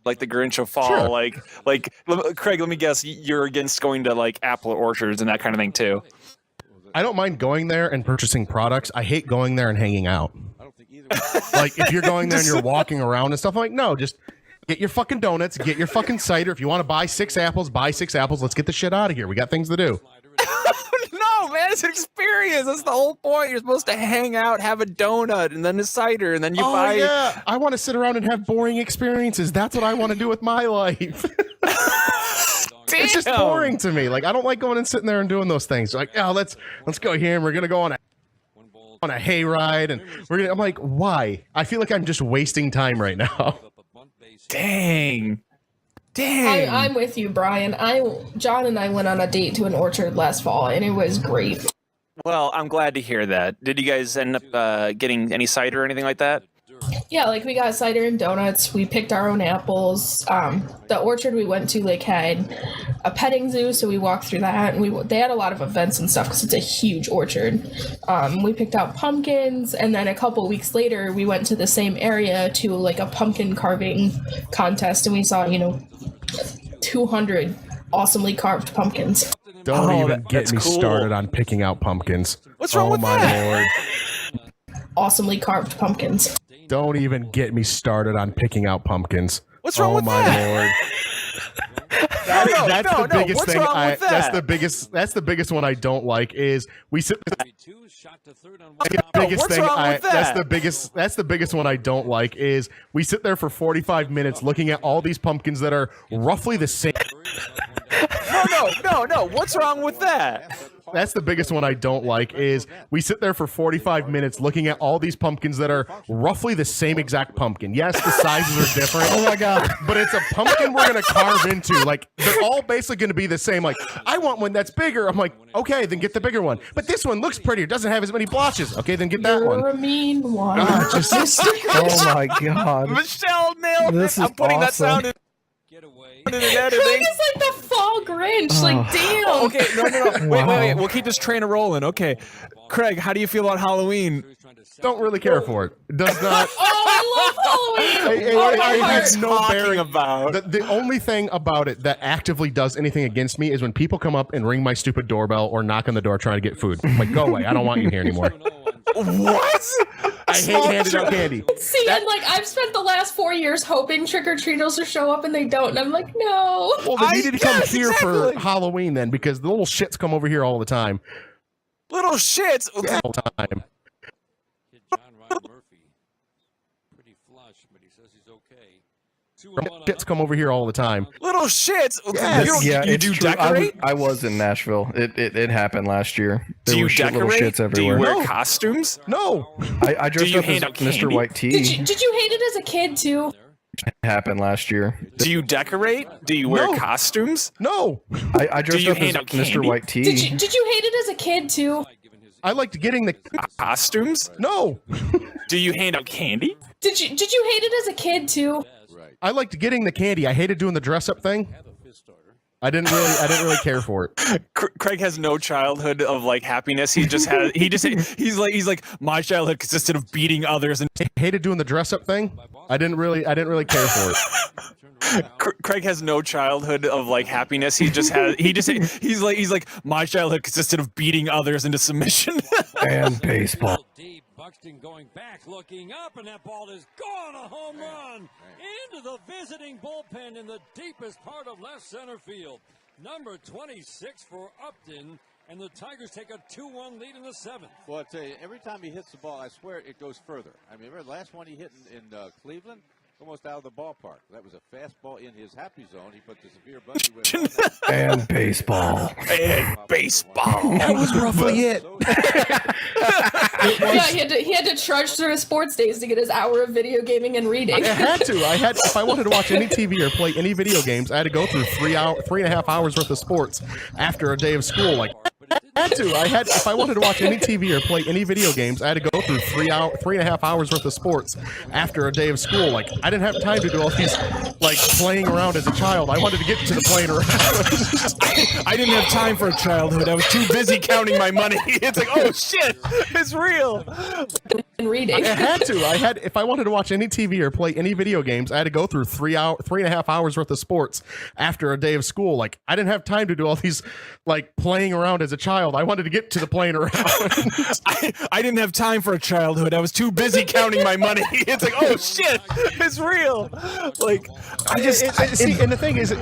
Like the Grinch of fall. Sure. Like Craig, let me guess, you're against going to like apple orchards and that kind of thing too. I don't mind going there and purchasing products. I hate going there and hanging out. Like if you're going there and you're walking around and stuff, I'm like, no, just get your fucking donuts, get your fucking cider. If you want to buy 6 apples, buy 6 apples. Let's get the shit out of here. We got things to do. No, man, it's an experience. That's the whole point. You're supposed to hang out, have a donut, and then a cider, and then you buy. Yeah, I want to sit around and have boring experiences. That's what I want to do with my life. It's just boring to me. Like I don't like going and sitting there and doing those things. Like, oh, let's go here and we're gonna go on a hayride, and I'm like, why? I feel like I'm just wasting time right now. Dang. I'm with you, Brian. John and I went on a date to an orchard last fall, and it was great. Well, I'm glad to hear that. Did you guys end up getting any cider or anything like that? Yeah, like we got cider and donuts. We picked our own apples. The orchard we went to like had a petting zoo, so we walked through that. And they had a lot of events and stuff because it's a huge orchard. We picked out pumpkins, and then a couple weeks later, we went to the same area to like a pumpkin carving contest, and we saw 200 awesomely carved pumpkins. Don't even get me started on picking out pumpkins. What's wrong with that? Lord. Awesomely carved pumpkins. Don't even get me started on picking out pumpkins. What's wrong with that? Lord. That's the biggest thing. That's the biggest one I don't like is we sit. That's the biggest one I don't like is we sit there for 45 minutes looking at all these pumpkins that are roughly the same. No. What's wrong with that? That's the biggest one I don't like is we sit there for 45 minutes looking at all these pumpkins that are roughly the same exact pumpkin. Yes, the sizes are different. Oh my God. But it's a pumpkin we're going to carve into. Like, they're all basically going to be the same. Like, I want one that's bigger. I'm like, okay, then get the bigger one. But this one looks prettier. Doesn't have as many blotches. Okay, then get that one. You're a mean one. Oh my God. Michelle nailed This it. is I'm putting that awesome. sound in. Craig is like the fall Grinch. Like, damn. Okay, no. Wait. We'll keep this train rolling. Okay. Craig, how do you feel about Halloween? Don't really care for it. Does not. Oh, I love Halloween. It has no bearing about. The only thing about it that actively does anything against me is when people come up and ring my stupid doorbell or knock on the door trying to get food. I'm like, go away. I don't want you here anymore. What? I hate handing out candy. See, and like I've spent the last 4 years hoping trick-or-treaters will show up and they don't, and I'm like, no. Well, they needed to come here for Halloween then, because the little shits come over here all the time. Little shits? Yeah, all the time. Shits come over here all the time. Little shits? Yes. You do true. decorate? I was in Nashville. It happened last year. There Do you were little decorate? shits everywhere. Do you wear costumes? No. I dressed up as Mr. White Tea. Did you hate it as a kid too? It happened last year. Do you decorate? Do you wear costumes? No. I dressed up as Mr. White Tea. Did you hate it as a kid too? I liked getting the costumes. No. Do you hand out candy? Did you hate it as a kid too? I liked getting the candy. I hated doing the dress up thing. I didn't really care for it. Craig has no childhood of like happiness. He's like my childhood consisted of beating others and I hated doing the dress up thing. I didn't really care for it. Craig has no childhood of like happiness. He's like my childhood consisted of beating others into submission. And baseball. Buxton going back, looking up, and that ball is gone. A home run into the visiting bullpen in the deepest part of left center field. Number 26 for Upton, and the Tigers take a 2-1 lead in the seventh. Well, I tell you, every time he hits the ball, I swear it goes further. I mean, remember the last one he hit in Cleveland? Almost out of the ballpark. That was a fastball in his happy zone. He put the severe buggy with And baseball. And baseball. That was roughly it. Yeah, he had to trudge through his sports days to get his hour of video gaming and reading. I had to. If I wanted to watch any TV or play any video games, I had to go through 3.5 hours worth of sports after a day of school. Like, if I wanted to watch any TV or play any video games, I had to go through 3.5 hours worth of sports after a day of school. Like, I didn't have time to do all these, like, playing around as a child. I wanted to get to the playing around. I didn't have time for a childhood. I was too busy counting my money. It's like, oh shit, it's real. And reading. I had to. If I wanted to watch any TV or play any video games, I had to go through 3.5 hours worth of sports after a day of school. Like, I didn't have time to do all these, like, playing around as a child. I wanted to get to the playing around. I didn't have time for a childhood. I was too busy counting my money. It's like, oh shit, it's real. Like, see, and the thing is,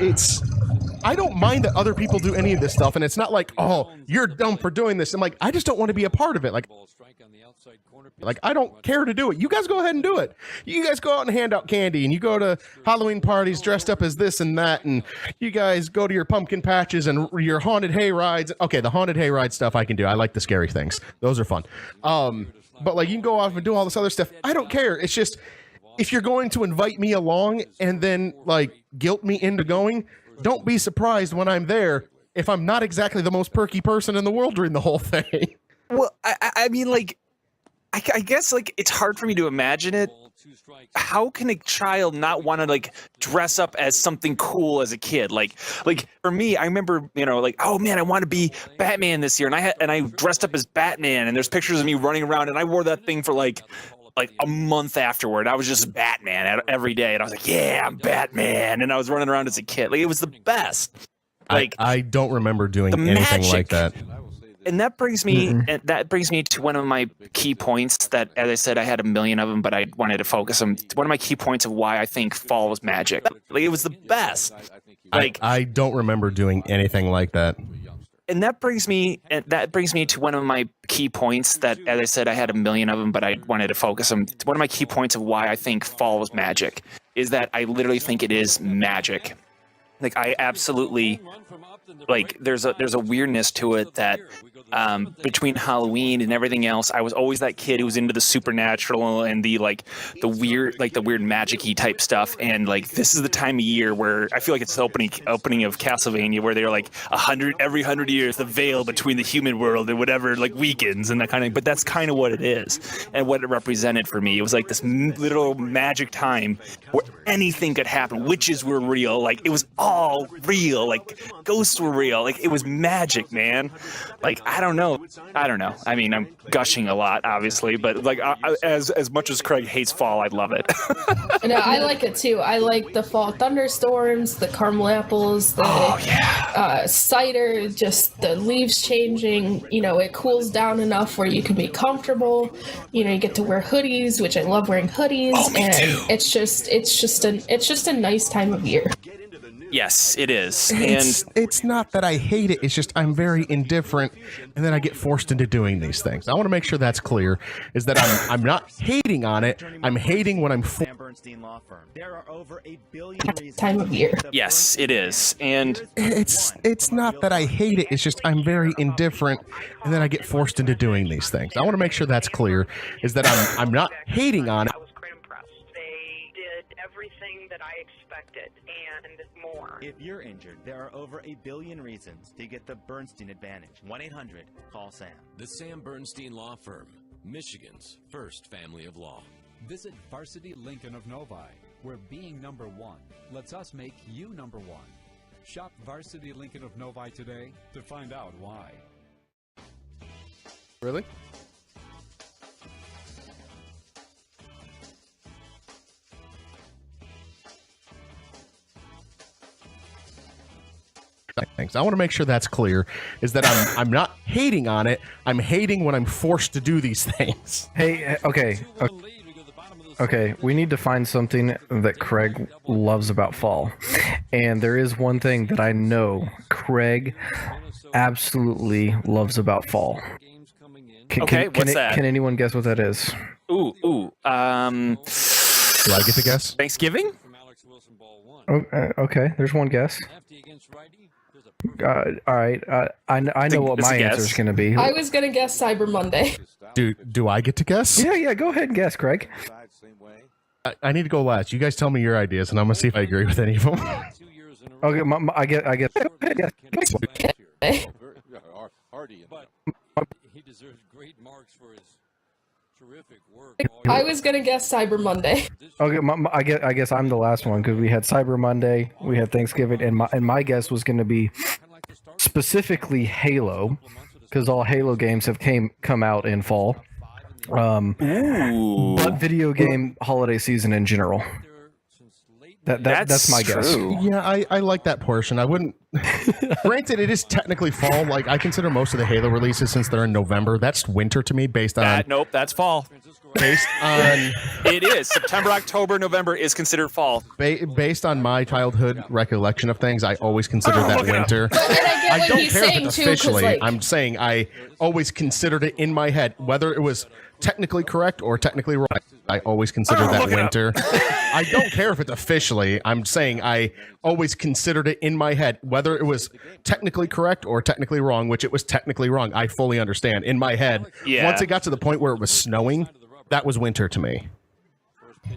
I don't mind that other people do any of this stuff, and it's not like, oh, you're dumb for doing this. I'm like, I just don't want to be a part of it. Like, I don't care to do it. You guys go ahead and do it. You guys go out and hand out candy, and you go to Halloween parties dressed up as this and that, and you guys go to your pumpkin patches and your haunted hay rides. Okay, the haunted hay ride stuff I can do. I like the scary things. Those are fun. But like, you can go off and do all this other stuff. I don't care. It's just, if you're going to invite me along and then like guilt me into going, don't be surprised when I'm there if I'm not exactly the most perky person in the world during the whole thing. Well, I mean, like, I guess like it's hard for me to imagine it how can a child not want to like dress up as something cool as a kid? Like for me, I remember, like, oh man, I want to be Batman this year, and I dressed up as Batman, and there's pictures of me running around, and I wore that thing for like a month afterward. I was just Batman every day, and I was like, yeah, I'm Batman, and I was running around as a kid. Like, it was the best. Like, I don't remember doing anything like that. And that brings me to one of my key points that, as I said, I had a million of them, but I wanted to focus on one of my key points of why I think fall was magic. Like, it was the best. Like, I don't remember doing anything like that. And that brings me to one of my key points that, as I said, I had a million of them, but I wanted to focus on one of my key points of why I think fall was magic is that I literally think it is magic. Like, I absolutely, like, there's a weirdness to it that between Halloween and everything else, I was always that kid who was into the supernatural and the weird magic-y type stuff. And like, this is the time of year where I feel like it's the opening of Castlevania, where they're like every 100 years, the veil between the human world and whatever like weakens and that kind of. But that's kind of what it is and what it represented for me. It was like this little magic time where anything could happen. Witches were real. Like, it was all real. Like, ghosts were real. Like, it was magic, man. Like, I don't know. I mean, I'm gushing a lot, obviously, but like, as much as Craig hates fall, I love it. No, I like it too. I like the fall thunderstorms, the caramel apples, the cider, just the leaves changing. It cools down enough where you can be comfortable. You get to wear hoodies, which I love wearing hoodies. Oh, me too. It's just a nice time of year. Yes, it is. It's not that I hate it. It's just I'm very indifferent, and then I get forced into doing these things. I want to make sure that's clear. Is that I'm not hating on it. I'm hating when I'm. Sam Bernstein Law Firm. There are over 1 billion reasons. Time of year. Yes, it is, and it's not that I hate it. It's just I'm very indifferent, and then I get forced into doing these things. I want to make sure that's clear. Is that I'm not hating on it. Everything that I expected and more. If you're injured, there are over 1 billion reasons to get the Bernstein advantage. 1-800-CALL-SAM. The Sam Bernstein Law Firm, Michigan's first family of law. Visit Varsity Lincoln of Novi, where being number one lets us make you number one. Shop Varsity Lincoln of Novi today to find out why. Really? Thanks. I want to make sure that's clear. Is that I'm not hating on it. I'm hating when I'm forced to do these things. Hey, okay. We need to find something that Craig loves about fall, and there is one thing that I know Craig absolutely loves about fall. What's that? Can anyone guess what that is? Do I get to guess? Thanksgiving? Okay, there's one guess. All right, I know what my answer is going to be. I was going to guess Cyber Monday. Do I get to guess? Yeah, go ahead and guess, Craig. I need to go last. You guys tell me your ideas, and I'm going to see if I agree with any of them. Okay, I guess. But he deserves great marks for his terrific work. I was going to guess Cyber Monday. Okay, I guess I'm the last one because we had Cyber Monday, we had Thanksgiving, and my guess was going to be specifically Halo, because all Halo games have come out in fall. But video game holiday season in general. That's my guess. Yeah, I like that portion. I wouldn't. Granted, it is technically fall. Like, I consider most of the Halo releases, since they're in November, that's winter to me. Based on nope, that's fall. Based on it is September, October, November is considered fall. Based on my childhood recollection of things, I always considered that winter. I don't care if it's officially. I'm saying I always considered it in my head, whether it was technically correct or technically wrong. I always considered that winter. I don't care if it's officially. I'm saying I always considered it in my head, whether it was technically correct or technically wrong, which it was technically wrong. I fully understand. In my head, once it got to the point where it was snowing, that was winter to me.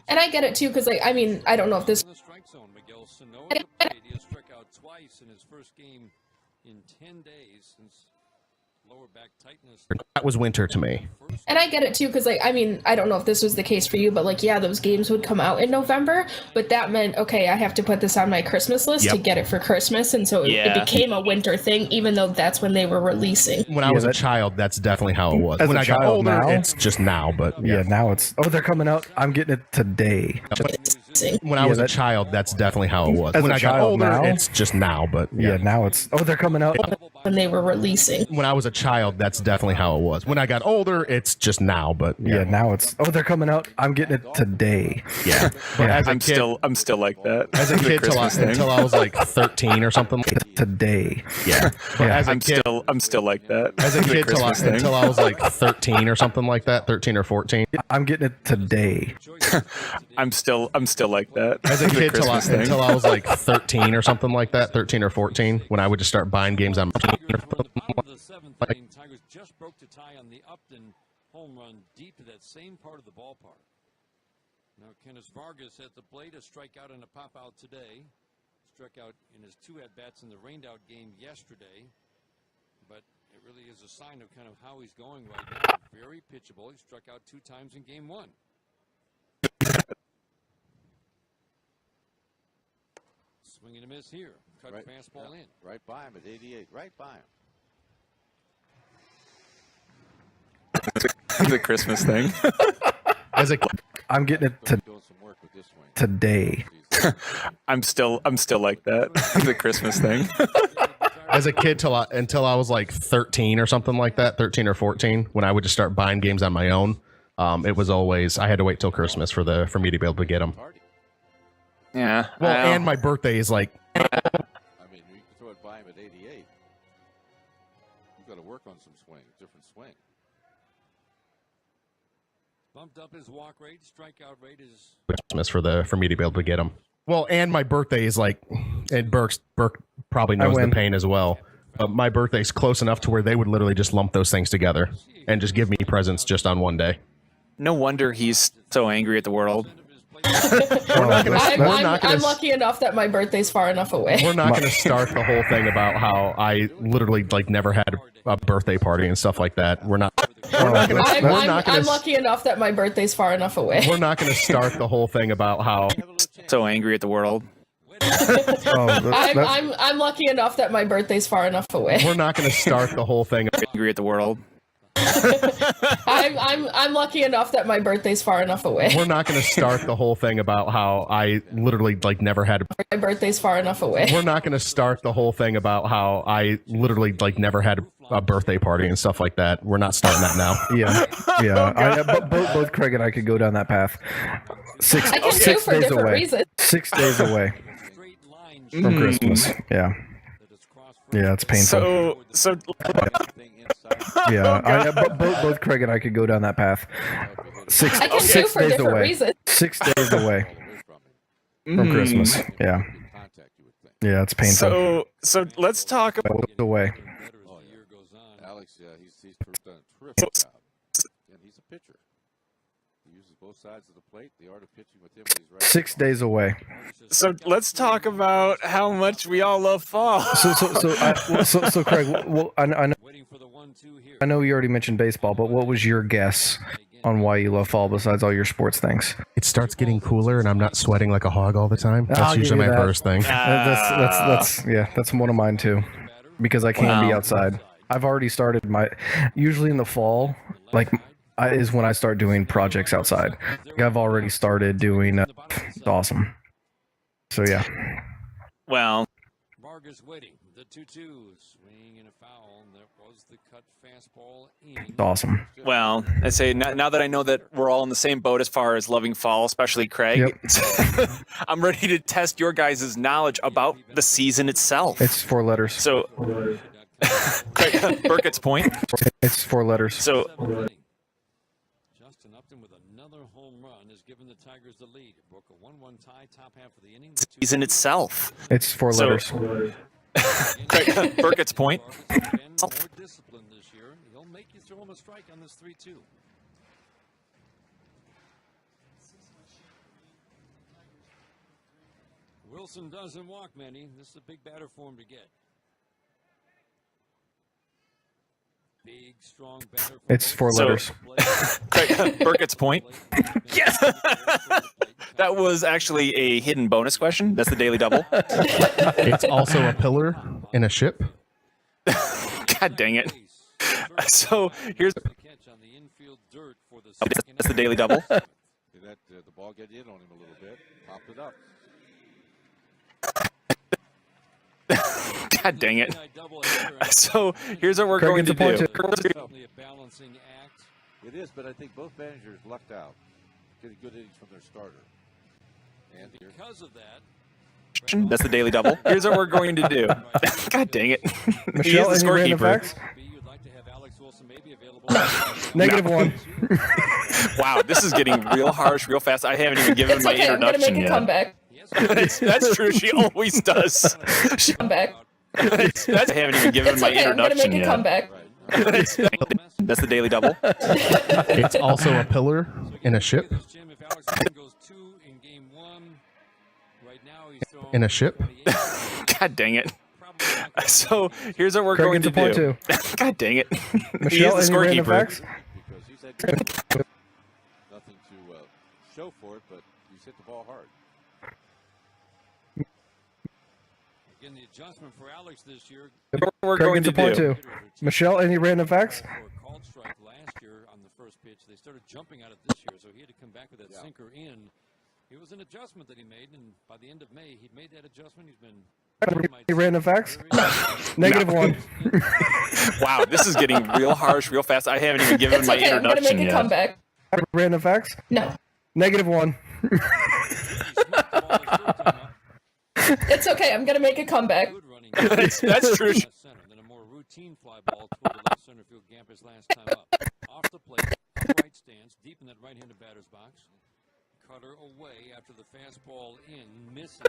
And I get it too, because I mean, I don't know if this. Struck out twice in his first game in 10 days since lower back tightness. That was winter to me. And I get it too, because like, I mean, I don't know if this was the case for you, but like, yeah, those games would come out in November, but that meant, okay, I have to put this on my Christmas list to get it for Christmas, and so it became a winter thing, even though that's when they were releasing. When I was a child, that's definitely how it was. As When a I got child older, now? it's just now, but Yeah, now it's, oh, they're coming out. I'm getting it today. When I was a child, that's definitely how it was. As When a I got child older, now? it's just now, but Yeah, now it's, oh, they're coming out. When they were releasing. When I was a child, that's definitely how it was. When I got older, it's just now, but Yeah, now it's, oh, they're coming out. I'm getting it today. Yeah. But as a I'm kid, still like that. as a The kid Christmas thing. until I was like 13 or something. Today. Yeah. But as a I'm kid, still like that. as a The kid Christmas thing. until I was like 13 or something like that, 13 or 14. I'm getting it today. I'm still like that. As a The kid Christmas thing. until I was like 13 or something like that, 13 or 14, when I would just start buying games on my The seventh inning, Tigers just broke to tie on the Upton home run deep to that same part of the ballpark. Now Kenneth Vargas at the plate, a strikeout and a pop out today. Struck out in his 2 at-bats in the rained-out game yesterday. But it really is a sign of kind of how he's going right now. Very pitchable. He struck out 2 times in game 1. Swing and a miss here. Cut fastball in. Right by him at 88. Right by him. The Christmas thing. As a I'm getting it Doing some work with this swing. today. I'm still like that. The Christmas thing. as a kid until I was like 13 or something like that, 13 or 14, when I would just start buying games on my own. It was always I had to wait till Christmas for me to be able to get them. Yeah. Well, and my birthday is like I mean, you can throw it by him at 88. You've got to work on some swing, different swing. Bumped up his walk rate, strikeout rate is Christmas for me to be able to get them. Well, and my birthday is like, and Burke probably knows the pain as well. But my birthday's close enough to where they would literally just lump those things together and just give me presents just on one day. No wonder he's so angry at the world. I'm lucky enough that my birthday's far enough away. We're not going to start the whole thing about how I literally like never had a birthday party and stuff like that. We're not. I'm lucky enough that my birthday's far enough away. We're not going to start the whole thing about how so angry at the world. I'm lucky enough that my birthday's far enough away. We're not going to start the whole thing angry at the world. I'm lucky enough that my birthday's far enough away. We're not going to start the whole thing about how I literally like never had my birthday's far enough away. We're not going to start the whole thing about how I literally like never had a birthday party and stuff like that. We're not starting that now. Yeah. Both Craig and I could go down that path. Six days away. Reasons. 6 days away from Christmas. Yeah. Yeah, it's painful. So. Yeah, both Craig and I could go down that path. 6 days away. Reasons. 6 days away from Christmas. Yeah. Yeah, it's painful. So let's talk about away. Alex, he's done a terrific job. And he's a pitcher. He uses both sides of the plate. The art of pitching with him when he's right. 6 days away. So let's talk about how much we all love fall. So Craig, well, I know you already mentioned baseball, but what was your guess on why you love fall besides all your sports things? It starts getting cooler and I'm not sweating like a hog all the time. That's usually my first thing. That's one of mine too, because I can't be outside. I've already started usually in the fall, is when I start doing projects outside. I've already started doing. It's awesome. So yeah. Well. Vargas waiting. The 2-2 swing and a foul. That was the cut fastball in. It's awesome. Well, I say now that I know that we're all in the same boat as far as loving fall, especially Craig. Yep. I'm ready to test your guys' knowledge about the season itself. It's 4 letters. So. Craig, Burkett's point. It's 4 letters. So. Justin Upton with another home run has given the Tigers the lead. It broke a 1-1 tie, top half of the inning. Season itself. It's 4 letters. Craig, Burkett's point. More disciplined this year. He'll make you throw him a strike on this 3-2. Wilson doesn't walk many. This is a big batter for him to get. It's 4 letters. Burke gets a point. Yes. That was actually a hidden bonus question. That's the Daily Double. It's also a pillar in a ship. God dang it. So here's that's the Daily Double. Did that the ball get in on him a little bit? Popped it up. God dang it. So here's what we're going to do. It is, but I think both managers lucked out. Getting good innings from their starter. And because of that, that's the Daily Double. Here's what we're going to do. God dang it. Michelle, He's the any random scorekeeper. facts? -1. Wow, this is getting real harsh real fast. I haven't even given It's my okay. I'm gonna introduction make a yet. comeback. That's true. She always does. Comeback. I haven't even given It's my okay. I'm gonna introduction make a yet. comeback. That's the Daily Double. It's also a pillar in a ship. In a ship. God dang it. So here's what we're Craig going to gets a do. point God dang it. Michelle, He's the any random scorekeeper. facts? nothing to show for it, but he's hit the ball hard. again, the adjustment for Alex this year. We're Craig going gets to a point do. too. Michelle, any random facts? Called strike last year on the first pitch. They started jumping at it this year, so he had to come back with that sinker in. It was an adjustment that he made, and by the end of May, he'd made that adjustment. He's been Any random facts? -1. Wow, this is getting real harsh real fast. I haven't even given It's my okay. I'm gonna introduction make a yet. comeback. Random facts? No. -1. It's okay. I'm gonna make a comeback. That's true. Then a more routine fly ball toward the left center field gap his last time up. Off the plate, right stance, deep in that right-handed batter's box. Cutter away after the fastball in, misses.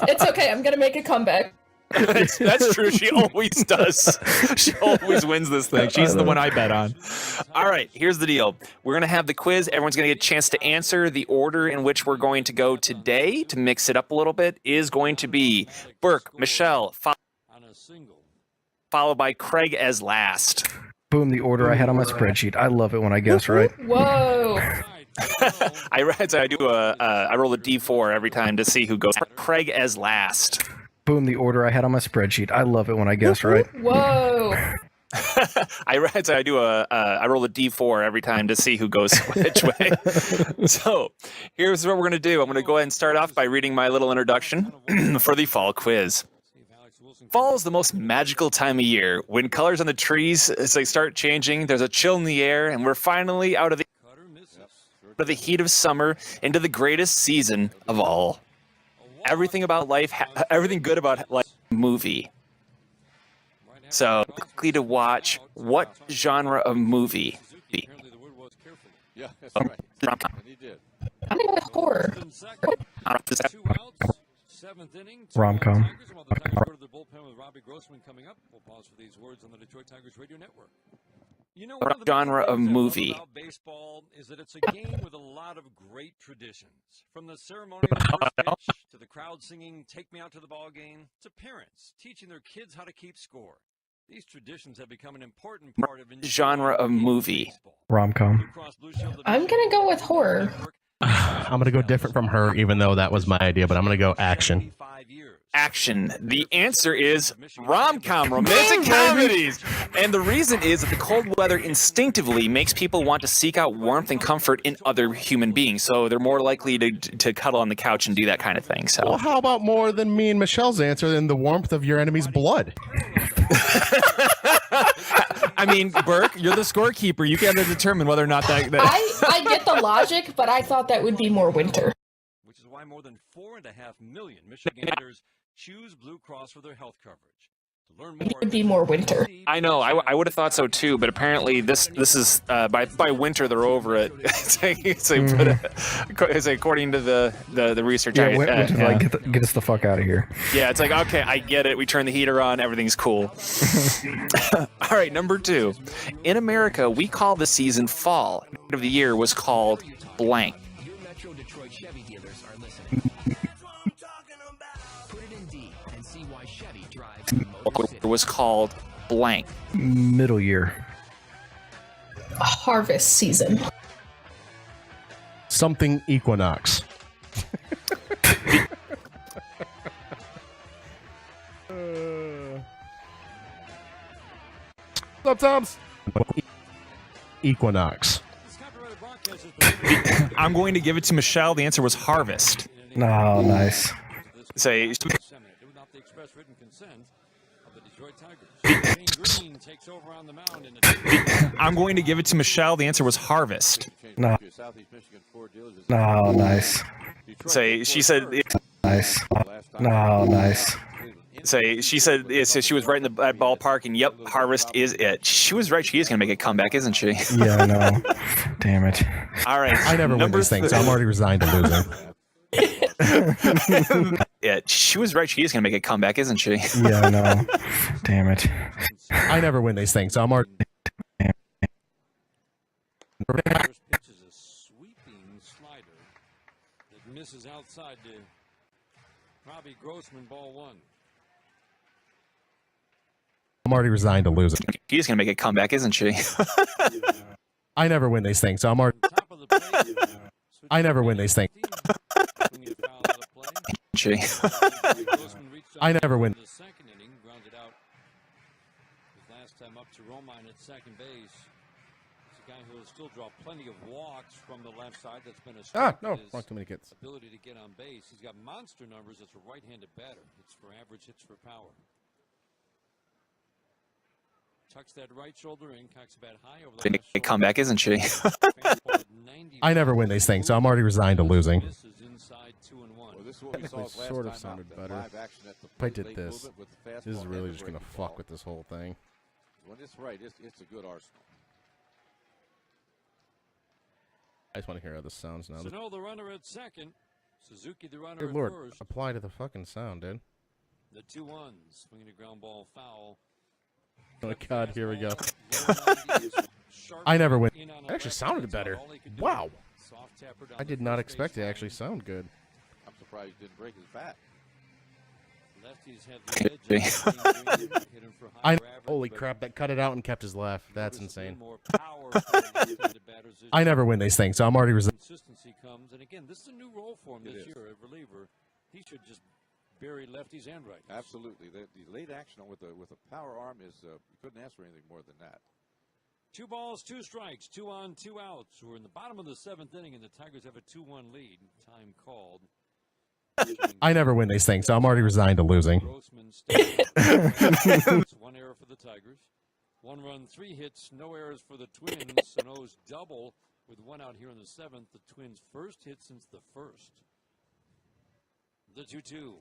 It's okay. I'm gonna make a comeback. That's true. She always does. She always wins this thing. She's the one I bet on. All right, here's the deal. We're going to have the quiz. Everyone's going to get a chance to answer. The order in which we're going to go today, to mix it up a little bit, is going to be Burke, Michelle, followed by Craig as last. Boom, the order I had on my spreadsheet. I love it when I guess right. Whoa. I roll a D4 every time to see who goes. Craig as last. Boom, the order I had on my spreadsheet. I love it when I guess right. Whoa. I roll a D4 every time to see who goes which way. So here's what we're going to do. I'm going to go ahead and start off by reading my little introduction for the fall quiz. Fall is the most magical time of year. When colors on the trees start changing, there's a chill in the air, and we're finally out of the heat of summer into the greatest season of all. Everything good about life movie. So, quickly to watch, what genre of movie? Yeah, that's right. And he did. I'm gonna go with horror. Seventh inning. Rom-com. Go to the bullpen with Robbie Grossman coming up. We'll pause for these words on the Detroit Tigers Radio Network. You know, one of the Genre of things I love movie. about baseball is that it's a game with a lot of great traditions. From the ceremony of the first pitch to the crowd singing "Take Me Out to the Ball Game" to parents teaching their kids how to keep score. These traditions have become an important part of Genre of movie. Rom-com. I'm gonna go with horror. I'm going to go different from her, even though that was my idea, but I'm going to go action. Action. The answer is rom-com, romantic comedies. And the reason is that the cold weather instinctively makes people want to seek out warmth and comfort in other human beings. So they're more likely to cuddle on the couch and do that kind of thing. So Well, how about more than me and Michelle's answer than the warmth of your enemy's blood? I mean, Burke, you're the scorekeeper. You got to determine whether or not that. I get the logic, but I thought that would be more winter. Which is why more than 4.5 million Michiganders choose Blue Cross for their health coverage. To learn more, It would be more winter. I know. I would have thought so too, but apparently this is by winter they're over it. It's according to the research. Yeah, winter's like, get us the fuck out of here. Yeah, it's like, okay, I get it. We turn the heater on, everything's cool. All right, number 2. In America, we call the season fall. The of the year was called blank. Your Metro Detroit Chevy dealers are listening. Put it in D and see why Chevy drives the most It was called blank. Middle year. Harvest season. Something equinox. Sometimes equinox. I'm going to give it to Michelle. The answer was harvest. Oh, nice. Say. I'm going to give it to Michelle. The answer was harvest. No. Oh, nice. Say. She said. Nice. No, nice. Say. She said. So she was right in the ballpark, and yep, harvest is it. She was right. She is going to make a comeback, isn't she? Yeah, I know. Damn it. All right. I never win these things, so I'm already resigned to losing. Yeah, she was right. She is going to make a comeback, isn't she? Yeah, I know. Damn it. I never win these things, so I'm already. First pitch is a sweeping slider that misses outside to Robbie Grossman, ball one. I'm already resigned to losing. She's going to make a comeback, isn't she? I never win these things, so I'm already. I never win these things. She. I never win. The second inning, grounded out his last time up to Romine at second base. It's a guy who will still draw plenty of walks from the left side. That's been a strength no, of his not too many kids. ability to get on base. He's got monster numbers as a right-handed batter. Hits for average, hits for power. Tucks that right shoulder in, cocks the bat high over the A comeback, isn't she? I never win these things, so I'm already resigned to losing. Technically, sort of sounded better. If I did this, this is really just gonna fuck with this whole thing. When it's right, it's a good arsenal. I just want to hear how this sounds now. Sano, the runner at second. Suzuki, the runner Good at lord, first. apply to the fucking sound, dude. The 2-1, swinging a ground ball foul. Oh god, here we go. I never win. It actually sounded better. Wow. I did not expect it to actually sound good. I'm surprised he didn't break his bat. Holy crap, that cut it out and kept his laugh. That's insane. I never win these things, so I'm already resigned. Consistency comes, and again, this is a new role for him this year, a reliever. He should just bury lefties and righties. Absolutely. The late action with a power arm is you couldn't ask for anything more than that. 2 balls, 2 strikes, 2 on, 2 outs. We're in the bottom of the 7th inning, and the Tigers have a 2-1 lead. Time called. I never win these things, so I'm already resigned to losing. 1 error for the Tigers. 1 run, 3 hits, no errors for the Twins. Sano's double with 1 out here in the 7th. The Twins' first hit since the 1st. The 2-2.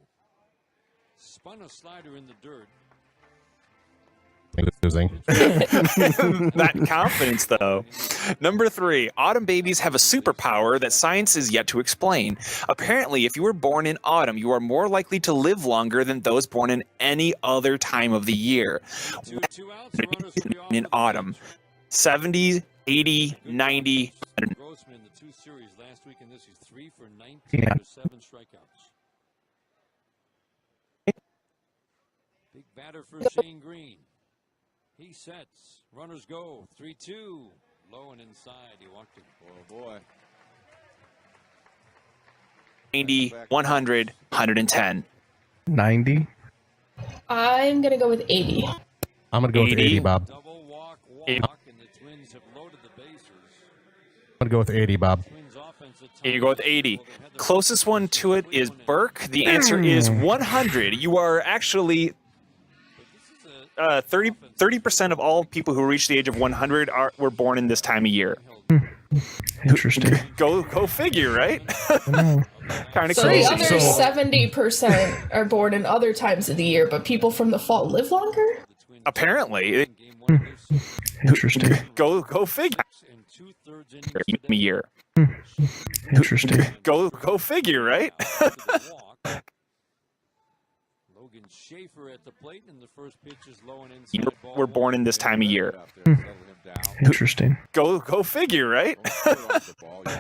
Spun a slider in the dirt. Losing. That confidence, though. Number 3. Autumn babies have a superpower that science is yet to explain. Apparently, if you were born in autumn, you are more likely to live longer than those born in any other time of the year. In autumn. 70, 80, 90. Grossman in the 2 series last week, and this is 3 for 19 with 7 strikeouts. Big batter for Shane Green. He sets. Runners go. 3-2. Low and inside. He walked it. Oh, boy. 90, 100, 110. 90. I'm going to go with 80. I'm going to go with 80, Bob. Double walk, Eight. and the Twins have loaded the bases. I'm going to go with 80, Bob. You go with 80. Closest one to it is Burke. The answer is 100. You are actually 30% of all people who reach the age of 100 were born in this time of year. Interesting. Go figure, right? Kind of So crazy. the other 70% are born in other times of the year, but people from the fall live longer? Apparently. Interesting. Go figure. Year. Interesting. Go figure, right? Logan Schaefer at the plate, and the first pitch is low and inside. We're born in this time of year. Interesting. Go figure, right?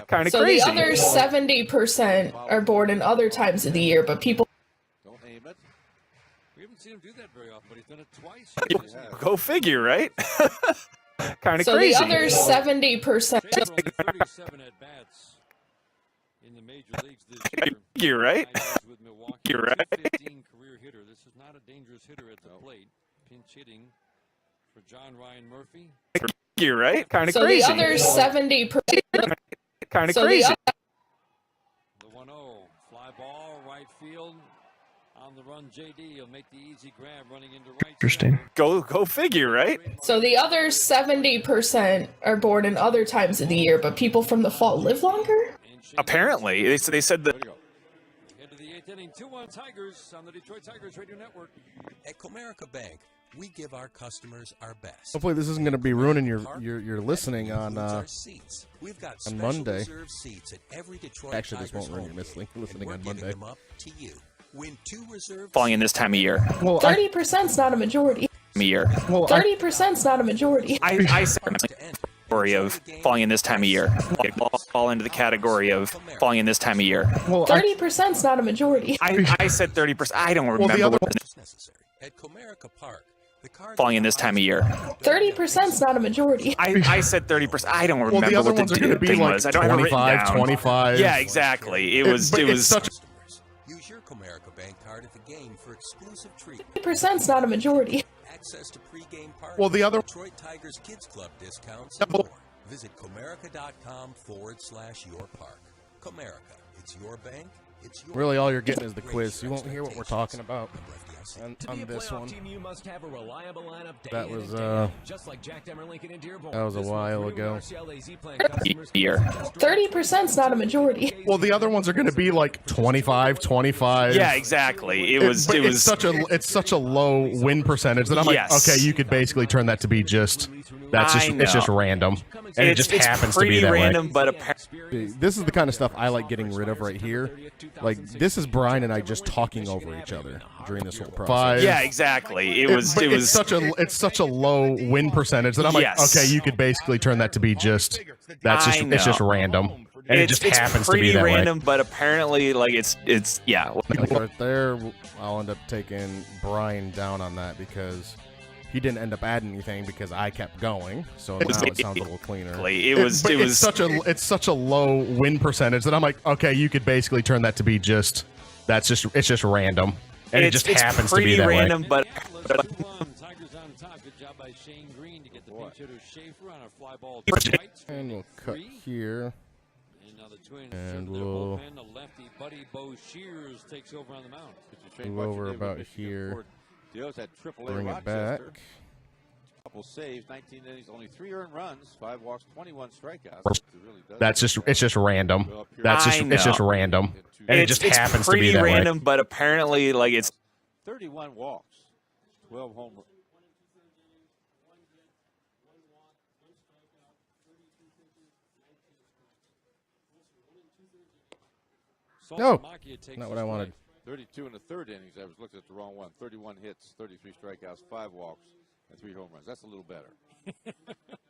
Kind of So crazy. the other 70% are born in other times of the year, but people. We haven't seen him do that very often, but he's done it twice. Go figure, right? Kind of So crazy. the other 70%. 37 at bats in the major leagues this year. You're right. With Milwaukee. You're right. 215 career hitter. This is not a dangerous hitter at the plate. Pinch hitting for John Ryan Murphy. You're right. Kind of So crazy. the other 70%. Kind of so crazy. The 1-0 fly ball right field. On the run, JD will make the easy grab running into right. Interesting. Go figure, right? So the other 70% are born in other times of the year, but people from the fall live longer? Apparently, they said that. Into the 8th inning, 2-1 Tigers on the Detroit Tigers Radio Network. At Comerica Bank, we give our customers our best. Hopefully this isn't going to be ruining your listening on We've got on Monday. reserved seats at every Detroit Actually, this Tigers won't ruin your home game, listening and on we're giving Monday. them up to you. Win 2 reserved Falling in this time of year. Well, 30%'s not a majority. 30%'s not a majority. I said category of falling in this time of year. Fall into the category of falling in this time of year. 30%'s not a majority. I said 30%. I don't remember the other what at Comerica Park. The card falling in this time of year. 30%'s not a majority. I said 30%. I don't remember Well, the other what ones the are going to be thing like was. I don't have it written 25, down. 25. Yeah, exactly. It was. But It it's was. such Use your Comerica Bank card at the game for exclusive treatment. 30%'s not a majority. Access to pregame parties. Well, the other Detroit Tigers Kids Club discounts and more. Visit Comerica.com/your park. Comerica. It's your bank. It's your Really, all you're getting is the quiz. You won't hear what we're talking about on this one. Team, you must have a reliable lineup day That in was and day out, just like Jack Demmer Lincoln in Dearborn. that was a This while month, ago. RCLA Z-Plan customers Year. 30%'s not a majority. Well, the other ones are going to be like 25, 25. Yeah, exactly. It was. But It was. it's such a low win percentage that I'm like, Yes. okay, you could basically turn that to be just it's just random, and it just happens to be pretty that random, way. but apparently. This is the kind of stuff I like getting rid of right here. Like this is Brian and I just talking over each other during this whole process. Yeah, exactly. It was. But It was. it's such a low win percentage that I'm like, Yes. okay, you could basically turn that to be just it's just random, and it just it's happens to pretty be that random, way. but apparently, like it's yeah. Like right there, I'll end up taking Brian down on that because he didn't end up adding anything because I kept going. So now it sounds a little cleaner. It's such a low win percentage that I'm like, okay, you could basically turn that to be just it's just random, and it just happens to be that random, way. Tigers on top. Good job by Shane Green to get the pinch hitter Schaefer on a fly ball. And we'll cut here. And now the Twins And turn their we'll bullpen. The lefty Buddy Bo Shears takes over on the mound. move over about here. Dios had AAA Bring it Rochester. back. Couple saves, 19 innings, only 3 earned runs, 5 walks, 21 strikeouts. It really does. It's just random. It's just random, and it just happens to be that pretty random, way. but apparently, like it's 31 walks, 12 home runs. No, not what I wanted. 32 in the third innings. I was looking at the wrong one. 31 hits, 33 strikeouts, 5 walks, and 3 home runs. That's a little better.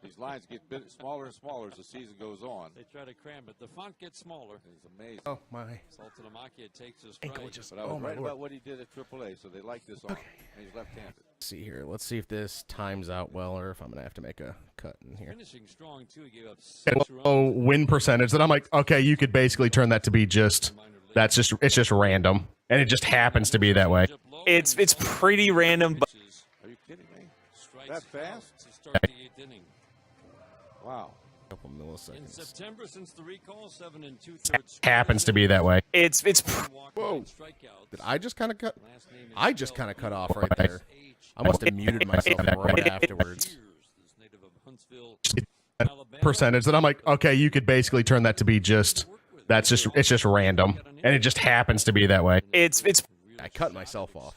These lines get smaller and smaller as the season goes on. They try to cram it. The font gets smaller. It's amazing. Oh my! Sultan Amakia takes his strike. But I was right about what he did at AAA, so they like this on. And he's left-handed. Let's see here. Let's see if this times out well, or if I'm gonna have to make a cut in here. Finishing strong too. He gave up 6 Low win percentage that I'm like, okay, you could basically turn that to be just it's just random, and it just happens to be that way. It's pretty random, but Are you kidding me? That fast? To start the 8th inning. Wow. A couple In milliseconds. September, since the recall, 7 2/3. Happens to be that way. it's Whoa! Did I just kind of cut? I just kind of cut off right there. I must have muted myself right afterwards. Percentage that I'm like, okay, you could basically turn that to be just it's just random, and it just happens to be that way. it's I cut myself off.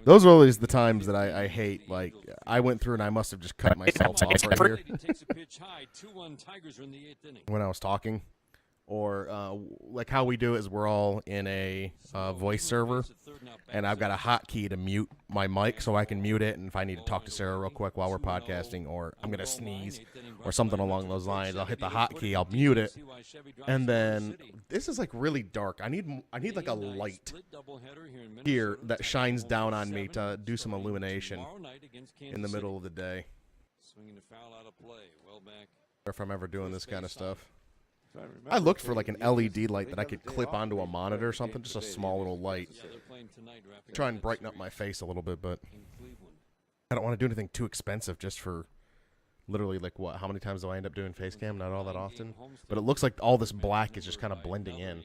Those are always the times that I hate. Like I went through and I must have just cut myself off right here Takes a pitch high. 2-1 Tigers are in the 8th inning. when I was talking. or like how we do is we're all in a voice server, and I've got a hotkey to mute my mic so I can mute it, and if I need to talk to Sarah real quick while we're podcasting, or I'm gonna sneeze or something along those lines, I'll hit the hotkey, I'll mute it, and then this is like really dark. I need like a light here that shines down on me to do some illumination in the middle of the day. Swinging the foul out of play. Well back. Or if I'm ever doing this kind of stuff. I looked for like an LED light that I could clip onto a monitor or something, just a small little light. Try and brighten up my face a little bit, but I don't want to do anything too expensive just for literally like what? How many times do I end up doing face cam? Not all that often. But it looks like all this black is just kind of blending in.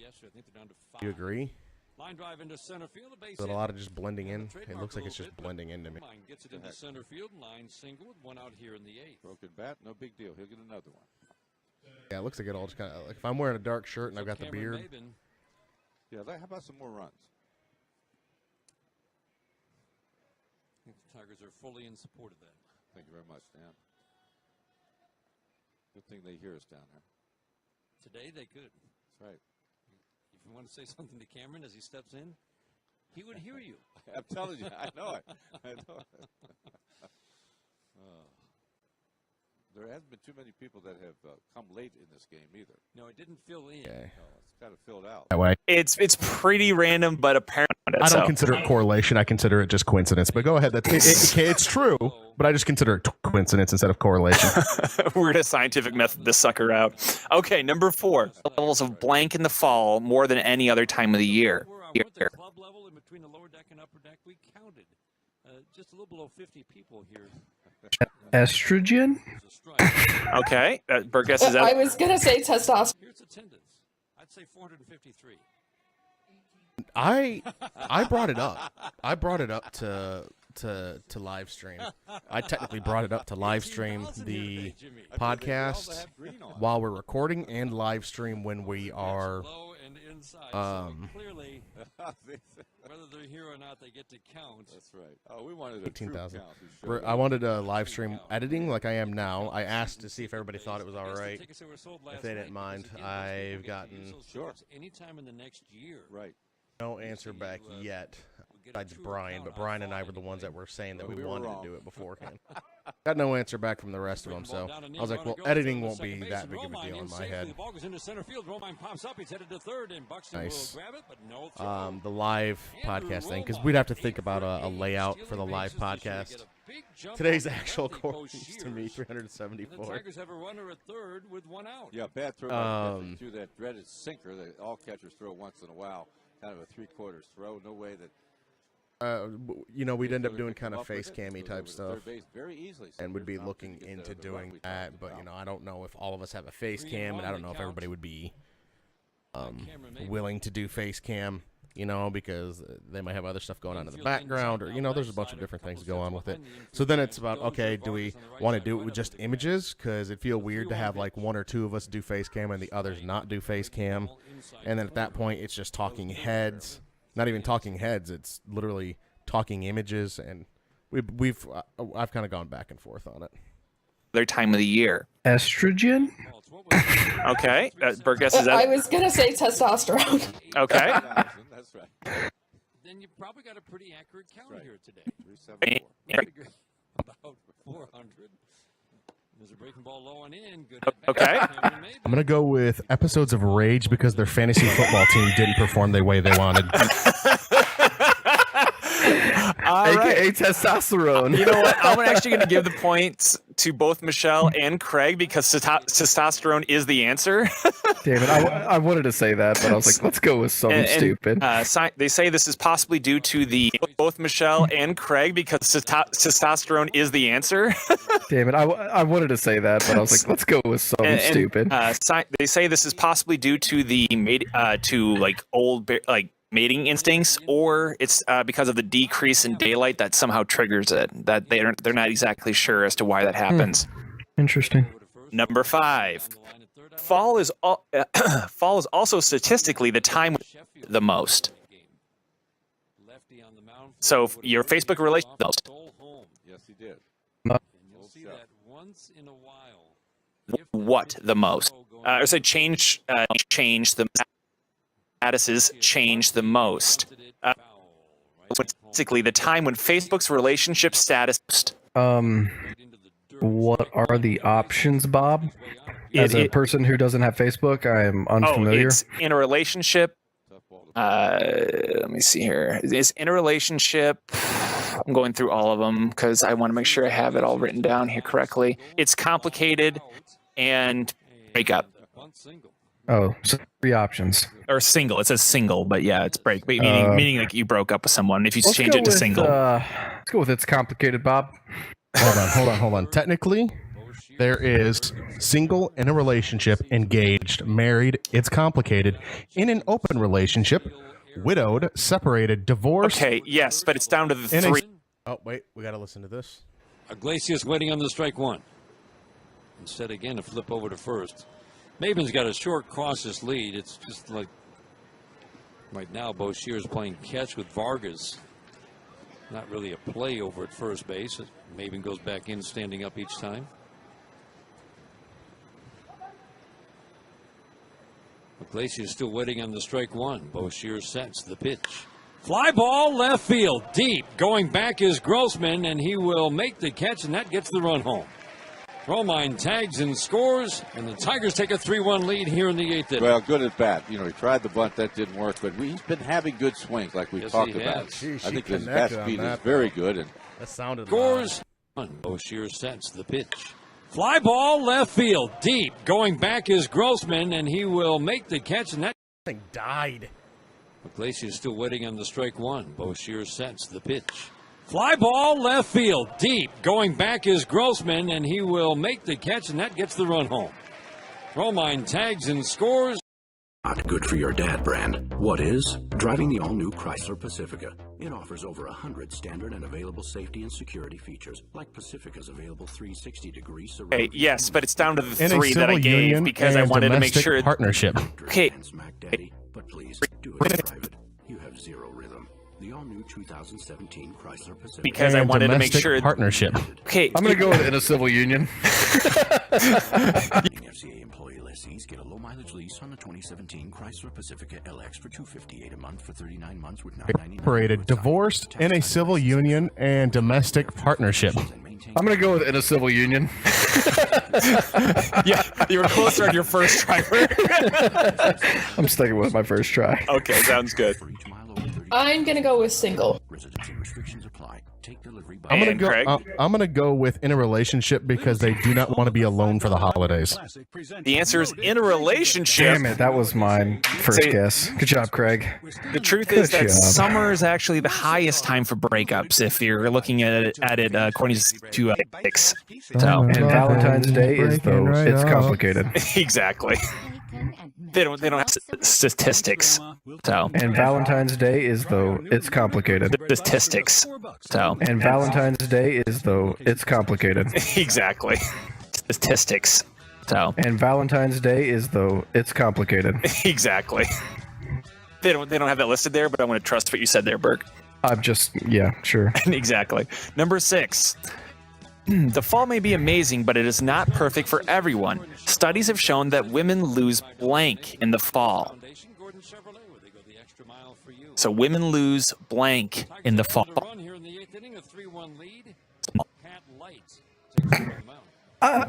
Do you agree? Line drive into center field. Is it a lot of just blending in? It looks like it's just blending into me. Gets it into center field. Line single with one out here in the 8th. Broken bat, no big deal. He'll get another one. Yeah, it looks like it all just kind of like if I'm wearing a dark shirt and I've got the beard. Yeah, how about some more runs? The Tigers are fully in support of that. Thank you very much, Dan. Good thing they hear us down there. Today they could. That's right. If you want to say something to Cameron as he steps in, he would hear you. I'm telling you, I know it. I know it. There hasn't been too many people that have come late in this game either. No, it didn't fill in. Okay. No, it's kind of filled out. That way. It's pretty random, but apparently I don't consider it correlation. I consider it just coincidence. But go ahead. It's true, but I just consider it coincidence instead of correlation. We're gonna scientific method this sucker out. Okay, number 4. Levels of blank in the fall more than any other time of the year. Club level in between the lower deck and upper deck, we counted just a little below 50 people here. Estrogen? Okay, Burgess is I out. was gonna say testosterone. Here's attendance. I'd say 453. I brought it up. I brought it up to live stream. I technically brought it up to live stream the podcast while we're recording and live stream when we are Clearly, whether they're here or not, they get to count. That's right. Oh, we wanted a 18,000. I wanted a live stream editing like I am now. I asked to see if everybody thought it was all right. If they didn't mind, I've gotten anytime in the next year. Right. No answer back yet. Besides Brian, but Brian and I were the ones that were saying that we wanted to do it beforehand. Got no answer back from the rest of them, so I was like, well, editing won't be that big of a deal in my head. Nice. The live podcast thing, because we'd have to think about a layout for the live podcast. Today's actual score is to me 374. The Tigers have a runner at third with one out. Yeah, bad throw to that dreaded sinker that all catchers throw once in a while. Kind of a three-quarters throw. No way that. We'd end up doing kind of face cammy type stuff, very easily, and we'd be looking into doing that. But I don't know if all of us have a face cam, and I don't know if everybody would be willing to do face cam. Because they might have other stuff going on in the background, or there's a bunch of different things go on with it. So then it's about, okay, do we want to do it with just images? Because it'd feel weird to have like one or two of us do face cam and the others not do face cam. And then at that point, it's just talking heads. Not even talking heads. It's literally talking images, and I've kind of gone back and forth on it. Their time of the year. Estrogen? Okay, Burgess is out. I was gonna say testosterone. Okay. That's right. Then you probably got a pretty accurate count here today. 374. About 400. There's a breaking ball low and in. Good. Okay. I'm gonna go with episodes of Rage because their fantasy football team didn't perform the way they wanted. AKA testosterone. You know what? I'm actually going to give the points to both Michelle and Craig because testosterone is the answer. Damn it. I wanted to say that, but I was like, let's go with something stupid. They say this is possibly due to both Michelle and Craig because testosterone is the answer. Damn it. I wanted to say that, but I was like, let's go with something stupid. They say this is possibly due to the mating instincts, or it's because of the decrease in daylight that somehow triggers it. That they're not exactly sure as to why that happens. Interesting. Number 5, fall is also statistically the time the most. So your Facebook relationship. Yes, he did. You'll see that once in a while. what the most? Or say change the statuses change the most. Basically, the time when Facebook's relationship status. What are the options, Bob? As a person who doesn't have Facebook, I am unfamiliar. It's in a relationship. Let me see here. It's in a relationship. I'm going through all of them because I want to make sure I have it all written down here correctly. It's complicated and break up. Oh, so 3 options. Or single. It says single, but yeah, it's break. Meaning like you broke up with someone. If you change it to single. Let's go with it's complicated, Bob. Hold on. Technically, there is single, in a relationship, engaged, married, it's complicated, in an open relationship, widowed, separated, divorced. Okay, yes, but it's down to the 3. Oh, wait, we got to listen to this. Iglesias waiting on the strike 1. Instead, again, to flip over to first. Maven's got a short, cautious lead. It's just like right now, Boshear's playing catch with Vargas. Not really a play over at first base. Maven goes back in, standing up each time. Iglesias still waiting on the strike 1. Boshear sets the pitch. Fly ball left field, deep. Going back is Grossman, and he will make the catch, and that gets the run home. Romine tags and scores, and the Tigers take a 3-1 lead here in the 8th inning. Well, good at bat. He tried the bunt, that didn't work, but he's been having good swings like we've talked about. I think his bat speed is very good. And that sounded scores. Boshear sets the pitch. Fly ball left field, deep. Going back is Grossman, and he will make the catch, and that thing died. Iglesias still waiting on the strike 1. Boshear sets the pitch. Fly ball left field, deep. Going back is Grossman, and he will make the catch, and that gets the run home. Romine tags and scores. Not good for your dad brand. What is? Driving the all-new Chrysler Pacifica. It offers over 100 standard and available safety and security features, like Pacifica's available 360-degree surround. Okay, yes, but it's down to the 3 that I gave because I wanted to make sure. Partnership. Okay. But please, do it private. You have zero rhythm. The all-new 2017 Chrysler Pacifica. Because I wanted to make sure. Partnership. Okay. I'm going to go with in a civil union. FCA employee lessees get a low-mileage lease on the 2017 Chrysler Pacifica LX for $258 a month for 39 months with $999. Separated, divorced, in a civil union, and domestic partnership. I'm going to go with in a civil union. Yeah, you were closer on your first try. I'm sticking with my first try. Okay, sounds good. I'm gonna go with single. I'm gonna go with in a relationship because they do not want to be alone for the holidays. The answer is in a relationship. Damn it, that was my first guess. Good job, Craig. The truth is that summer is actually the highest time for breakups if you're looking at it according to ethics. So, and Valentine's Day is though it's complicated. Exactly. They don't have statistics. So and Valentine's Day is though it's complicated. Statistics. So and Valentine's Day is though it's complicated. Exactly. Statistics. So and Valentine's Day is though it's complicated. Exactly. They don't have that listed there, but I want to trust what you said there, Burke. I'm just sure. Exactly. Number 6. The fall may be amazing, but it is not perfect for everyone. Studies have shown that women lose blank in the fall. So women lose blank in the fall. I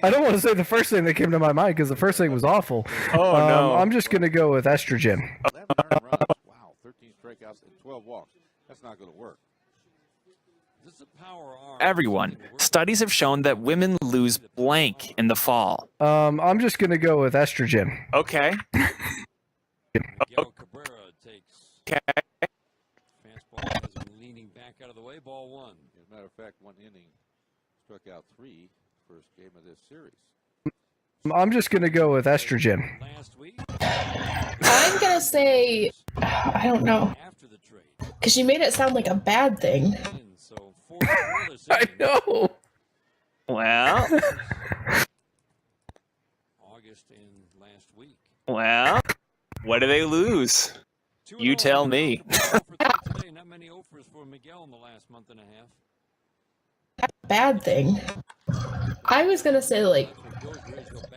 don't want to say the first thing that came to my mind because the first thing was awful. Oh, no. I'm just going to go with estrogen. Wow, 13 strikeouts and 12 walks. That's not going to work. Everyone. Studies have shown that women lose blank in the fall. I'm just going to go with estrogen. Okay. Okay. Fastball is leaning back out of the way. Ball 1. As a matter of fact, 1 inning struck out 3 first game of this series. I'm just going to go with estrogen. I'm going to say, I don't know. Because you made it sound like a bad thing. I know. Well. August and last week. Well, what do they lose? You tell me. Not many offers for Miguel in the last month and a half. bad thing. I was gonna say like,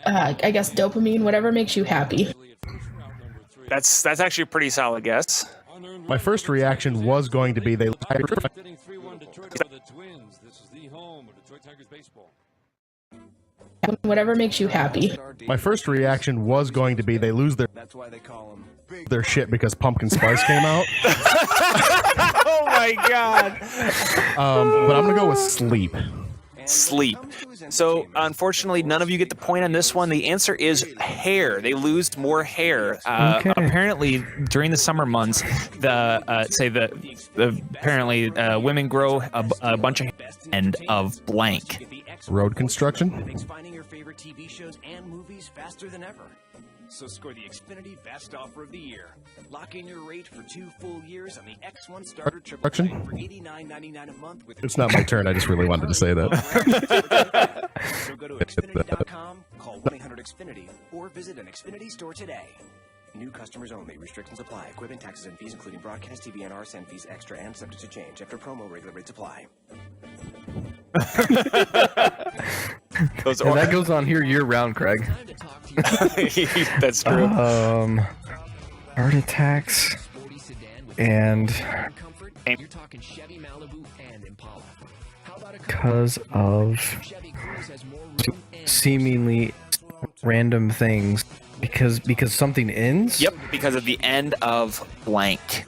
I guess dopamine, whatever makes you happy. That's actually a pretty solid guess. My first reaction was going to be they. Whatever makes you happy. My first reaction was going to be they lose their shit because Pumpkin Spice came out. Oh my god. But I'm gonna go with sleep. Sleep. So unfortunately, none of you get the point on this one. The answer is hair. They lose more hair. Apparently, during the summer months, apparently women grow a bunch of end of blank. Road construction. Finding your favorite TV shows and movies faster than ever. So score the Xfinity Best Offer of the Year. Lock in your rate for 2 full years on the X1 Starter Triple Play for $89.99 a month. With It's not my turn. I just really wanted to say that. So go to Xfinity.com, call 1-800-XFINITY, or visit an Xfinity store today. New customers only. Restrictions apply. Equipment, taxes, and fees, including broadcast, TV, and RSN fees extra and subject to change. After promo, regular rates apply. And that goes on here year-round, Craig. That's true. Heart attacks and because of seemingly random things. Because something ends? Yep, because of the end of blank.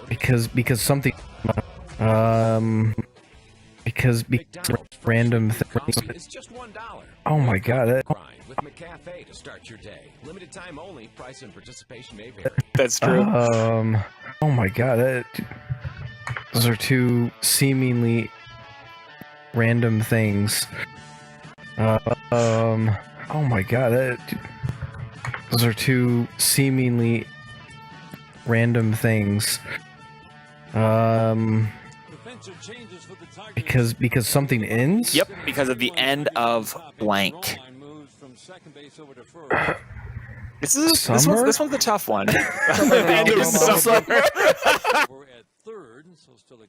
Because something because random things. Oh my god. With McCafe to start your day. Limited time only. Price and participation may vary. That's true. Oh my god. Those are two seemingly random things. Oh my god. Those are two seemingly random things. Because something ends? Yep, because of the end of blank. This one's the tough one. The end of summer.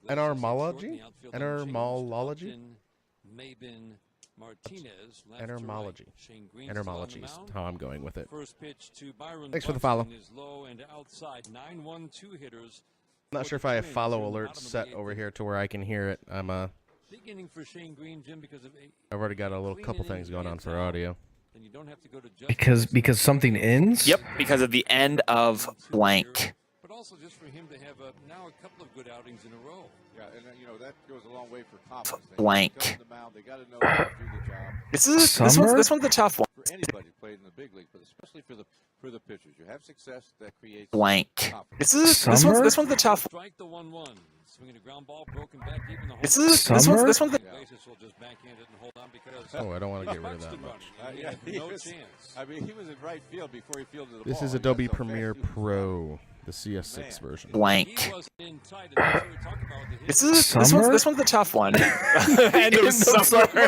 Entomology? Entomology. Entomology is how I'm going with it. Thanks for the follow. Not sure if I have follow alerts set over here to where I can hear it. Beginning for Shane Green, Jim, because of I've already got a little couple things going on for audio. then you don't have to go to Because something ends? Yep, because of the end of blank. But also just for him to have now a couple of good outings in a row. Yeah, and that goes a long way for confidence. Blank. They got to know how to do the job. This one's the tough one. For anybody who played in the big league, but especially for the pitchers, you have success that creates Blank. confidence. This one's the tough one. Strike the 1-1. Swinging a ground ball, broken back deep in the hole. This one's the. Basis will just backhand it and hold on because Oh, I don't want to get rid of that much. no chance. I mean, he was in right field before he fielded the ball. This is Adobe Premiere Pro, the CS6 version. Blank. This Summer? one's the tough one. End of summer.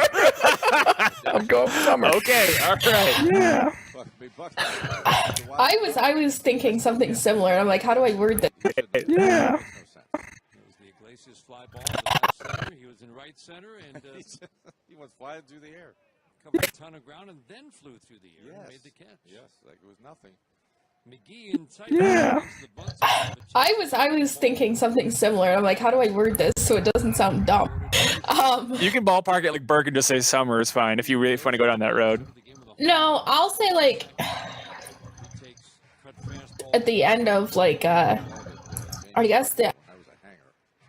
I'm going for summer. Okay, all right. Yeah. I was thinking something similar. I'm like, how do I word this? Yeah. The Iglesias fly ball to left center. He was in right center and he went flying through the air. covered a ton of ground and then flew through the air and made the catch. Yes, like it was nothing. McGee inside. Yeah. I was thinking something similar. I'm like, how do I word this so it doesn't sound dumb? You can ballpark it like Burke and just say summer is fine if you really want to go down that road. No, I'll say like at the end of like I guess the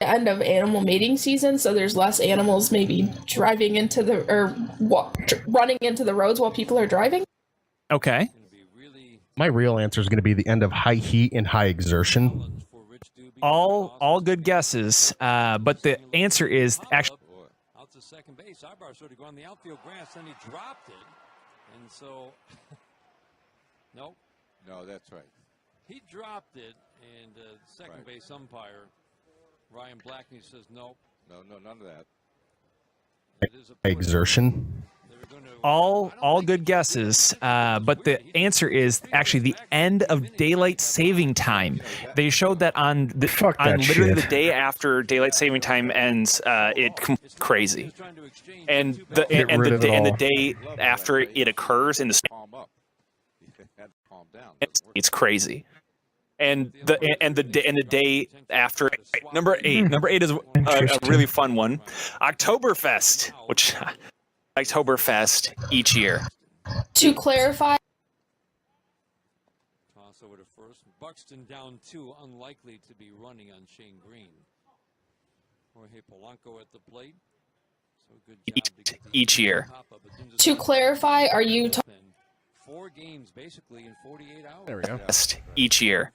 end of animal mating season, so there's less animals maybe driving into the running into the roads while people are driving. Okay. My real answer is going to be the end of high heat and high exertion. All good guesses, but the answer is actually Out to second base. Ibar sort of go on the outfield grass, then he dropped it. And so, nope. No, that's right. He dropped it, and second base umpire, Ryan Blackney, says nope. No, none of that. Exertion. They were going to all good guesses, but the answer is actually the end of daylight saving time. They showed that on literally the day after daylight saving time ends. Crazy, and the day after it occurs in the it's crazy. And the day after number 8 is a really fun one, Oktoberfest, which Oktoberfest each year. To clarify, toss over to first. Buxton down 2, unlikely to be running on Shane Green. Jorge Polanco at the plate. So good job each year. To clarify, are you 4 games basically in 48 hours. There we go. Each year.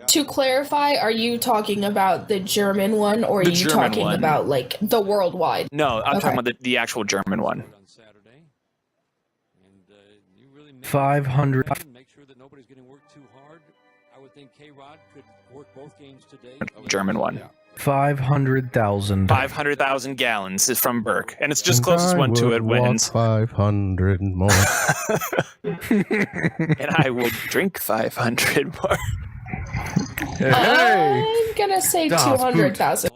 To clarify, are you talking about the German one, or are you talking about like the worldwide? No, I'm talking about the actual German one. 500. Make sure that nobody's getting worked too hard. I would think K-Rod could work both games today. German one. 500,000. 500,000 gallons is from Burke, and it's just closest one to it wins. 500 more. And I would drink 500 more. I'm gonna say 200,000.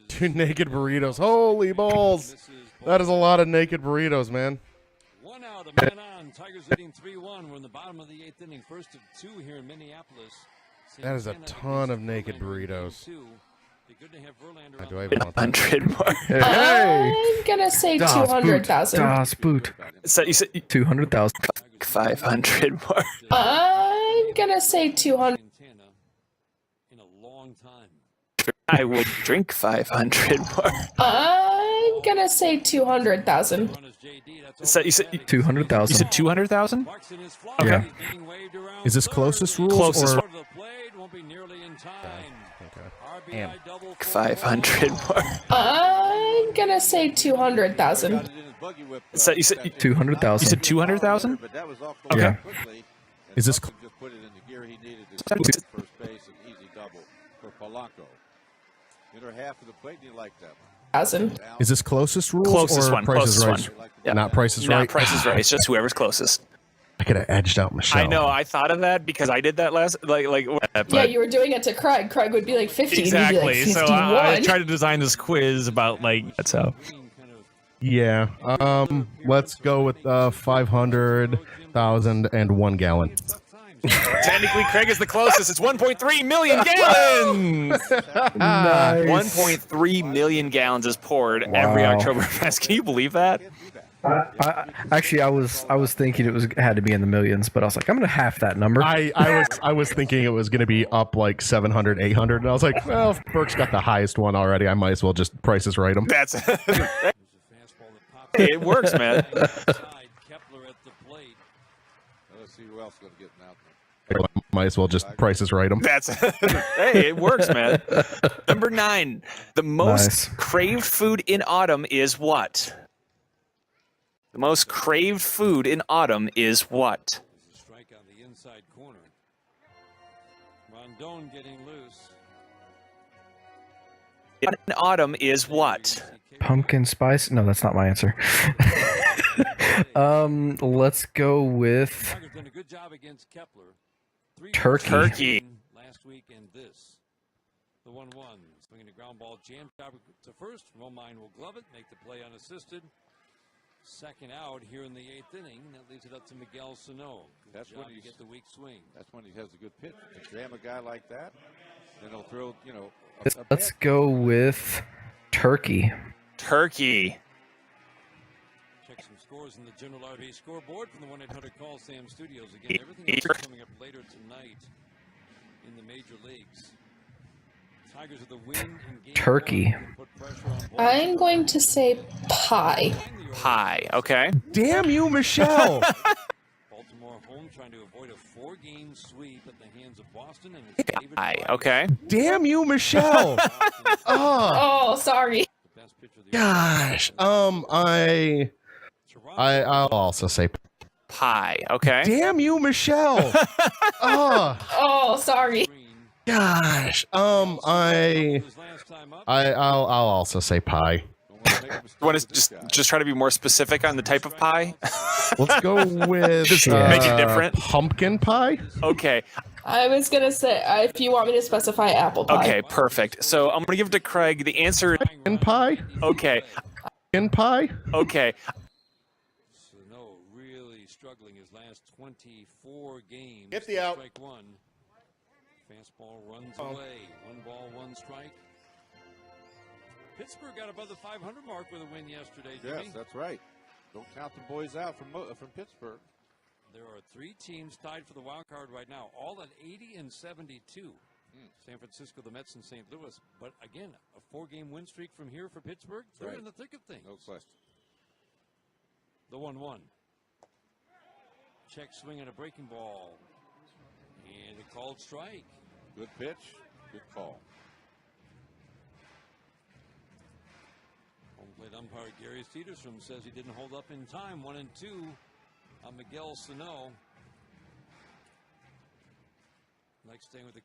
2 naked burritos. Holy balls! That is a lot of naked burritos, man. 1 out, a man on. Tigers leading 3-1. We're in the bottom of the 8th inning. First of 2 here in Minneapolis. That is a ton of naked burritos. Do I have 100 more? I'm gonna say 200,000. Das Boot. So you said 200,000. 500 more. I'm gonna say 200. In a long time. I would drink 500 more. I'm gonna say 200,000. So you said 200,000. You said 200,000? Okay. Yeah. Is this closest rules? Closest or? Damn. 500 more. I'm gonna say 200,000. So you said 200,000. You said 200,000? Okay. Yeah. Is this? Is this closest rules? Closest or one. Price Closest is one. Right? Yeah. Not Price is Not Right. Price is Right. It's just whoever's closest. I could have edged out Michelle. I know. I thought of that because I did that last. Yeah, you were doing it to Craig. Craig would be like 50. Exactly. And you'd be like So 51. I tried to design this quiz about that's how. Yeah. Let's go with 500,000 and 1 gallon. Technically, Craig is the closest. It's 1.3 million gallons. Nice. 1.3 million gallons is poured every Wow. Oktoberfest. Can you believe that? Actually, I was thinking it had to be in the millions, but I was like, I'm gonna half that number. I was thinking it was going to be up like 700, 800, and I was like, well, if Burke's got the highest one already, I might as well just Price is Right him. That's it works, man. Let's see who else is going to get out there. Might as well just Price is Right him. That's hey, it works, man. Number 9, the most craved food in autumn is what? The most craved food in autumn is what? Strike on the inside corner. Rondon getting loose. In autumn is what? Pumpkin spice? No, that's not my answer. Let's go with Tigers done a good job against Kepler. turkey. Last week and this. The 1-1. Swinging the ground ball. Jam job to first. Romine will glove it. Make the play unassisted. Second out here in the 8th inning. That leaves it up to Miguel Sano. That's when you get the weak swing. That's when he has a good pitch. To jam a guy like that, then he'll throw, Let's go with turkey. Turkey. Check some scores in the General RV scoreboard from the 1-800-CALL SAM Studios. Again, everything else is coming up later tonight in the major leagues. Tigers of the win in game Turkey. I'm going to say pie. Pie. Okay. Damn you, Michelle. Baltimore home trying to avoid a 4-game sweep at the hands of Boston. And it's David Pie. Price. Okay. Damn you, Michelle. Oh, sorry. Gosh. I'll also say Pie. Okay. damn you, Michelle. Oh, sorry. Gosh. I'll also say pie. Want to just try to be more specific on the type of pie? Let's go with Make it different. Pumpkin pie. Okay. I was gonna say if you want me to specify apple pie. Okay, perfect. So I'm gonna give it to Craig. The answer. Pumpkin pie. Okay. Pumpkin pie. Okay. Sano really struggling his last 24 games. Get the out. Strike one. Fastball runs away. 1 ball, 1 strike. Pittsburgh got above the 500 mark with a win yesterday, Jimmy. Yes, that's right. Don't count the boys out from Pittsburgh. There are 3 teams tied for the wild card right now, all at 80 and 72. San Francisco, the Mets, and St. Louis. But again, a 4-game win streak from here for Pittsburgh. They're in the thick of things. No question. The 1-1. Check swing and a breaking ball. And a called strike. Good pitch. Good call. Home plate umpire Gary Cederstrom says he didn't hold up in time. 1-2 on Miguel Sano. Next staying with the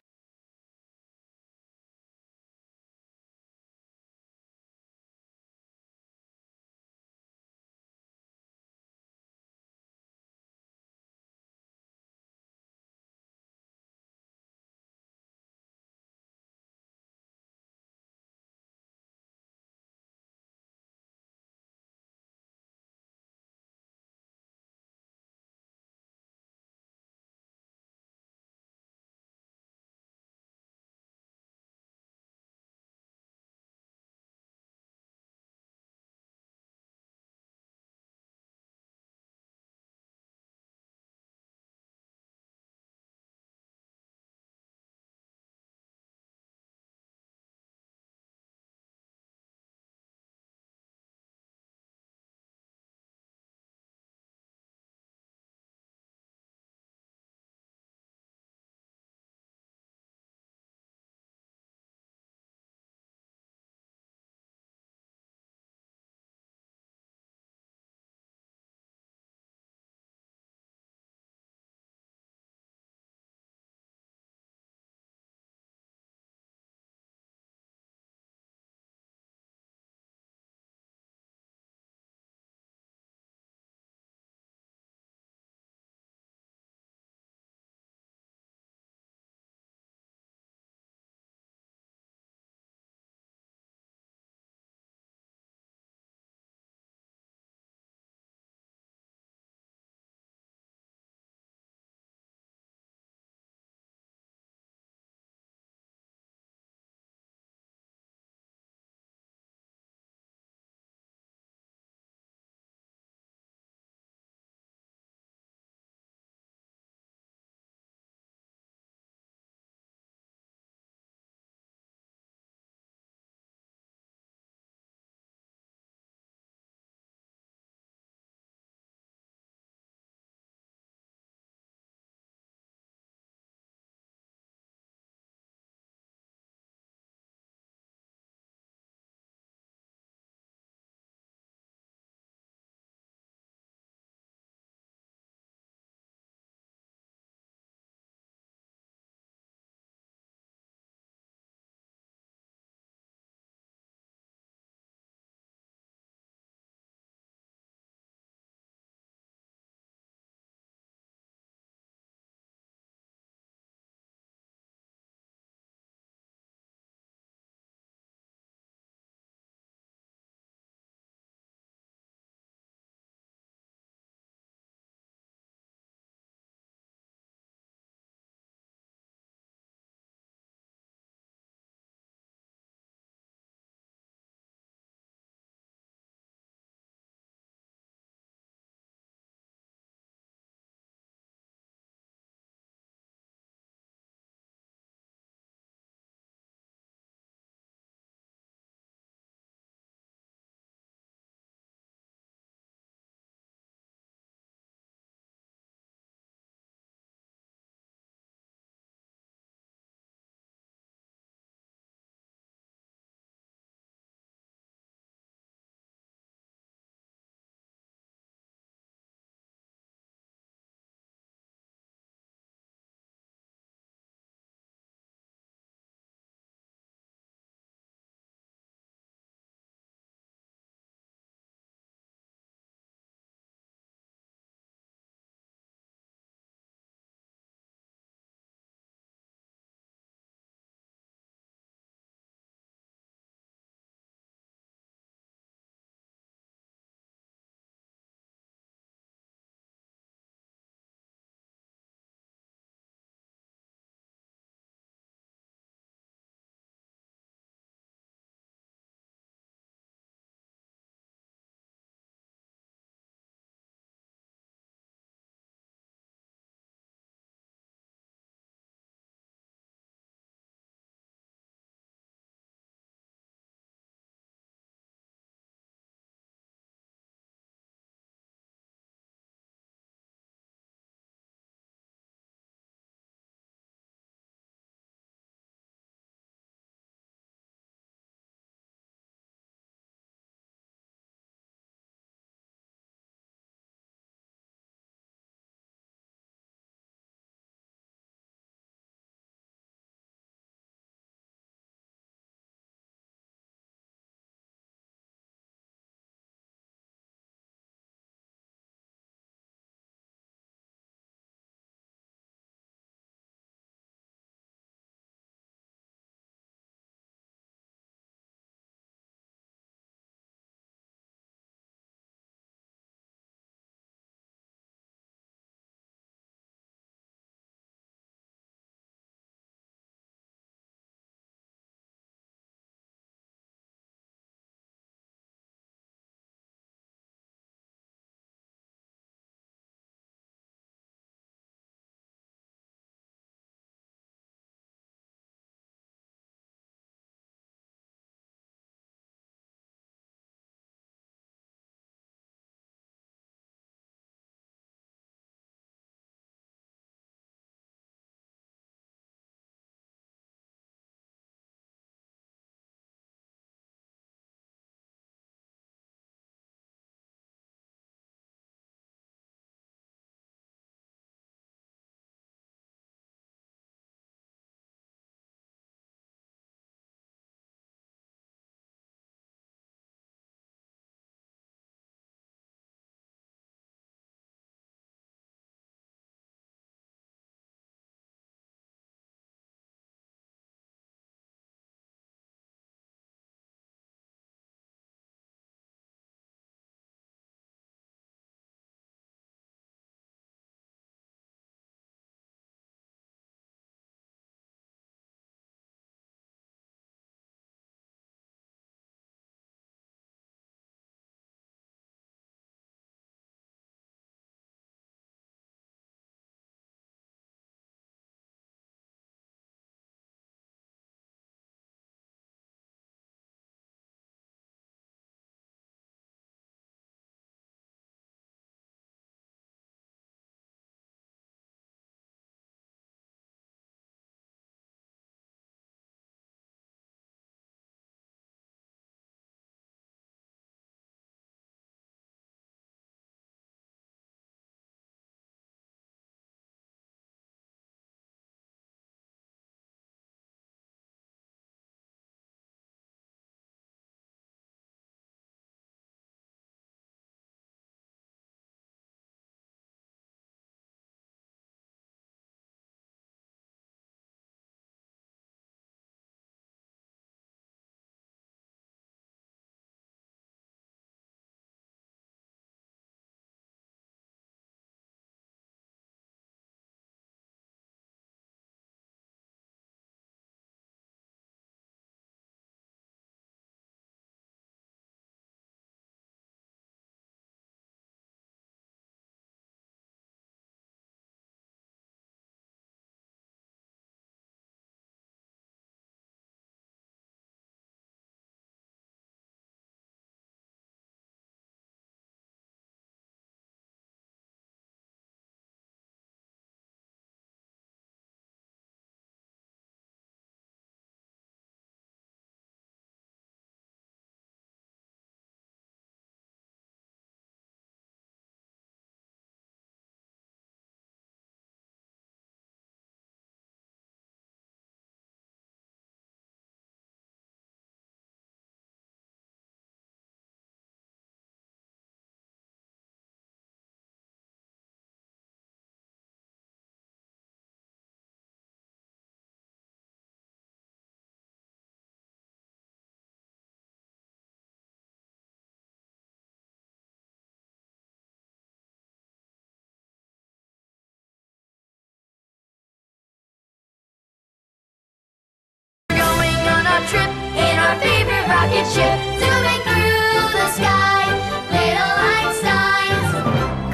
spaceship zooming through the sky. Little Einsteins,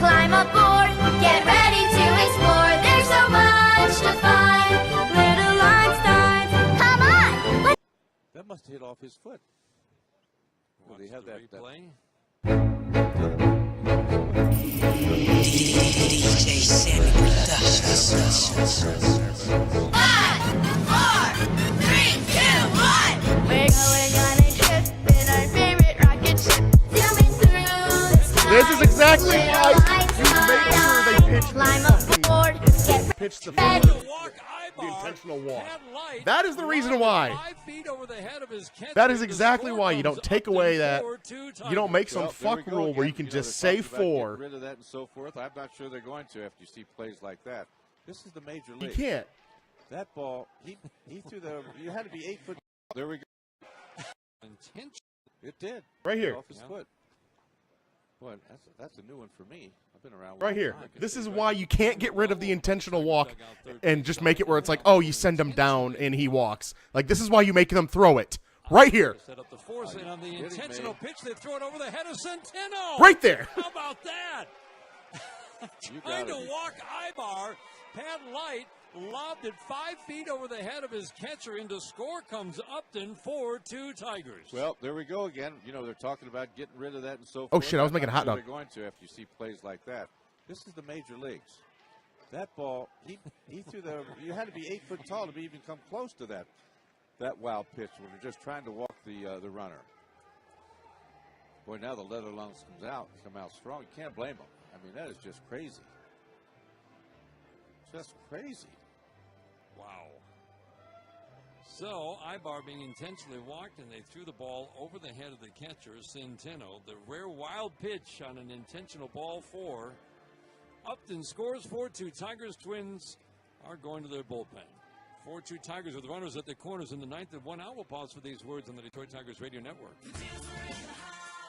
climb aboard, get ready to explore. There's so much to find. Little Einsteins, come on. That must have hit off his foot. Well, they have that. DJ Sammy Productions. 5, 4, 3, 2, 1. We're going on a trip in our favorite rocket ship. Zooming through the sky. This is exactly why you make sure they pitch Climb aboard, get pitch the ready. the intentional walk. That is the reason why. That is exactly why you don't take away that. You don't make some fuck rule where you can just say 4. Get rid of that and so forth. I'm not sure they're going to after you see plays like that. This is the major league. You can't. That ball, he threw the. You had to be 8 foot. There we go. It did. Right here. Off his foot. Boy, that's a new one for me. I've been around. Right here. This is why you can't get rid of the intentional walk and just make it where it's like, oh, you send him down and he walks. Like, this is why you make them throw it. Right here. Set up the force, and on the intentional pitch, they throw it over the head of Centeno. Right there. How about that? Trying to walk Ibar. Pat Light lobbed it 5 feet over the head of his catcher. Into score comes Upton, 4-2 Tigers. Well, there we go again. You know, they're talking about getting rid of that and so forth. Oh, shit, I was making a hot They're dog. going to after you see plays like that. This is the major leagues. That ball, he threw the. You had to be 8 foot tall to even come close to that wild pitch when you're just trying to walk the runner. Boy, now the leather lungs come out strong. You can't blame them. I mean, that is just crazy. Just crazy. Wow. So, Ibar being intentionally walked, and they threw the ball over the head of the catcher, Centeno. The rare wild pitch on an intentional ball 4. Upton scores 4-2. Tigers Twins are going to their bullpen. 4-2 Tigers with runners at the corners in the 9th and 1 out. We'll pause for these words on the Detroit Tigers Radio Network.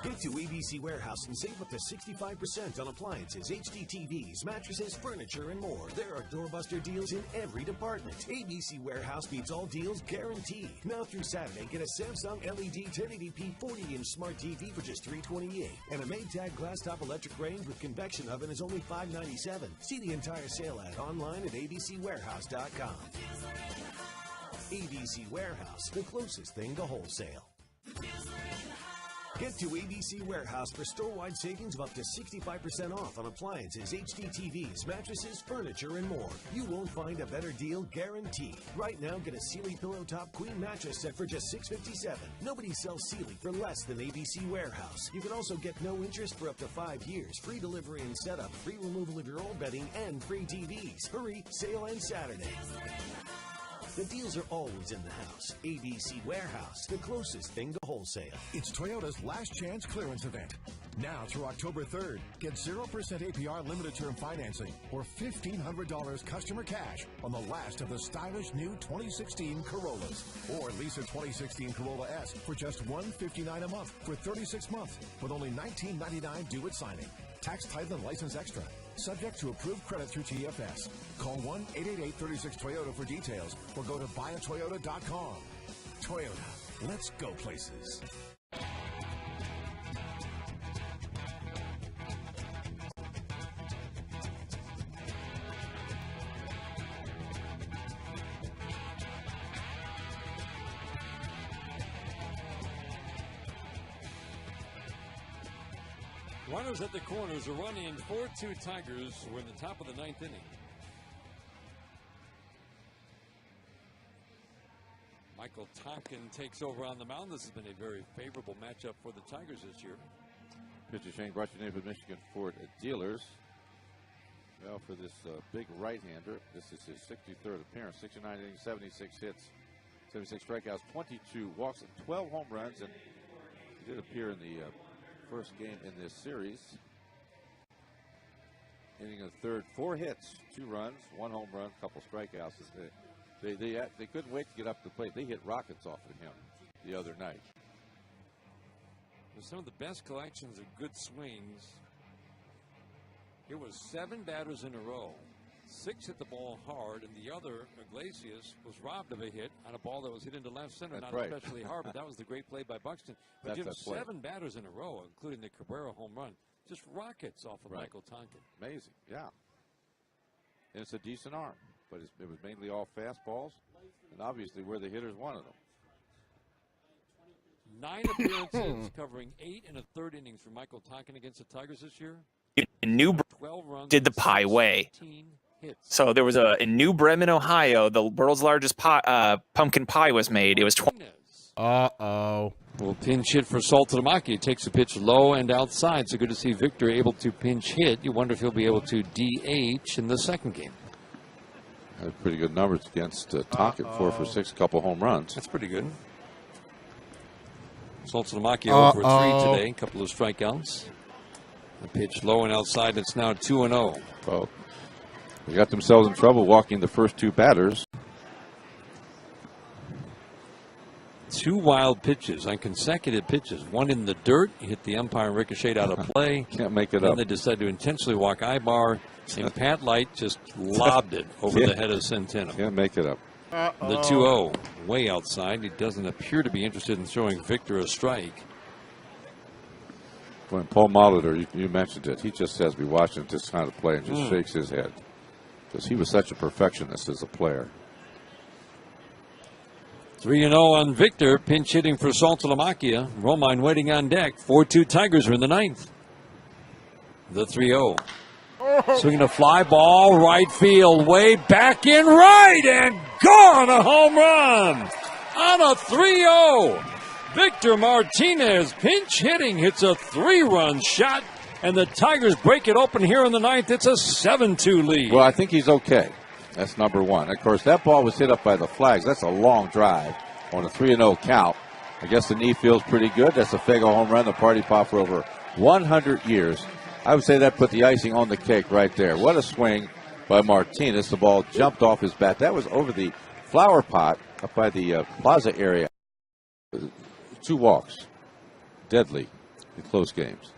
Get to ABC Warehouse and save up to 65% on appliances, HD TVs, mattresses, furniture, and more. There are doorbuster deals in every department. ABC Warehouse beats all deals guaranteed. Now through Saturday, get a Samsung LED 1080p 40-inch smart TV for just $328, and a Maytag glass-top electric range with convection oven is only $597. See the entire sale ad online at abcwarehouse.com. ABC Warehouse, the closest thing to wholesale. Get to ABC Warehouse for store-wide savings of up to 65% off on appliances, HD TVs, mattresses, furniture, and more. You won't find a better deal guaranteed. Right now, get a Sealy Pillow Top Queen mattress set for just $657. Nobody sells Sealy for less than ABC Warehouse. You can also get no interest for up to 5 years, free delivery and setup, free removal of your old bedding, and free TVs. Hurry, sale ends Saturday. The deals are always in the house. ABC Warehouse, the closest thing to wholesale. It's Toyota's last chance clearance event. Now through October 3rd, get 0% APR limited term financing or $1,500 customer cash on the last of the stylish new 2016 Corollas. Or lease a 2016 Corolla S for just $159 a month for 36 months with only $19.99 due at signing. Tax, title, and license extra. Subject to approved credit through TFS. Call 1-888-36-TOYOTA for details or go to buyatoyota.com. Toyota, let's go places. Runners at the corners, a run in 4-2 Tigers. We're in the top of the 9th inning. Michael Tonkin takes over on the mound. This has been a very favorable matchup for the Tigers this year. Pitcher Shane Brushing for Michigan Ford Dealers. Well, for this big right-hander, this is his 63rd appearance. 69 innings, 76 hits, 76 strikeouts, 22 walks, and 12 home runs. And he did appear in the first game in this series. Inning of the third, 4 hits, 2 runs, 1 home run, couple strikeouts. They couldn't wait to get up to the plate. They hit rockets off of him the other night. With some of the best collections of good swings. It was 7 batters in a row Six hit the ball hard, and the other, Iglesias, was robbed of a hit on a ball that was hit into left center. That's Not right. especially hard, but that was the great play by Buxton. But That's you know, that play. 7 batters in a row, including the Cabrera home run. Just rockets off of Right. Michael Tonkin. Amazing, yeah. And it's a decent arm, but it was mainly all fastballs, and obviously where the hitters wanted them. 9 appearances, covering 8 1/3 innings for Michael Tonkin against the Tigers this year. In New 12 runs, did the pie way. 16 hits. So there was in New Bremen, Ohio, the world's largest pumpkin pie was made. It was 20. Uh-oh. Well, pinch hit for Saltalamacchia. He takes a pitch low and outside. So good to see Victor able to pinch hit. You wonder if he'll be able to DH in the second game. Had pretty good numbers against Tonkin, 4 for 6, a couple home runs. That's pretty good. Saltalamacchia 0 for 3 today. A couple of strikeouts. A pitch low and outside. It's now 2-0. Well, they got themselves in trouble walking the first 2 batters. 2 wild pitches on consecutive pitches. One in the dirt, hit the umpire and ricocheted out of play. Can't make it then up. They decided to intentionally walk Ibar, and Pat Light just lobbed it over the head of Centeno. Can't make it up. The 2-0, way outside. He doesn't appear to be interested in throwing Victor a strike. When Paul Molitor, you mentioned it, he just says we watching this kind of play and just shakes his head. Because he was such a perfectionist as a player. 3-0 on Victor, pinch hitting for Saltalamacchia. Romine waiting on deck. 4-2 Tigers are in the 9th. The 3-0. Swinging a fly ball, right field, way back in right, and gone, a home run on a 3-0. Victor Martinez, pinch hitting, hits a 3-run shot, and the Tigers break it open here in the 9th. It's a 7-2 lead. Well, I think he's okay. That's number one. Of course, that ball was hit up by the flags. That's a long drive on a 3-0 count. I guess the knee feels pretty good. That's a Fago home run, the party pop for over 100 years. I would say that put the icing on the cake right there. What a swing by Martinez. The ball jumped off his bat. That was over the flower pot up by the plaza area. 2 walks. Deadly in close games.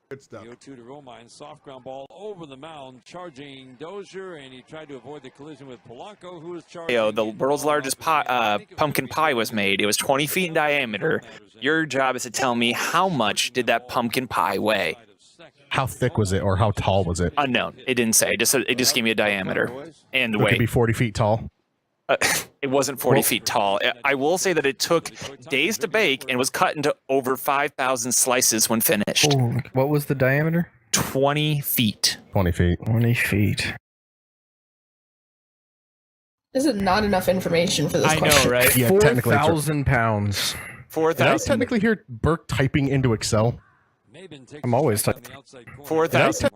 Good stuff. The 0-2 to Romine, soft ground ball over the mound, charging Dozier, and he tried to avoid the collision with Polanco, who was charging. The world's largest pumpkin pie was made. It was 20 feet in diameter. Your job is to tell me how much did that pumpkin pie weigh? How thick was it, or how tall was it? Unknown. It didn't say. It just gave me a diameter and the It weight. could be 40 feet tall. It wasn't 40 feet tall. I will say that it took days to bake and was cut into over 5,000 slices when finished. Oh, what was the diameter? 20 feet. 20 feet. 20 feet. This is not enough information for this I question. know, right? Yeah, technically. 4,000 pounds. Did I 4,000. technically hear Burke typing into Excel? I'm always typing. 4,000.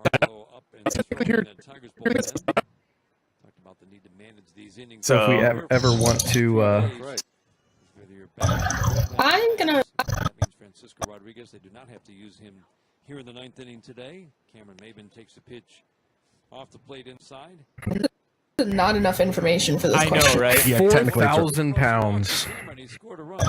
Technically hear. So if we ever want to, I'm gonna. That means Francisco Rodriguez. They do not have to use him here in the 9th inning today. Cameron Maben takes the pitch off the plate inside. This is not enough information for this I question. know, right? Yeah, technically. 4,000 pounds. He scored a run.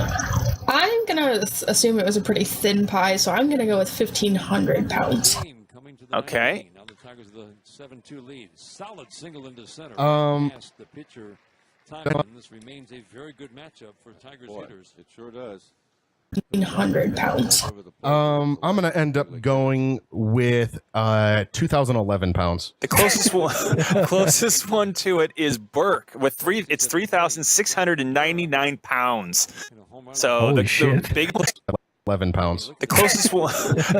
I'm gonna assume it was a pretty thin pie, so I'm gonna go with 1,500 pounds. Coming to the Okay. 9th inning. Now the Tigers with a 7-2 lead. Solid single into center. Past the pitcher. This remains a very good matchup for Tigers hitters. It sure does. 1,500 pounds. I'm gonna end up going with 2,011 pounds. The closest one to it is Burke with it's 3,699 pounds. So Holy the shit. biggest 11 pounds. The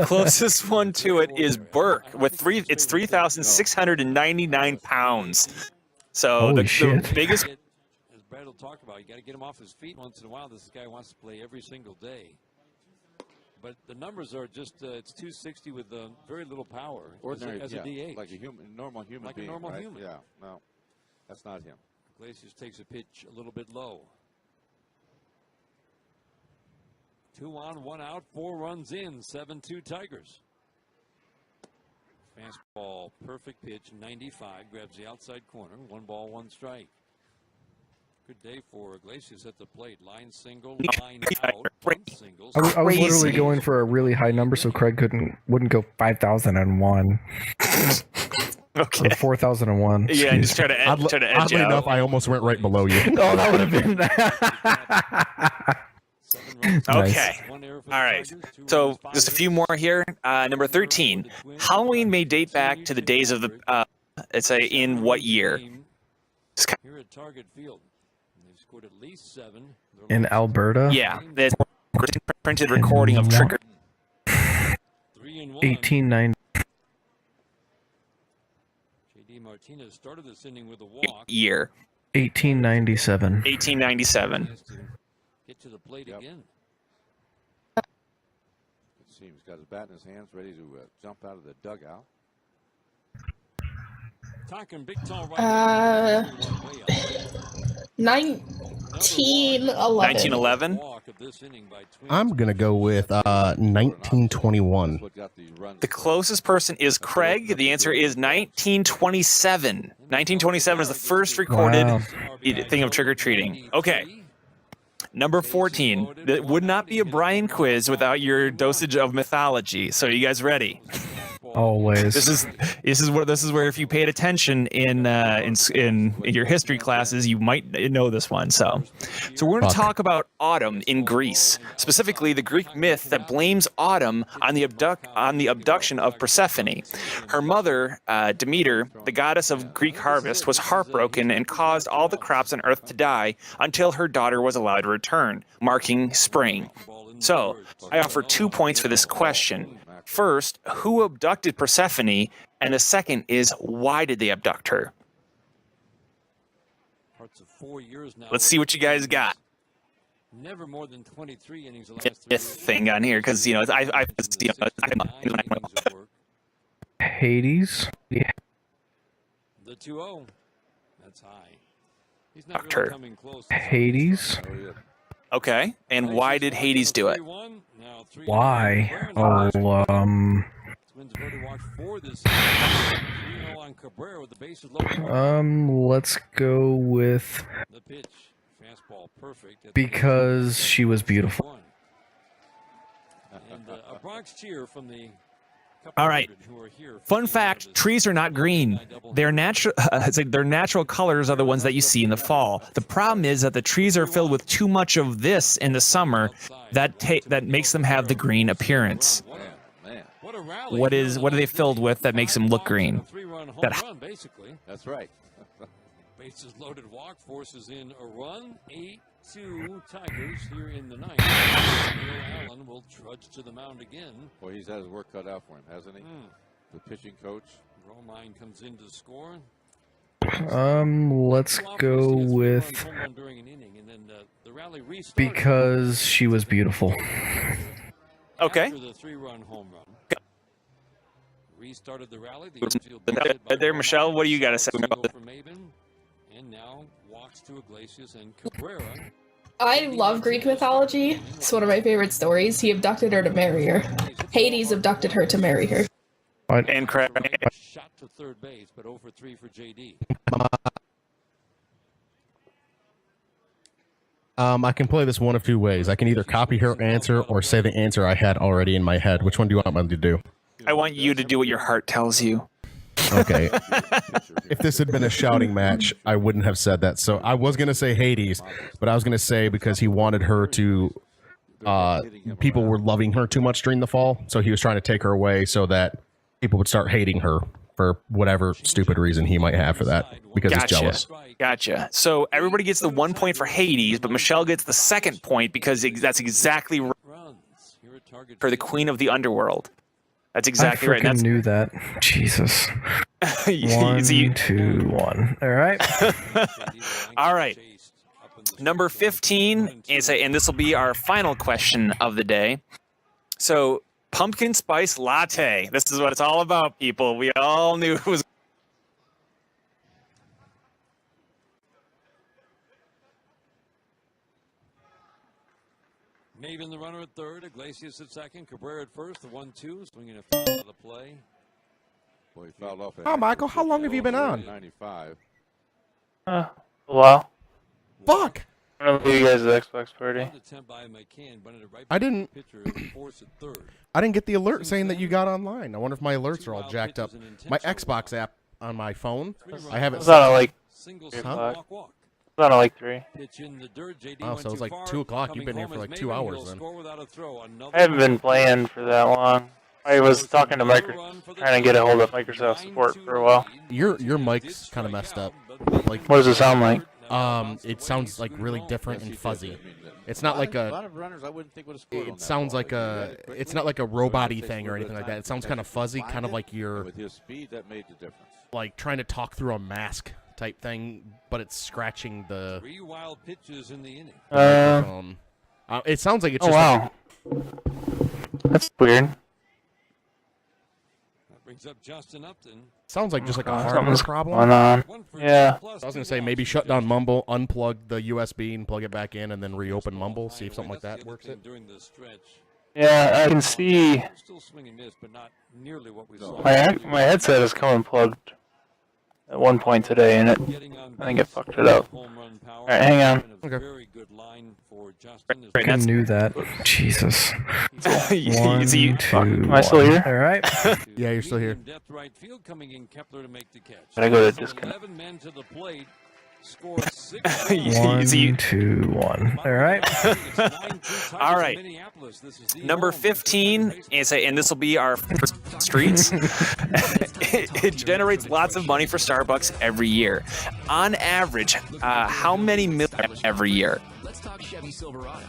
closest one to it is Burke with it's 3,699 pounds. So Holy the shit. biggest. As Brad will talk about, you got to get him off his feet once in a while. This guy wants to play every single day. But the numbers are just, it's 260 with very little power. Ordinary, as a DH. like a normal human Like a being. normal right? human. Yeah, no, that's not him. Iglesias takes a pitch a little bit low. 2 on, 1 out, 4 runs in, 7-2 Tigers. Fastball, perfect pitch, 95, grabs the outside corner, 1 ball, 1 strike. Good day for Iglesias at the plate. Line single, line out, singles. I was literally going for a really high number so Craig wouldn't go 5,001. Okay. Or 4,001. Yeah, and just try to edge Oddly out. enough, I almost went right below you. Oh, that would have been Okay. All right. So just a few more here. Number 13. Halloween may date back to the days of the. It's a in what year? Here at Target Field, they've scored at least 7. in Alberta. Yeah, there's printed recording of Trigger. 1890. JD Martinez started this inning with a walk. Year. 1897. 1897. Get to the plate again. It seems he's got his bat in his hands, ready to jump out of the dugout. Talking big tall right. 1911. I'm gonna go with 1921. The closest person is Craig. The answer is 1927. 1927 is the first recorded thing of trick-or-treating. Okay. Number 14. That would not be a Brian quiz without your dosage of mythology. So, are you guys ready? Always. This is where if you paid attention in your history classes, you might know this one. So we're going to talk about autumn in Greece, specifically the Greek myth that blames autumn on the abduction of Persephone. Her mother, Demeter, the goddess of Greek harvest, was heartbroken and caused all the crops on earth to die until her daughter was allowed to return, marking spring. So I offer 2 points for this question. First, who abducted Persephone? And the second is, why did they abduct her? Let's see what you guys got. Never more than 23 innings. Fifth thing on here, because Hades. Yeah. The 2-0. That's high. He's not really coming close. Hades. Okay, and why did Hades do it? Why? Oh, let's go with because she was beautiful. A Bronx cheer from the All right. Fun fact, trees are not green. Their natural colors are the ones that you see in the fall. The problem is that the trees are filled with too much of this in the summer that makes them have the green appearance. What are they filled with that makes them look green? That's right. Bases loaded, walk forces in a run. 8-2 Tigers here in the ninth. Neil Allen will trudge to the mound again. Boy, he's had his work cut out for him, hasn't he? The pitching coach. Romine comes in to score. Let's go with because she was beautiful. Okay. After the 3-run home run. Restarted the rally. The infield there, Michelle, what do you got to say about it? And now walks to Iglesias and Cabrera. I love Greek mythology. It's one of my favorite stories. He abducted her to marry her. Hades abducted her to marry her. And Craig. Shot to third base, but 0-for-3 for JD. I can play this one of two ways. I can either copy her answer or say the answer I had already in my head. Which one do you want me to do? I want you to do what your heart tells you. Okay. If this had been a shouting match, I wouldn't have said that. So I was going to say Hades, but I was going to say because he wanted her to, people were loving her too much during the fall. So he was trying to take her away so that people would start hating her for whatever stupid reason he might have for that because he's jealous. Gotcha. So everybody gets the 1 point for Hades, but Michelle gets the second point because that's exactly right for the Queen of the Underworld. That's exactly right. I knew that. Jesus. 1, 2, 1. All right. All right. Number 15 is and this will be our final question of the day. So, pumpkin spice latte. This is what it's all about, people. We all knew it was. Maven the runner at third, Iglesias at second, Cabrera at first, the 1-2, swinging a foul out of the play. Boy, he fouled off. Oh, Michael, how long have you been on? 95. Well. Fuck! I don't know if you guys at the Xbox party. I didn't get the alert saying that you got online. I wonder if my alerts are all jacked up. My Xbox app on my phone, I have it It's set. not at like 3 Huh? o'clock. It's not at like 3. Oh, so it's like 2 o'clock. You've been here for like 2 hours then. I haven't been playing for that long. I was talking to Microsoft, trying to get a hold of Microsoft support for a while. Your mic's kind of messed up. Like, what does it sound like? It sounds like really different and fuzzy. It's not like a lot of runners I wouldn't think would have scored on It that sounds ball. like a. It's not like a robot-y thing or anything like that. It sounds kind of fuzzy, kind of like you're With his speed, that made the difference. like trying to talk through a mask type thing, but it's scratching the. 3 wild pitches in the inning. microphone. It sounds like it's Oh just. wow, that's weird. That brings up Justin Upton. Sounds like just like a hardware Something's problem. going on. Yeah. I was gonna say maybe shut down Mumble, unplug the USB, and plug it back in, and then reopen Mumble. See if something like that works. It. Yeah, I can see. Still swing and miss, but not nearly what we saw. My headset is coming plugged at one point today, and I think it fucked it up. All right, hang on. Okay. I knew that. Jesus. One, Easy. two, Am I still here? All right. Yeah, you're still here. Gotta go to disconnect. One, two, one. All right. All right. Number 15 is and this will be our first streets. It generates lots of money for Starbucks every year. On average, how many million every year? Let's talk Chevy Silverado.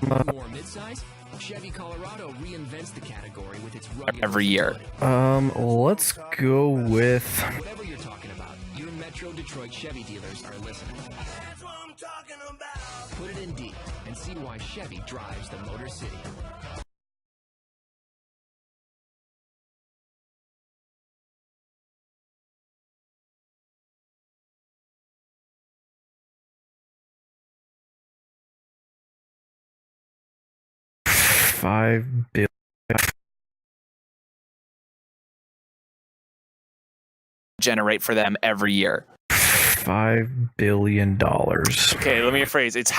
More midsize? Chevy Colorado reinvents the category with its rugged Every year. Let's go with. Whatever you're talking about, your Metro Detroit Chevy dealers are listening. That's what I'm talking about. Put it in deep and see why Chevy drives the Motor City. $5 billion. Generate for them every year. $5 billion. Okay, let me rephrase. It's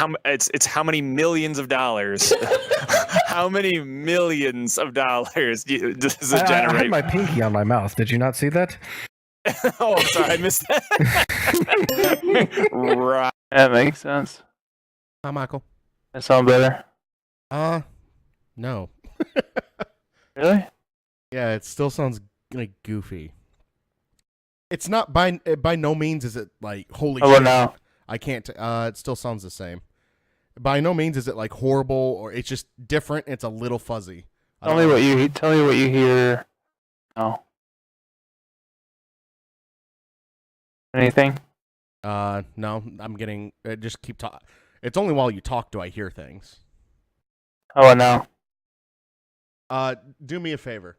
how many millions of dollars? How many millions of dollars does it I generate? had my pinky on my mouth. Did you not see that? Oh, I'm sorry, I missed that. Right. That makes sense. Hi, Michael. That sound better? No. Really? Yeah, it still sounds like goofy. It's not by no means is it like holy How shit. about now? I can't. It still sounds the same. By no means is it like horrible or it's just different. It's a little fuzzy. Tell me what you hear. Oh. Anything? No, I'm getting. Just keep talking. It's only while you talk do I hear things. How about now? Do me a favor.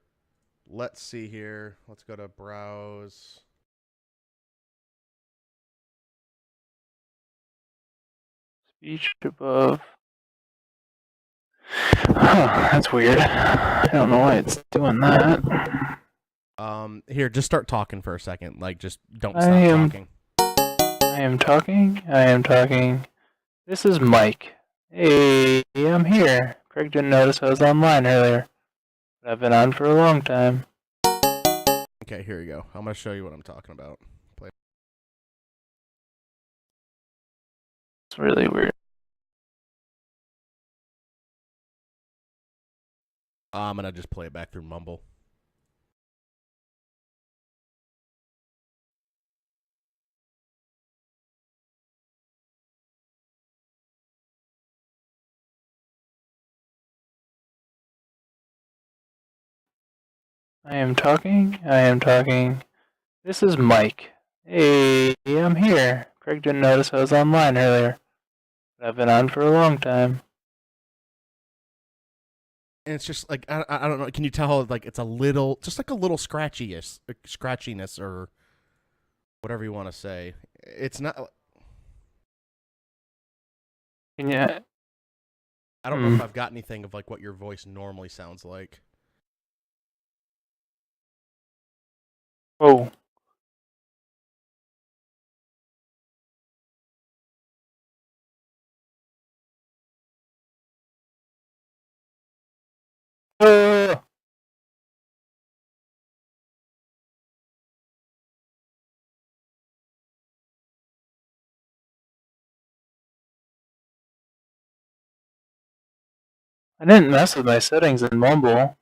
Let's see here. Let's go to browse. Speech above. Huh, that's weird. I don't know why it's doing that. Here, just start talking for a second. Like, just don't stop talking. I am talking. This is Mike. Hey, I'm here. Craig didn't notice I was online earlier. But I've been on for a long time. Okay, here you go. I'm gonna show you what I'm talking about. Play. It's really weird. I'm gonna just play it back through Mumble. I am talking. This is Mike. Hey, I'm here. Craig didn't notice I was online earlier. But I've been on for a long time. And it's just like I don't know. Can you tell like it's a little, just like a little scratchiness or whatever you want to say. It's not. Yeah. I don't know if I've got anything of like what your voice normally sounds like. Oh. I didn't mess with my settings in mobile.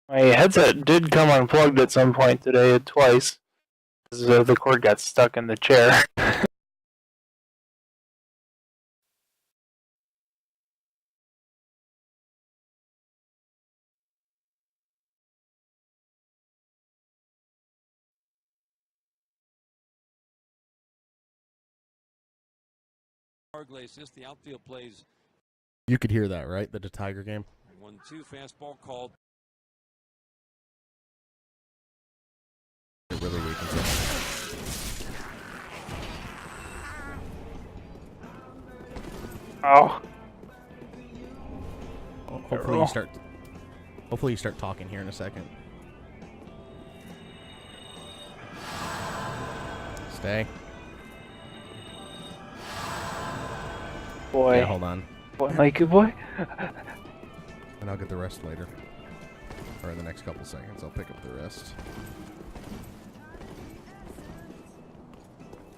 My headset did come unplugged at some point today, twice. Because the cord got stuck in the chair. Iglesias, the outfield plays You could hear that, right? The Tiger game. 1-2 fastball called. It really weakens it. Oh. Hopefully you start talking here in a second. Stay. Boy. Yeah, hold on. Boy, like good boy. And I'll get the rest later. Or in the next couple seconds, I'll pick up the rest.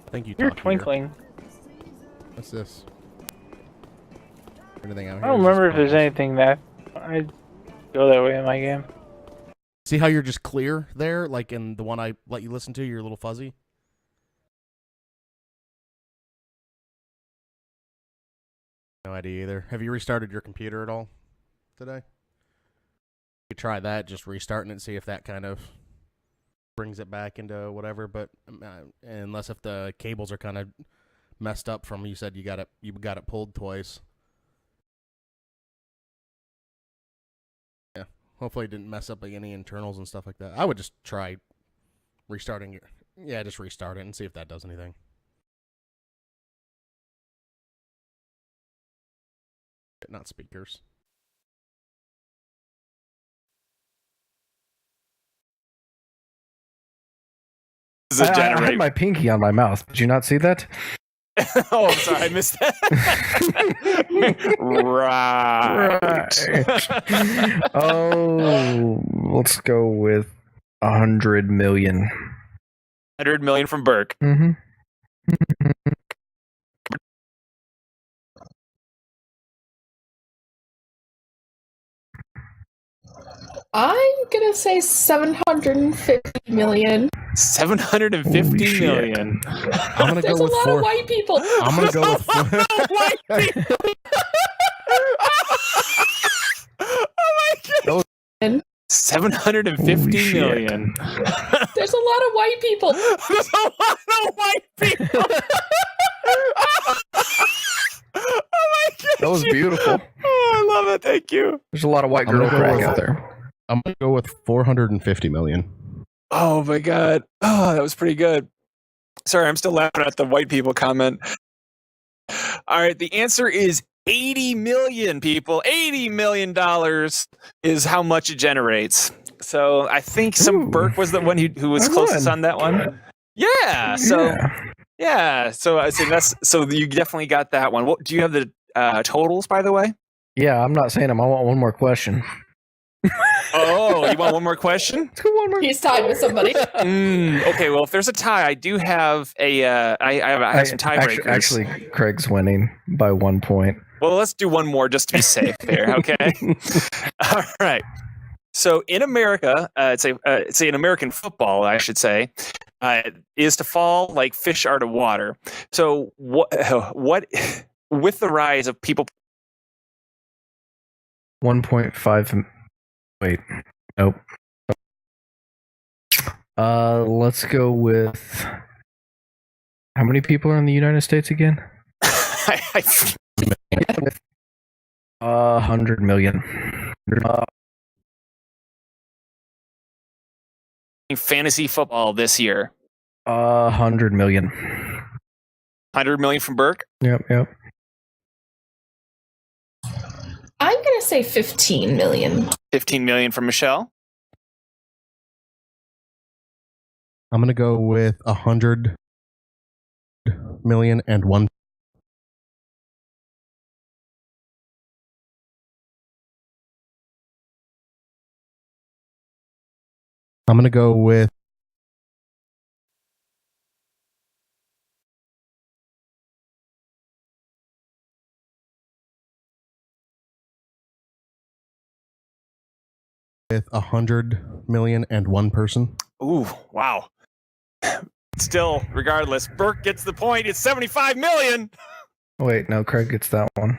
I think You're talk here. twinkling. What's this? Anything out here? I don't remember if there's anything that I go that way in my game. See how you're just clear there? Like in the one I let you listen to, you're a little fuzzy? No idea either. Have you restarted your computer at all today? You could try that, just restarting it and see if that kind of brings it back into whatever, but unless if the cables are kind of messed up from you said you got it pulled twice. Yeah. Hopefully it didn't mess up like any internals and stuff like that. I would just try restarting it. Yeah, just restart it and see if that does anything. Not speakers. I had my pinky on my mouth. Did you not see that? Oh, I'm sorry, I missed that. Right. Oh, let's go with 100 million. 100 million from Burke. Mm-hmm. I'm gonna say 750 million. 750 million. I'm gonna There's go with a lot four. of white people. I'm gonna go with four. White people. Oh my god. 750 million. There's a lot of white people. There's a lot of white people. Oh my god. That was beautiful. Oh, I love it. Thank you. There's a lot of white girl crack out there. I'm gonna go with 450 million. Oh my god. Oh, that was pretty good. Sorry, I'm still laughing at the white people comment. All right, the answer is 80 million people. $80 million is how much it generates. So I think Burke was the one who was closest on that one. Yeah. So yeah. So I say so you definitely got that one. What do you have the totals, by the way? Yeah, I'm not saying them. I want one more question. Oh, you want one more question? He's tied with somebody. Okay, well, if there's a tie, I do have I have some tiebreakers. Actually, Craig's winning by 1 point. Well, let's do one more just to be safe there, okay? All right. So in America, say in American football, I should say, is to fall like fish are to water. So what with the rise of people 1.5. Wait. Nope. Let's go with. How many people are in the United States again? 100 million. fantasy football this year? 100 million. 100 million from Burke? Yep. I'm gonna say 15 million. 15 million from Michelle? I'm gonna go with 100 million and one. I'm gonna go with with 100,000,001 person. Ooh, wow. Still, regardless, Burke gets the point. It's 75 million. Wait, no, Craig gets that one.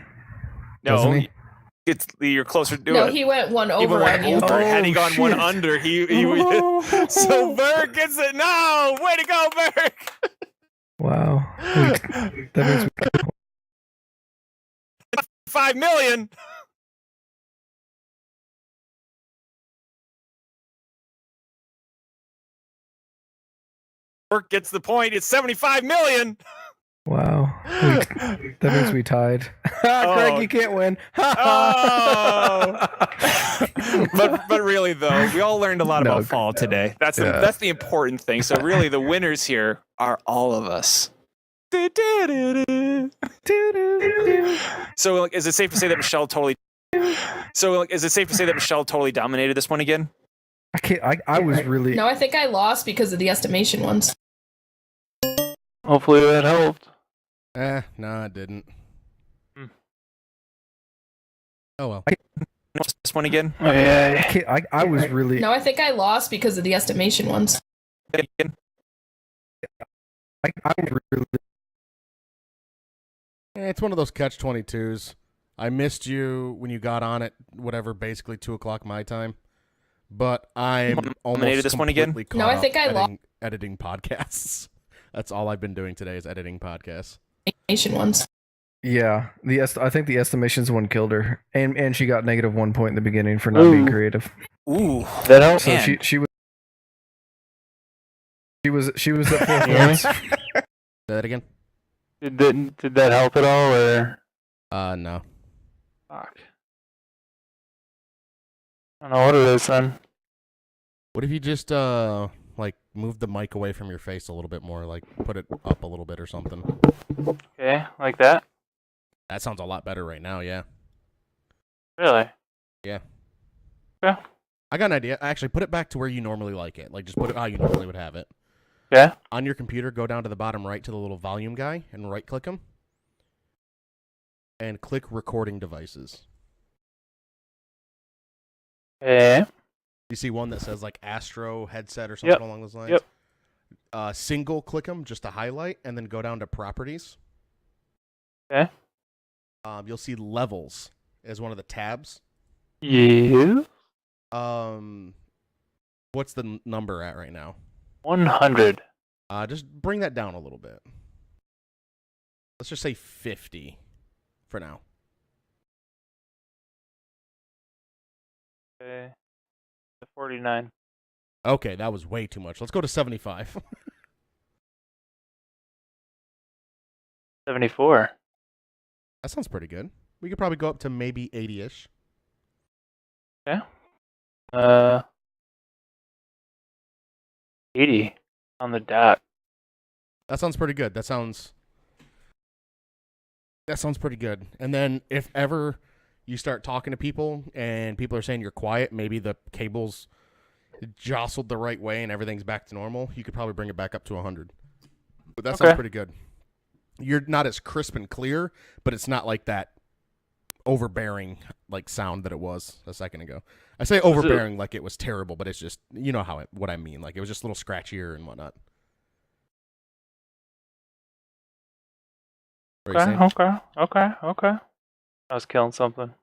No, Doesn't he? you're closer to No, it. he went one He over went on you. over. Had he Oh, gone one shit. under, he so Burke gets it. No, way to go, Burke. Wow. That means 5 million. Burke gets the point. It's 75 million. wow. That means we tied. Craig, you can't win. Oh. but really though, we all learned a lot No, about fall today. That's yeah. that's the important thing. So really, the winners here are all of us. So, like, is it safe to say that Michelle totally? So, like, is it safe to say that Michelle totally dominated this one again? I can't. I was really. No, I think I lost because of the estimation ones. Hopefully that helped. No, it didn't. Oh well. This one again? Oh, yeah. I was really. No, I think I lost because of the estimation ones. I was really. It's one of those catch-22s. I missed you when you got on at whatever, basically 2:00 my time. But I'm almost this one again? completely No, caught I think up I lost. editing podcasts. That's all I've been doing today is editing podcasts. Estimation ones. Yeah, I think the estimations one killed her, and she got -1 point in the beginning for not being creative. Ooh, that helps. So she was at 4 You hear me? points. Say that again? Did that help at all, or? No. Fuck. I don't know what it is then. What if you just like move the mic away from your face a little bit more, like put it up a little bit or something? Okay, like that? That sounds a lot better right now, yeah. Really? Yeah. Yeah. I got an idea. Actually, put it back to where you normally like it. Like, just put it how you normally would have it. Yeah? On your computer, go down to the bottom right to the little volume guy and right-click him. And click recording devices. Okay. You see one that says, like, Astro headset or something along those lines? Yep. Single click them just to highlight, and then go down to properties. Okay. You'll see levels as one of the tabs. Yeah. What's the number at right now? 100. Just bring that down a little bit. Let's just say 50 for now. Okay. 49. Okay, that was way too much. Let's go to 75. 74. That sounds pretty good. We could probably go up to maybe 80-ish. Okay. 80 on the dot. That sounds pretty good. That sounds pretty good. And then if ever you start talking to people and people are saying you're quiet, maybe the cable's jostled the right way and everything's back to normal, you could probably bring it back up to 100. But that sounds pretty good. You're not as crisp and clear, but it's not like that overbearing like sound that it was a second ago. I say overbearing like it was terrible, but it's just, you know what I mean. Like it was just a little scratchier and whatnot. Okay. I was killing something.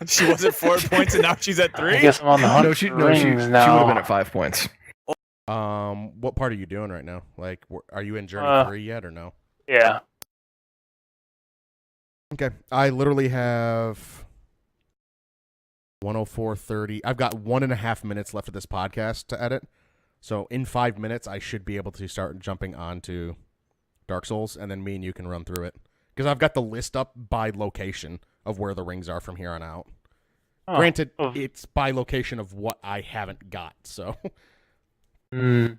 She was at 4 points and now she's at 3. I guess I'm on the hunt. She for would rings have now. been at 5 points. What part are you doing right now? Like, are you in Journey 3 yet or no? Yeah. Okay. I literally have 104.30. I've got 1.5 minutes left of this podcast to edit. So in 5 minutes, I should be able to start jumping onto Dark Souls, and then me and you can run through it. Because I've got the list up by location of where the rings are from here on out. Oh. Granted, it's by location of what I haven't got, so. But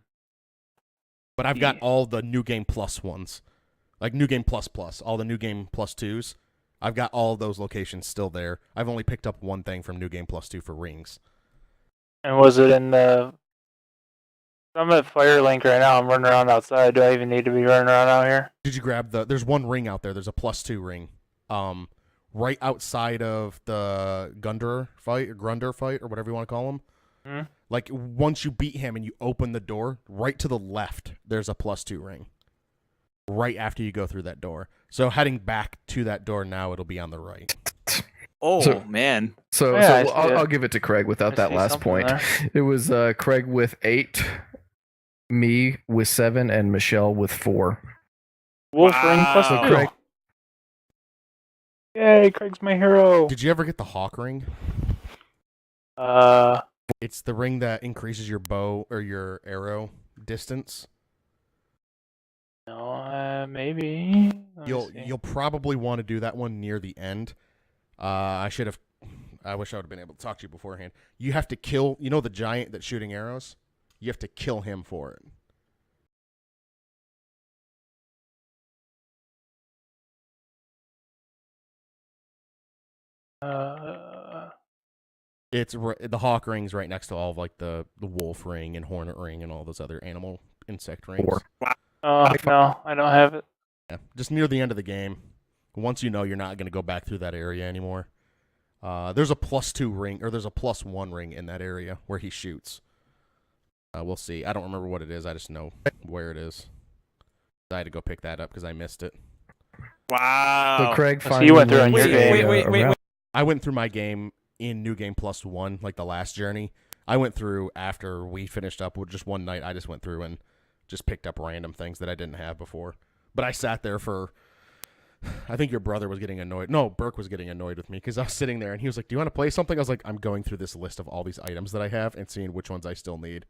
I've got all the New Game Plus ones. Like New Game Plus Plus, all the New Game Plus 2s. I've got all of those locations still there. I've only picked up one thing from New Game Plus 2 for rings. And was it in the... I'm at Firelink right now. I'm running around outside. Do I even need to be running around out here? Did you grab there's one ring out there. There's a +2 ring. right outside of the Grunder fight, or whatever you want to call him. Hmm? Like, once you beat him and you open the door, right to the left, there's a +2 ring. Right after you go through that door. So heading back to that door now, it'll be on the right. Oh, man. So, Yeah, so I'll give it to Craig without I that see last something point. there. It was Craig with 8, me with 7, and Michelle with 4. Wolf ring plus Wow. 2. Craig- Yay, Craig's my hero. Did you ever get the Hawk ring? It's the ring that increases your bow or your arrow distance. No, maybe. Let me see. You'll probably want to do that one near the end. I wish I would have been able to talk to you beforehand. You have to kill, the giant that's shooting arrows? You have to kill him for it. It's the Hawk ring's right next to all of like the wolf ring and hornet ring and all those other animal insect rings. Oh, no, I don't have it. Yeah, just near the end of the game. Once you know you're not going to go back through that area anymore. There's a +2 ring, or there's a +1 ring in that area where he shoots. We'll see. I don't remember what it is. I just know where it is. I had to go pick that up because I missed it. Wow. So Craig So finally you went through on wins your game. Wait. I went through my game in New Game +1, like the last journey. I went through after we finished up with just one night. I just went through and just picked up random things that I didn't have before. But I sat there for, I think your brother was getting annoyed. No, Burke was getting annoyed with me because I was sitting there and he was like, do you want to play something? I was like, I'm going through this list of all these items that I have and seeing which ones I still need.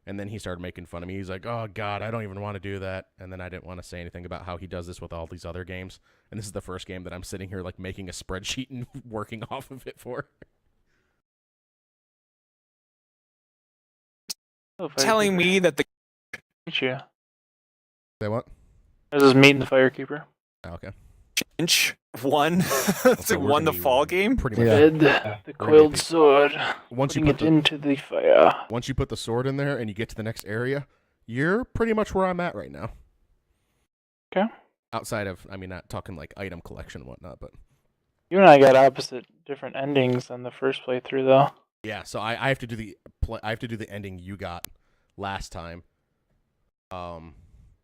And then he started making fun of me. He's like, oh, God, I don't even want to do that. And then I didn't want to say anything about how he does this with all these other games. And this is the first game that I'm sitting here like making a spreadsheet and working off of it for. Telling me that the Meet you. Say what? This is meeting the Firekeeper. Oh, okay. Inch won. It's like won the fall game. Pretty much. Ed, the coiled sword. Once you Putting put it into the fire. Once you put the sword in there and you get to the next area, you're pretty much where I'm at right now. Okay. Outside of, not talking like item collection and whatnot, but You and I got opposite different endings than the first playthrough, though. yeah. So I have to do the ending you got last time,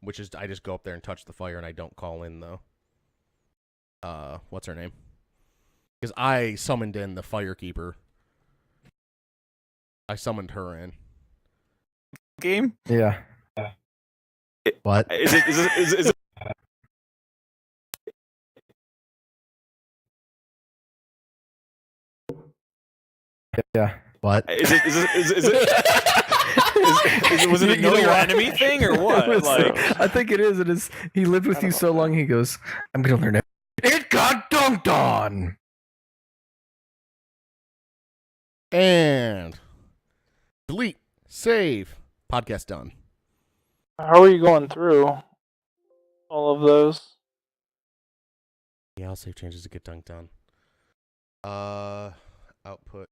which is I just go up there and touch the fire and I don't call in the what's her name? Because I summoned in the Firekeeper. I summoned her in. Game? Yeah. What? Is it Yeah. What? was it a know your enemy thing or what? Like, I think it is. It is. He lived with you so long. He goes, I'm gonna learn it. It got dunked on. And delete, save, podcast done. How are you going through all of those? Yeah, I'll save changes to get dunked on. Output.